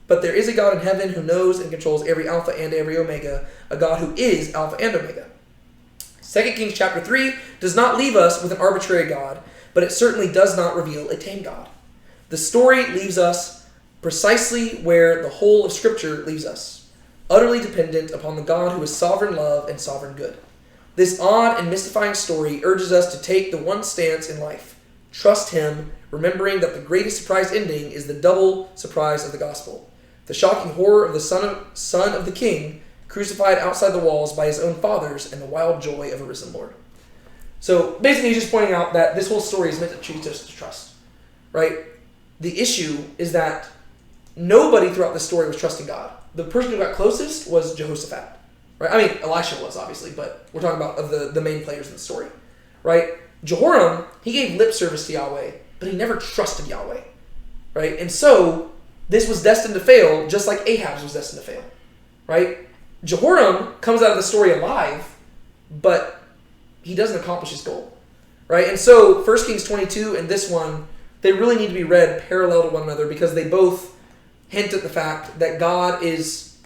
But there is a God in heaven who knows and controls every alpha and every omega, a God who is alpha and omega. 2 Kings chapter 3 does not leave us with an arbitrary God, but it certainly does not reveal a tame God. The story leaves us precisely where the whole of Scripture leaves us, utterly dependent upon the God who is sovereign love and sovereign good. This odd and mystifying story urges us to take the one stance in life. Trust him, remembering that the greatest surprise ending is the double surprise of the gospel. The shocking horror of the son of the king, crucified outside the walls by his own fathers, and the wild joy of a risen Lord. So basically he's just pointing out that this whole story is meant to teach us to trust. Right? The issue is that nobody throughout the story was trusting God. The person who got closest was Jehoshaphat. Right? I mean, Elisha was, obviously, but we're talking about of the main players in the story. Right? Jehoram, he gave lip service to Yahweh, but he never trusted Yahweh. Right? And so, this was destined to fail, just like Ahab's was destined to fail. Right? Jehoram comes out of the story alive, but he doesn't accomplish his goal. right? And so 1 Kings 22 and this one, they really need to be read parallel to one another because they both hint at the fact that God is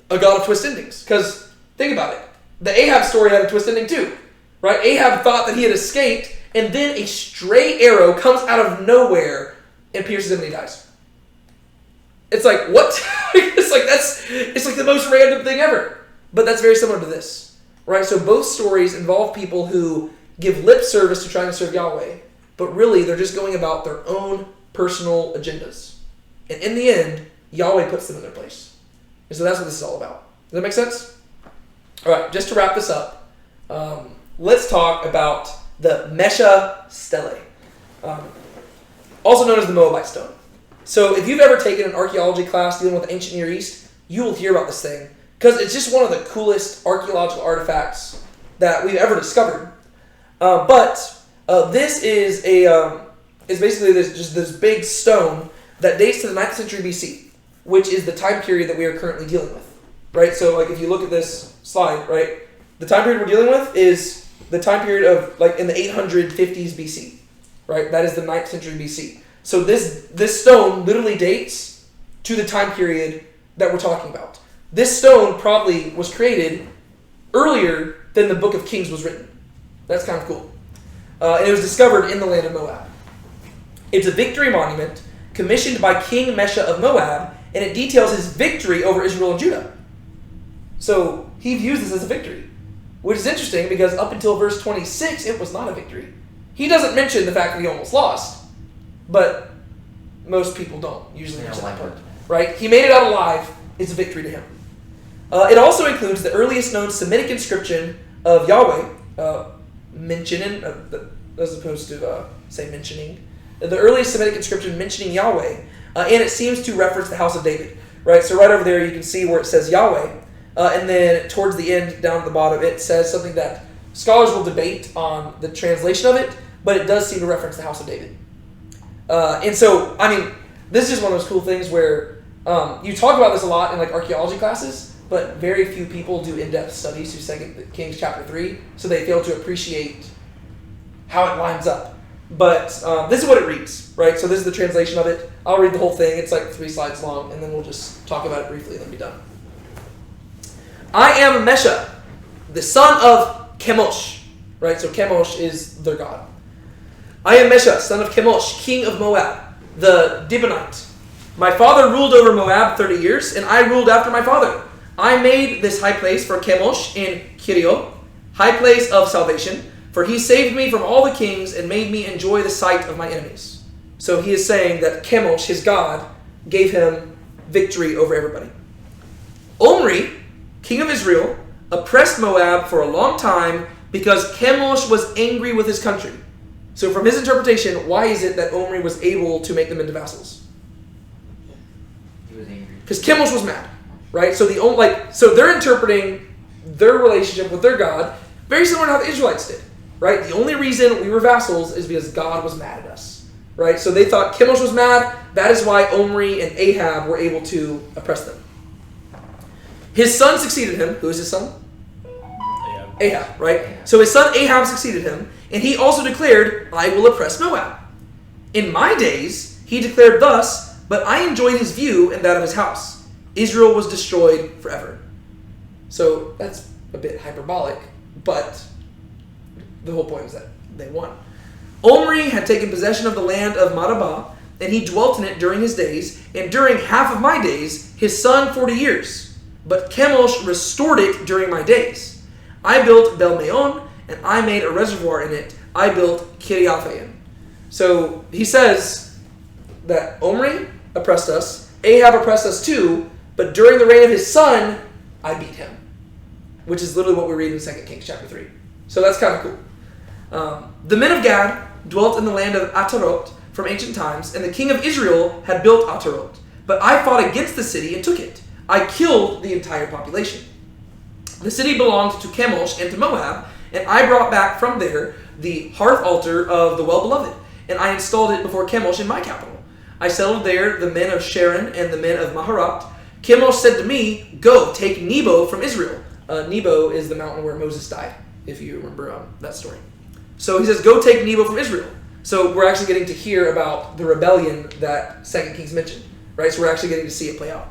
a God of twist endings. Because think about it. The Ahab story had a twist ending too, right? Ahab thought that he had escaped, and then a stray arrow comes out of nowhere and pierces him and he dies. It's like, what? It's like the most random thing ever. But that's very similar to this, right? So both stories involve people who give lip service to trying to serve Yahweh, but really they're just going about their own personal agendas. And in the end, Yahweh puts them in their place. And so that's what this is all about. Does that make sense? All right, just to wrap this up, let's talk about the Mesha Stele, also known as the Moabite stone. So if you've ever taken an archaeology class dealing with the ancient Near East, you will hear about this thing because it's just one of the coolest archaeological artifacts that we've ever discovered. This is basically this big stone that dates to the 9th century BC, which is the time period that we are currently dealing with, right? So like if you look at this slide, right, the time period we're dealing with is the time period of like in the 850s BC, right? That is the 9th century BC. So this stone literally dates to the time period that we're talking about. This stone probably was created earlier than the Book of Kings was written. That's kind of cool. And it was discovered in the land of Moab. It's a victory monument commissioned by King Mesha of Moab, and it details his victory over Israel and Judah. So he views this as a victory, which is interesting because up until verse 26, it was not a victory. He doesn't mention the fact that he almost lost, but most people don't usually mention that part, right? He made it out alive. It's a victory to him. It also includes the earliest known Semitic inscription of Yahweh, mentioning, as opposed to say mentioning, the earliest Semitic inscription mentioning Yahweh, and it seems to reference the house of David, right? So right over there you can see where it says Yahweh, and then towards the end, down at the bottom, it says something that scholars will debate on the translation of it, but it does seem to reference the house of David. And so, I mean, this is just one of those cool things where you talk about this a lot in like archaeology classes, but very few people do in-depth studies through 2 Kings chapter 3, so they fail to appreciate how it lines up. But this is what it reads, right? So this is the translation of it. I'll read the whole thing. It's like 3 slides long, and then we'll just talk about it briefly and then be done. I am Mesha, the son of Chemosh, right? So Chemosh is their god. I am Mesha, son of Chemosh, king of Moab, the Dibonite. My father ruled over Moab 30 years, and I ruled after my father. I made this high place for Chemosh in Kirio, high place of salvation, for he saved me from all the kings and made me enjoy the sight of my enemies. So he is saying that Chemosh, his god, gave him victory over everybody. Omri, king of Israel, oppressed Moab for a long time because Chemosh was angry with his country. So from his interpretation, why is it that Omri was able to make them into vassals? He was angry. Because Chemosh was mad, right? So so they're interpreting their relationship with their God very similar to how the Israelites did, right? The only reason we were vassals is because God was mad at us, right? So they thought Chemosh was mad. That is why Omri and Ahab were able to oppress them. His son succeeded him. Who is his son? Ahab, right? So his son Ahab succeeded him, and he also declared, I will oppress Moab. In my days, he declared thus, but I enjoyed his view and that of his house. Israel was destroyed forever. So that's a bit hyperbolic, but the whole point is that they won. Omri had taken possession of the land of Madabah, and he dwelt in it during his days, and during half of my days, his son 40 years. But Chemosh restored it during my days. I built Bel-Meon, and I made a reservoir in it. I built Kiriathaim. So he says that Omri oppressed us, Ahab oppressed us too, but during the reign of his son, I beat him. Which is literally what we read in 2 Kings chapter 3. So that's kind of cool. The men of Gad dwelt in the land of Atarot from ancient times, and the king of Israel had built Atarot. But I fought against the city and took it. I killed the entire population. The city belonged to Chemosh and to Moab, and I brought back from there the hearth altar of the well-beloved, and I installed it before Chemosh in my capital. I settled there the men of Sharon and the men of Maharat. Chemosh said to me, go, take Nebo from Israel. Nebo is the mountain where Moses died, if you remember that story. So he says, go take Nebo from Israel. So we're actually getting to hear about the rebellion that 2 Kings mentioned, right? So we're actually getting to see it play out.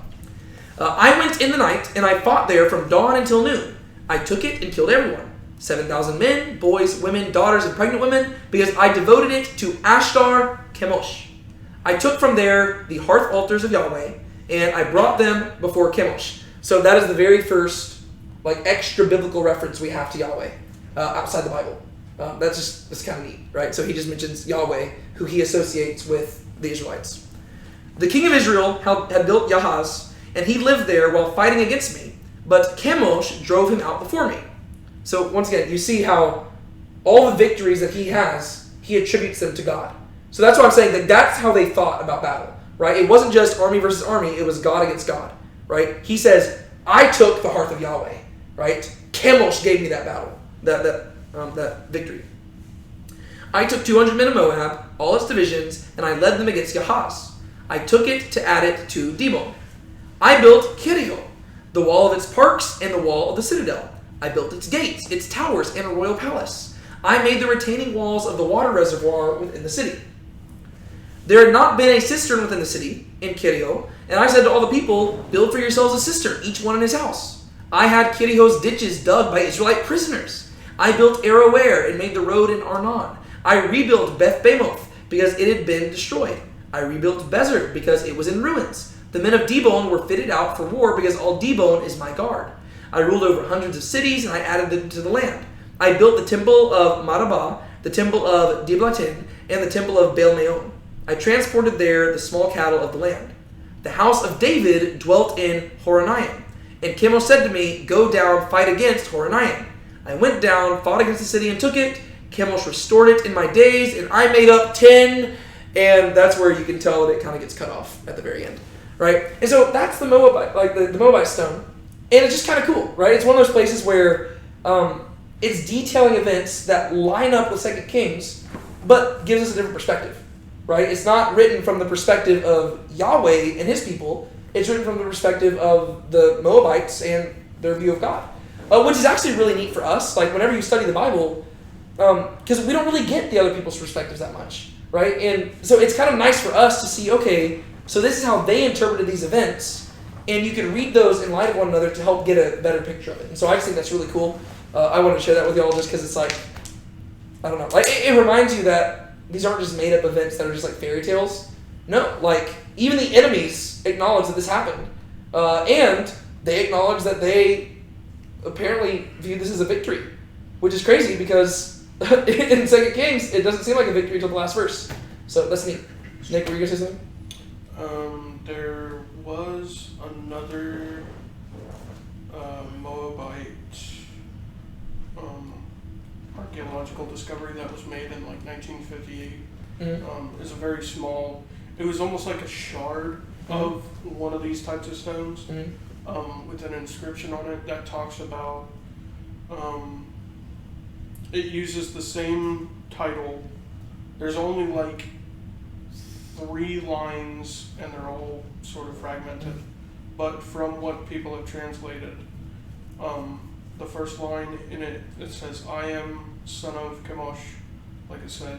I went in the night, and I fought there from dawn until noon. I took it and killed everyone, 7,000 men, boys, women, daughters, and pregnant women, because I devoted it to Ashtar Chemosh. I took from there the hearth altars of Yahweh, and I brought them before Chemosh. So that is the very first extra biblical reference we have to Yahweh outside the Bible. That's kind of neat, right? So he just mentions Yahweh, who he associates with the Israelites. The king of Israel had built Yahaz, and he lived there while fighting against me, but Chemosh drove him out before me. So once again, you see how all the victories that he has, he attributes them to God. So that's why I'm saying that's how they thought about battle, right? It wasn't just army versus army, it was God against God, right? He says, I took the hearth of Yahweh, right? Chemosh gave me that battle, that victory. I took 200 men of Moab, all its divisions, and I led them against Yahaz. I took it to add it to Dibon. I built Kiriho, the wall of its parks and the wall of the citadel. I built its gates, its towers, and a royal palace. I made the retaining walls of the water reservoir within the city. There had not been a cistern within the city, in Kiriho, and I said to all the people, build for yourselves a cistern, each one in his house. I had Kiriho's ditches dug by Israelite prisoners. I built Aroer and made the road in Arnon. I rebuilt Beth Bamoth because it had been destroyed. I rebuilt Bezer because it was in ruins. The men of Dibon were fitted out for war because all Dibon is my guard. I ruled over hundreds of cities and I added them to the land. I built the temple of Madabah, the temple of Diblatin, and the temple of Baal-Meon. I transported there the small cattle of the land. The house of David dwelt in Horonaim. And Chemosh said to me, go down, fight against Horonaim. I went down, fought against the city, and took it. Chemosh restored it in my days, and I made up 10. And that's where you can tell that it kind of gets cut off at the very end, right? And so that's the Moabite, the Moabite stone. And it's just kind of cool, right? It's one of those places where it's detailing events that line up with 2 Kings, but gives us a different perspective, right? It's not written from the perspective of Yahweh and his people. It's written from the perspective of the Moabites and their view of God, which is actually really neat for us. Like whenever you study the Bible, because we don't really get the other people's perspectives that much, right? And so it's kind of nice for us to see, okay, so this is how they interpreted these events, and you can read those in light of one another to help get a better picture of it. And so I just think that's really cool. I want to share that with y'all just because it's like, I don't know, like it reminds you that these aren't just made up events that are just like fairy tales. No, like even the enemies acknowledge that this happened, and they acknowledge that they apparently view this as a victory, which is crazy because in 2 Kings it doesn't seem like a victory until the last verse. So that's neat. Nick, were you gonna say something? There was another Moabite archaeological discovery that was made in like 1958. Mm-hmm. It's a very small. It was almost like a shard of one of these types of stones, with an inscription on it that talks about. It uses the same title. There's only like 3 lines, and they're all sort of fragmented. But from what people have translated, the first line in it says, "I am son of Chemosh," like it said,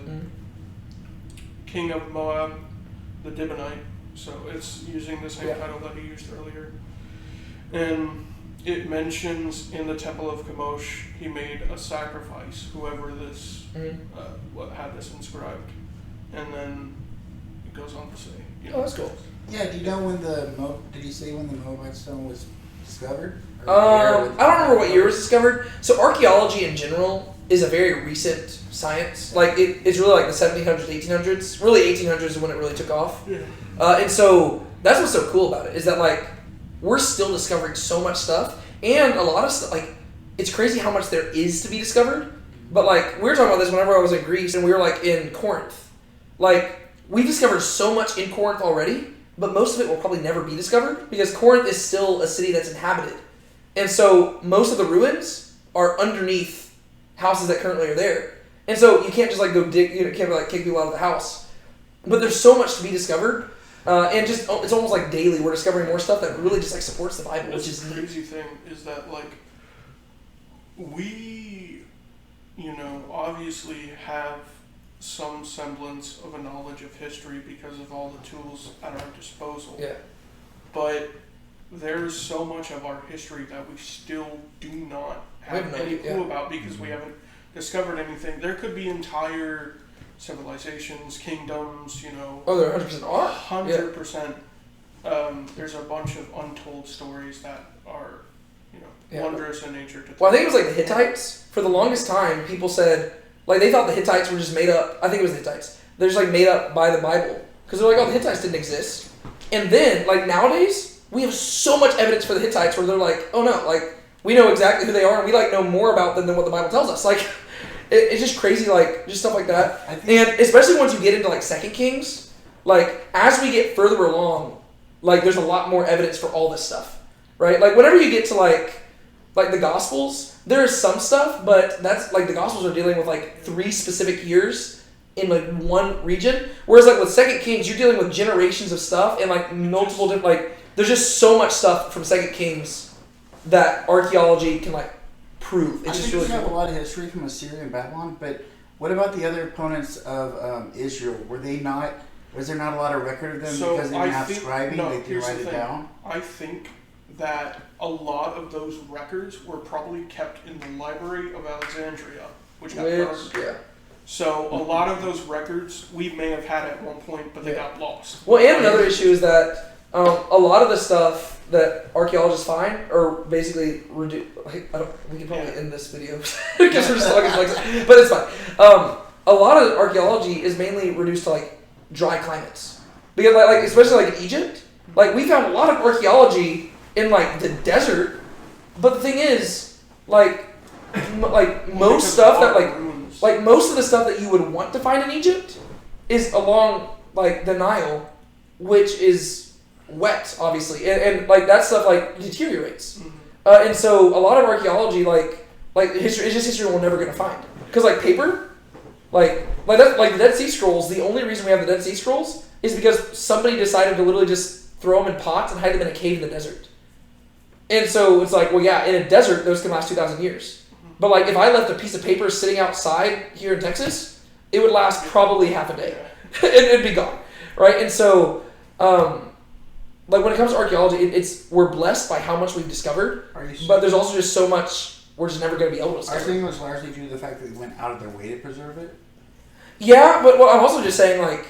king of Moab, the Dibonite. So it's using the same title that he used earlier. And it mentions in the temple of Chemosh, he made a sacrifice, whoever this had this inscribed. And then it goes on to say, Oh, that's cool. Yeah, do you know when did he say when the Moabite stone was discovered? I don't remember what year it was discovered. So archaeology in general is a very recent science. Like it's really like the 1700s, 1800s. Really 1800s is when it really took off. Yeah. And so that's what's so cool about it is that like we're still discovering so much stuff, and a lot of stuff. Like it's crazy how much there is to be discovered. But like we were talking about this whenever I was in Greece and we were like in Corinth. Like we discovered so much in Corinth already, but most of it will probably never be discovered because Corinth is still a city that's inhabited. And so most of the ruins are underneath houses that currently are there. And so you can't just like go dig, you can't like kick people out of the house. But there's so much to be discovered. And just it's almost like daily we're discovering more stuff that really just like supports the Bible, which is the crazy thing is that like we, obviously have some semblance of a knowledge of history because of all the tools at our disposal. Yeah. But there's so much of our history that we still do not have any clue about because we haven't discovered anything. There could be entire civilizations, kingdoms, Oh, there 100% are. 100%. There's a bunch of untold stories that are, wondrous in nature. Well, I think it was like the Hittites. For the longest time, people said, like, they thought the Hittites were just made up. I think it was the Hittites. They're just, like, made up by the Bible. Because they're like, oh, the Hittites didn't exist. And then, like, nowadays, we have so much evidence for the Hittites where they're like, oh, no, like, we know exactly who they are, and we, like, know more about them than what the Bible tells us. Like, it's just crazy, like, just stuff like that. And especially once you get into, like, 2 Kings, like, as we get further along, like, there's a lot more evidence for all this stuff, right? Like, whenever you get to, like the Gospels, there is some stuff, but that's, like, the Gospels are dealing with, like, 3 specific years in, like, one region. Whereas, like, with 2 Kings, you're dealing with generations of stuff and, like, multiple different, like, there's just so much stuff from 2 Kings that archaeology can, like, prove. It's just really we have cool. a lot of history from Assyria and Babylon, but what about the other opponents of Israel? Was there not a lot of record of them because they didn't have scribing? They didn't write it down? I think that a lot of those records were probably kept in the Library of Alexandria, which got burned. Yeah. So a lot of those records we may have had at one point, but they got lost. Well, and another issue is that a lot of the stuff that archaeologists find are basically reduced. We can probably end this video because we're just talking like, but it's fine. A lot of archaeology is mainly reduced to like dry climates because like especially like in Egypt, like we found a lot of archaeology in like the desert, but the thing is like most stuff that like most of the stuff that you would want to find in Egypt is along like the Nile, which is wet, obviously, and like that stuff like deteriorates, and so a lot of archaeology like history is just history we're never gonna find because like paper, like that, like the Dead Sea Scrolls. The only reason we have the Dead Sea Scrolls is because somebody decided to literally just throw them in pots and hide them in a cave in the desert, and so it's like, well, yeah, in a desert those can last 2,000 years. But like if I left a piece of paper sitting outside here in Texas, it would last probably half a day. It'd be gone, right? And so, like when it comes to archaeology, we're blessed by how much we've discovered, but there's also just so much we're just never going to be able to discover. Are you saying it was largely due to the fact that they went out of their way to preserve it? Yeah, but I'm also just saying I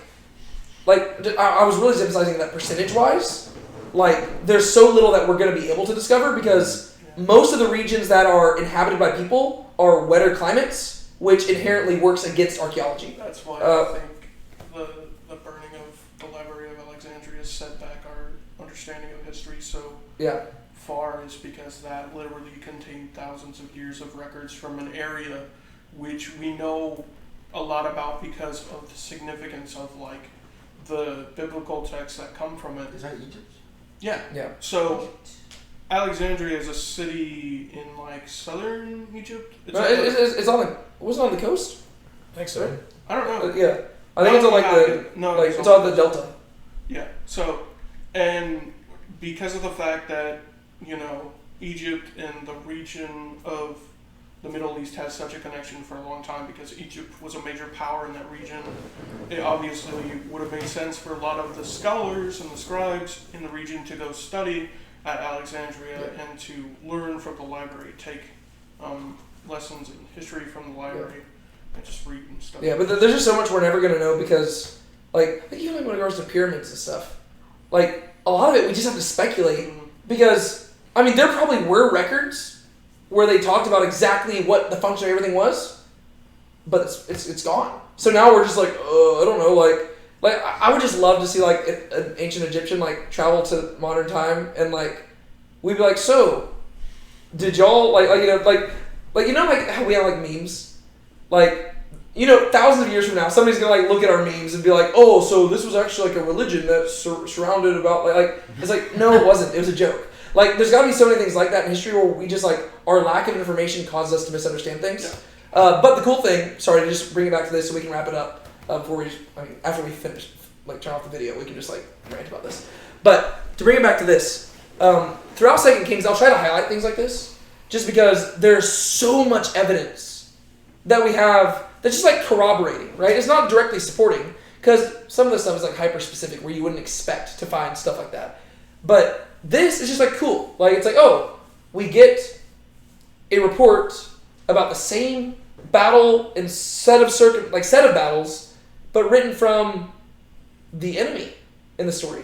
was really emphasizing that percentage-wise, like there's so little that we're going to be able to discover because most of the regions that are inhabited by people are wetter climates, which inherently works against archaeology. That's why I think the burning of the Library of Alexandria set back our understanding of history so far is because that literally contained thousands of years of records from an area which we know a lot about because of the significance of like the biblical texts that come from it. Is that Egypt? Yeah. So Alexandria is a city in like southern Egypt. It's on the was it on the coast? I think so. I don't know. Yeah, I think it's on like it's on the delta. Yeah. So, and because of the fact that Egypt and the region of the Middle East has such a connection for a long time because Egypt was a major power in that region, it obviously would have made sense for a lot of the scholars and the scribes in the region to go study at Alexandria and to learn from the library, take lessons in history from the library, and just read and stuff. Yeah, but there's just so much we're never going to know because, like even when it comes to pyramids and stuff, like, a lot of it we just have to speculate because, I mean, there probably were records where they talked about exactly what the function of everything was, but it's gone. So now we're just like, I don't know, like I would just love to see like an ancient Egyptian like travel to modern time and like we'd be like, so did y'all like how we have like memes, like thousands of years from now somebody's gonna like look at our memes and be like, oh, so this was actually like a religion that surrounded about like it's like, no, it wasn't, it was a joke. Like there's got to be so many things like that in history where we just like our lack of information causes us to misunderstand things. But the cool thing, sorry to just bring it back to this so we can wrap it up. After we finish, like turn off the video, we can just like rant about this. But to bring it back to this, throughout 2 Kings, I'll try to highlight things like this, just because there's so much evidence that we have that's just like corroborating, right? It's not directly supporting, because some of the stuff is like hyper specific where you wouldn't expect to find stuff like that. But this is just like cool. Like it's like, oh, we get a report about the same battle and set of battles, but written from the enemy in the story.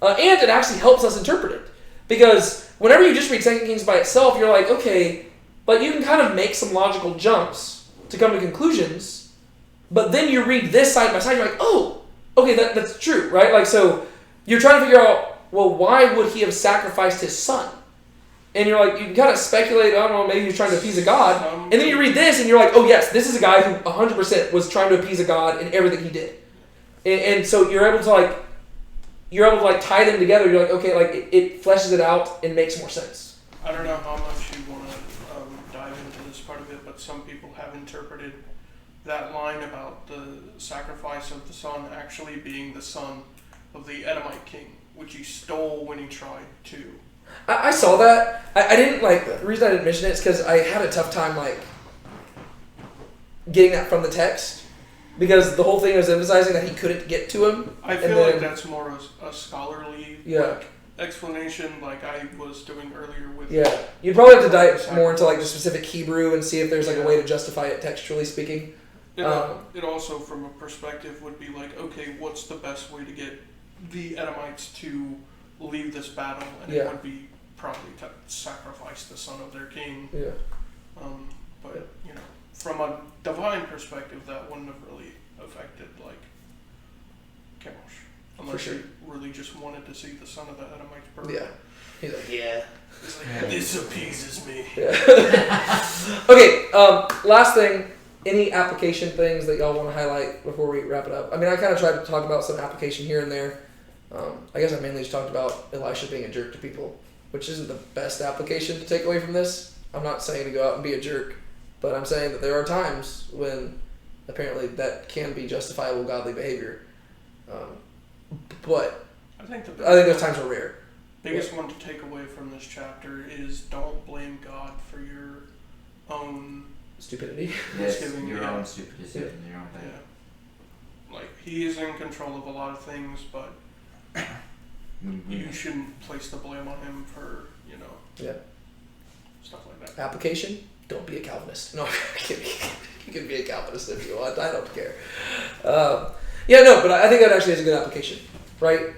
And it actually helps us interpret it. Because whenever you just read 2 Kings by itself, you're like, okay, but you can kind of make some logical jumps to come to conclusions, but then you read this side by side, you're like, oh, okay, that's true, right? Like, so you're trying to figure out, well, why would he have sacrificed his son? And you're like, you can kind of speculate, I don't know, maybe he's trying to appease a god. And then you read this and you're like, oh yes, this is a guy who 100% was trying to appease a god in everything he did. And so you're able to tie them together. You're like, okay, like it fleshes it out and makes more sense. I don't know how much you want to dive into this part of it, but some people have interpreted that line about the sacrifice of the son actually being the son of the Edomite king, which he stole when he tried to. I saw that. I didn't the reason I didn't mention it is because I had a tough time getting that from the text, because the whole thing was emphasizing that he couldn't get to him. I feel like that's more a scholarly explanation, like I was doing earlier with. Yeah, you'd probably have to dive more into the specific Hebrew and see if there's a way to justify it textually speaking. It also, from a perspective, would be like, okay, what's the best way to get the Edomites to leave this battle? And it would be probably to sacrifice the son of their king. Yeah. But from a divine perspective, that wouldn't have really affected Chemosh, unless he really just wanted to see the son of the Edomites burn. Yeah. He's like, yeah. He's like, this appeases me. Yeah. Okay. Last thing. Any application things that y'all want to highlight before we wrap it up? I mean, I kind of tried to talk about some application here and there. I guess I mainly just talked about Elisha being a jerk to people, which isn't the best application to take away from this. I'm not saying to go out and be a jerk, but I'm saying that there are times when apparently that can be justifiable godly behavior. But I think those times are rare. Biggest one to take away from this chapter is don't blame God for your own stupidity. Yes, your own stupid decision, your own thing. Yeah. He is in control of a lot of things, but you shouldn't place the blame on him for, stuff like that. Application, don't be a Calvinist. No, I'm kidding. You can be a Calvinist if you want. I don't care. But I think that actually is a good application, right?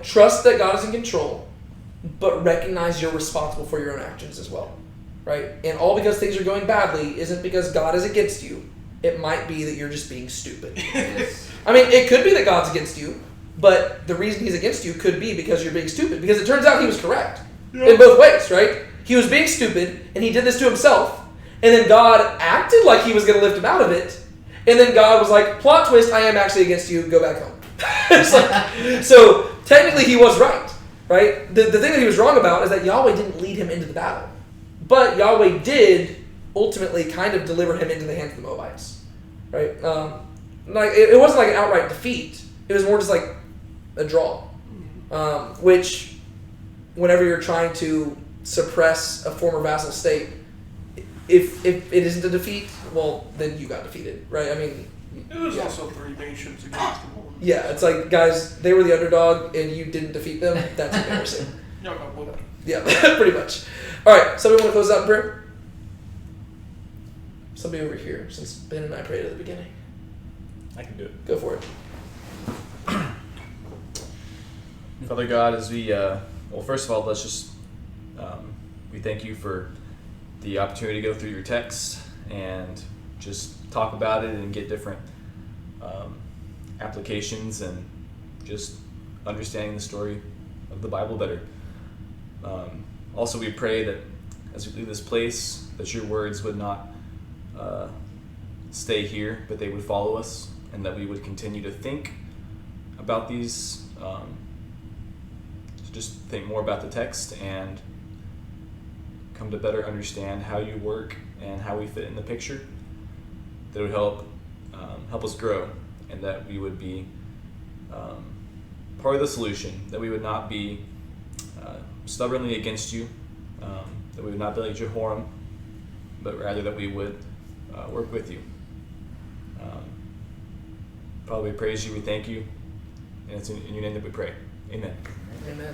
Trust that God is in control, but recognize you're responsible for your own actions as well. Right? And all because things are going badly isn't because God is against you. It might be that you're just being stupid. Yes. I mean, it could be that God's against you, but the reason he's against you could be because you're being stupid. Because it turns out he was correct in both ways, right? He was being stupid, and he did this to himself. And then God acted like he was going to lift him out of it. And then God was like, plot twist, I am actually against you. Go back home. So technically he was right? The thing that he was wrong about is that Yahweh didn't lead him into the battle. But Yahweh did ultimately kind of deliver him into the hands of the Moabites, right? It wasn't like an outright defeat. It was more just like a draw, which whenever you're trying to suppress a former vassal state, if it isn't a defeat, well, then you got defeated, right? I mean, it was also 3 nations against the one. Yeah, it's like, guys, they were the underdog and you didn't defeat them. That's embarrassing. Yeah, pretty much. All right, somebody want to close out in prayer? Somebody over here, since Ben and I prayed at the beginning. I can do it. Go for it. Father God, as we, first of all, let's just, we thank you for the opportunity to go through your text and just talk about it and get different applications and just understanding the story of the Bible better. Also, we pray that as we leave this place, that your words would not stay here, but they would follow us, and that we would continue to think about these, to just think more about the text and come to better understand how you work and how we fit in the picture. That would help us grow, and that we would be part of the solution, that we would not be stubbornly against you, that we would not be like Jehoram, but rather that we would work with you. Father, we praise you, we thank you, and it's in your name that we pray. Amen. Amen.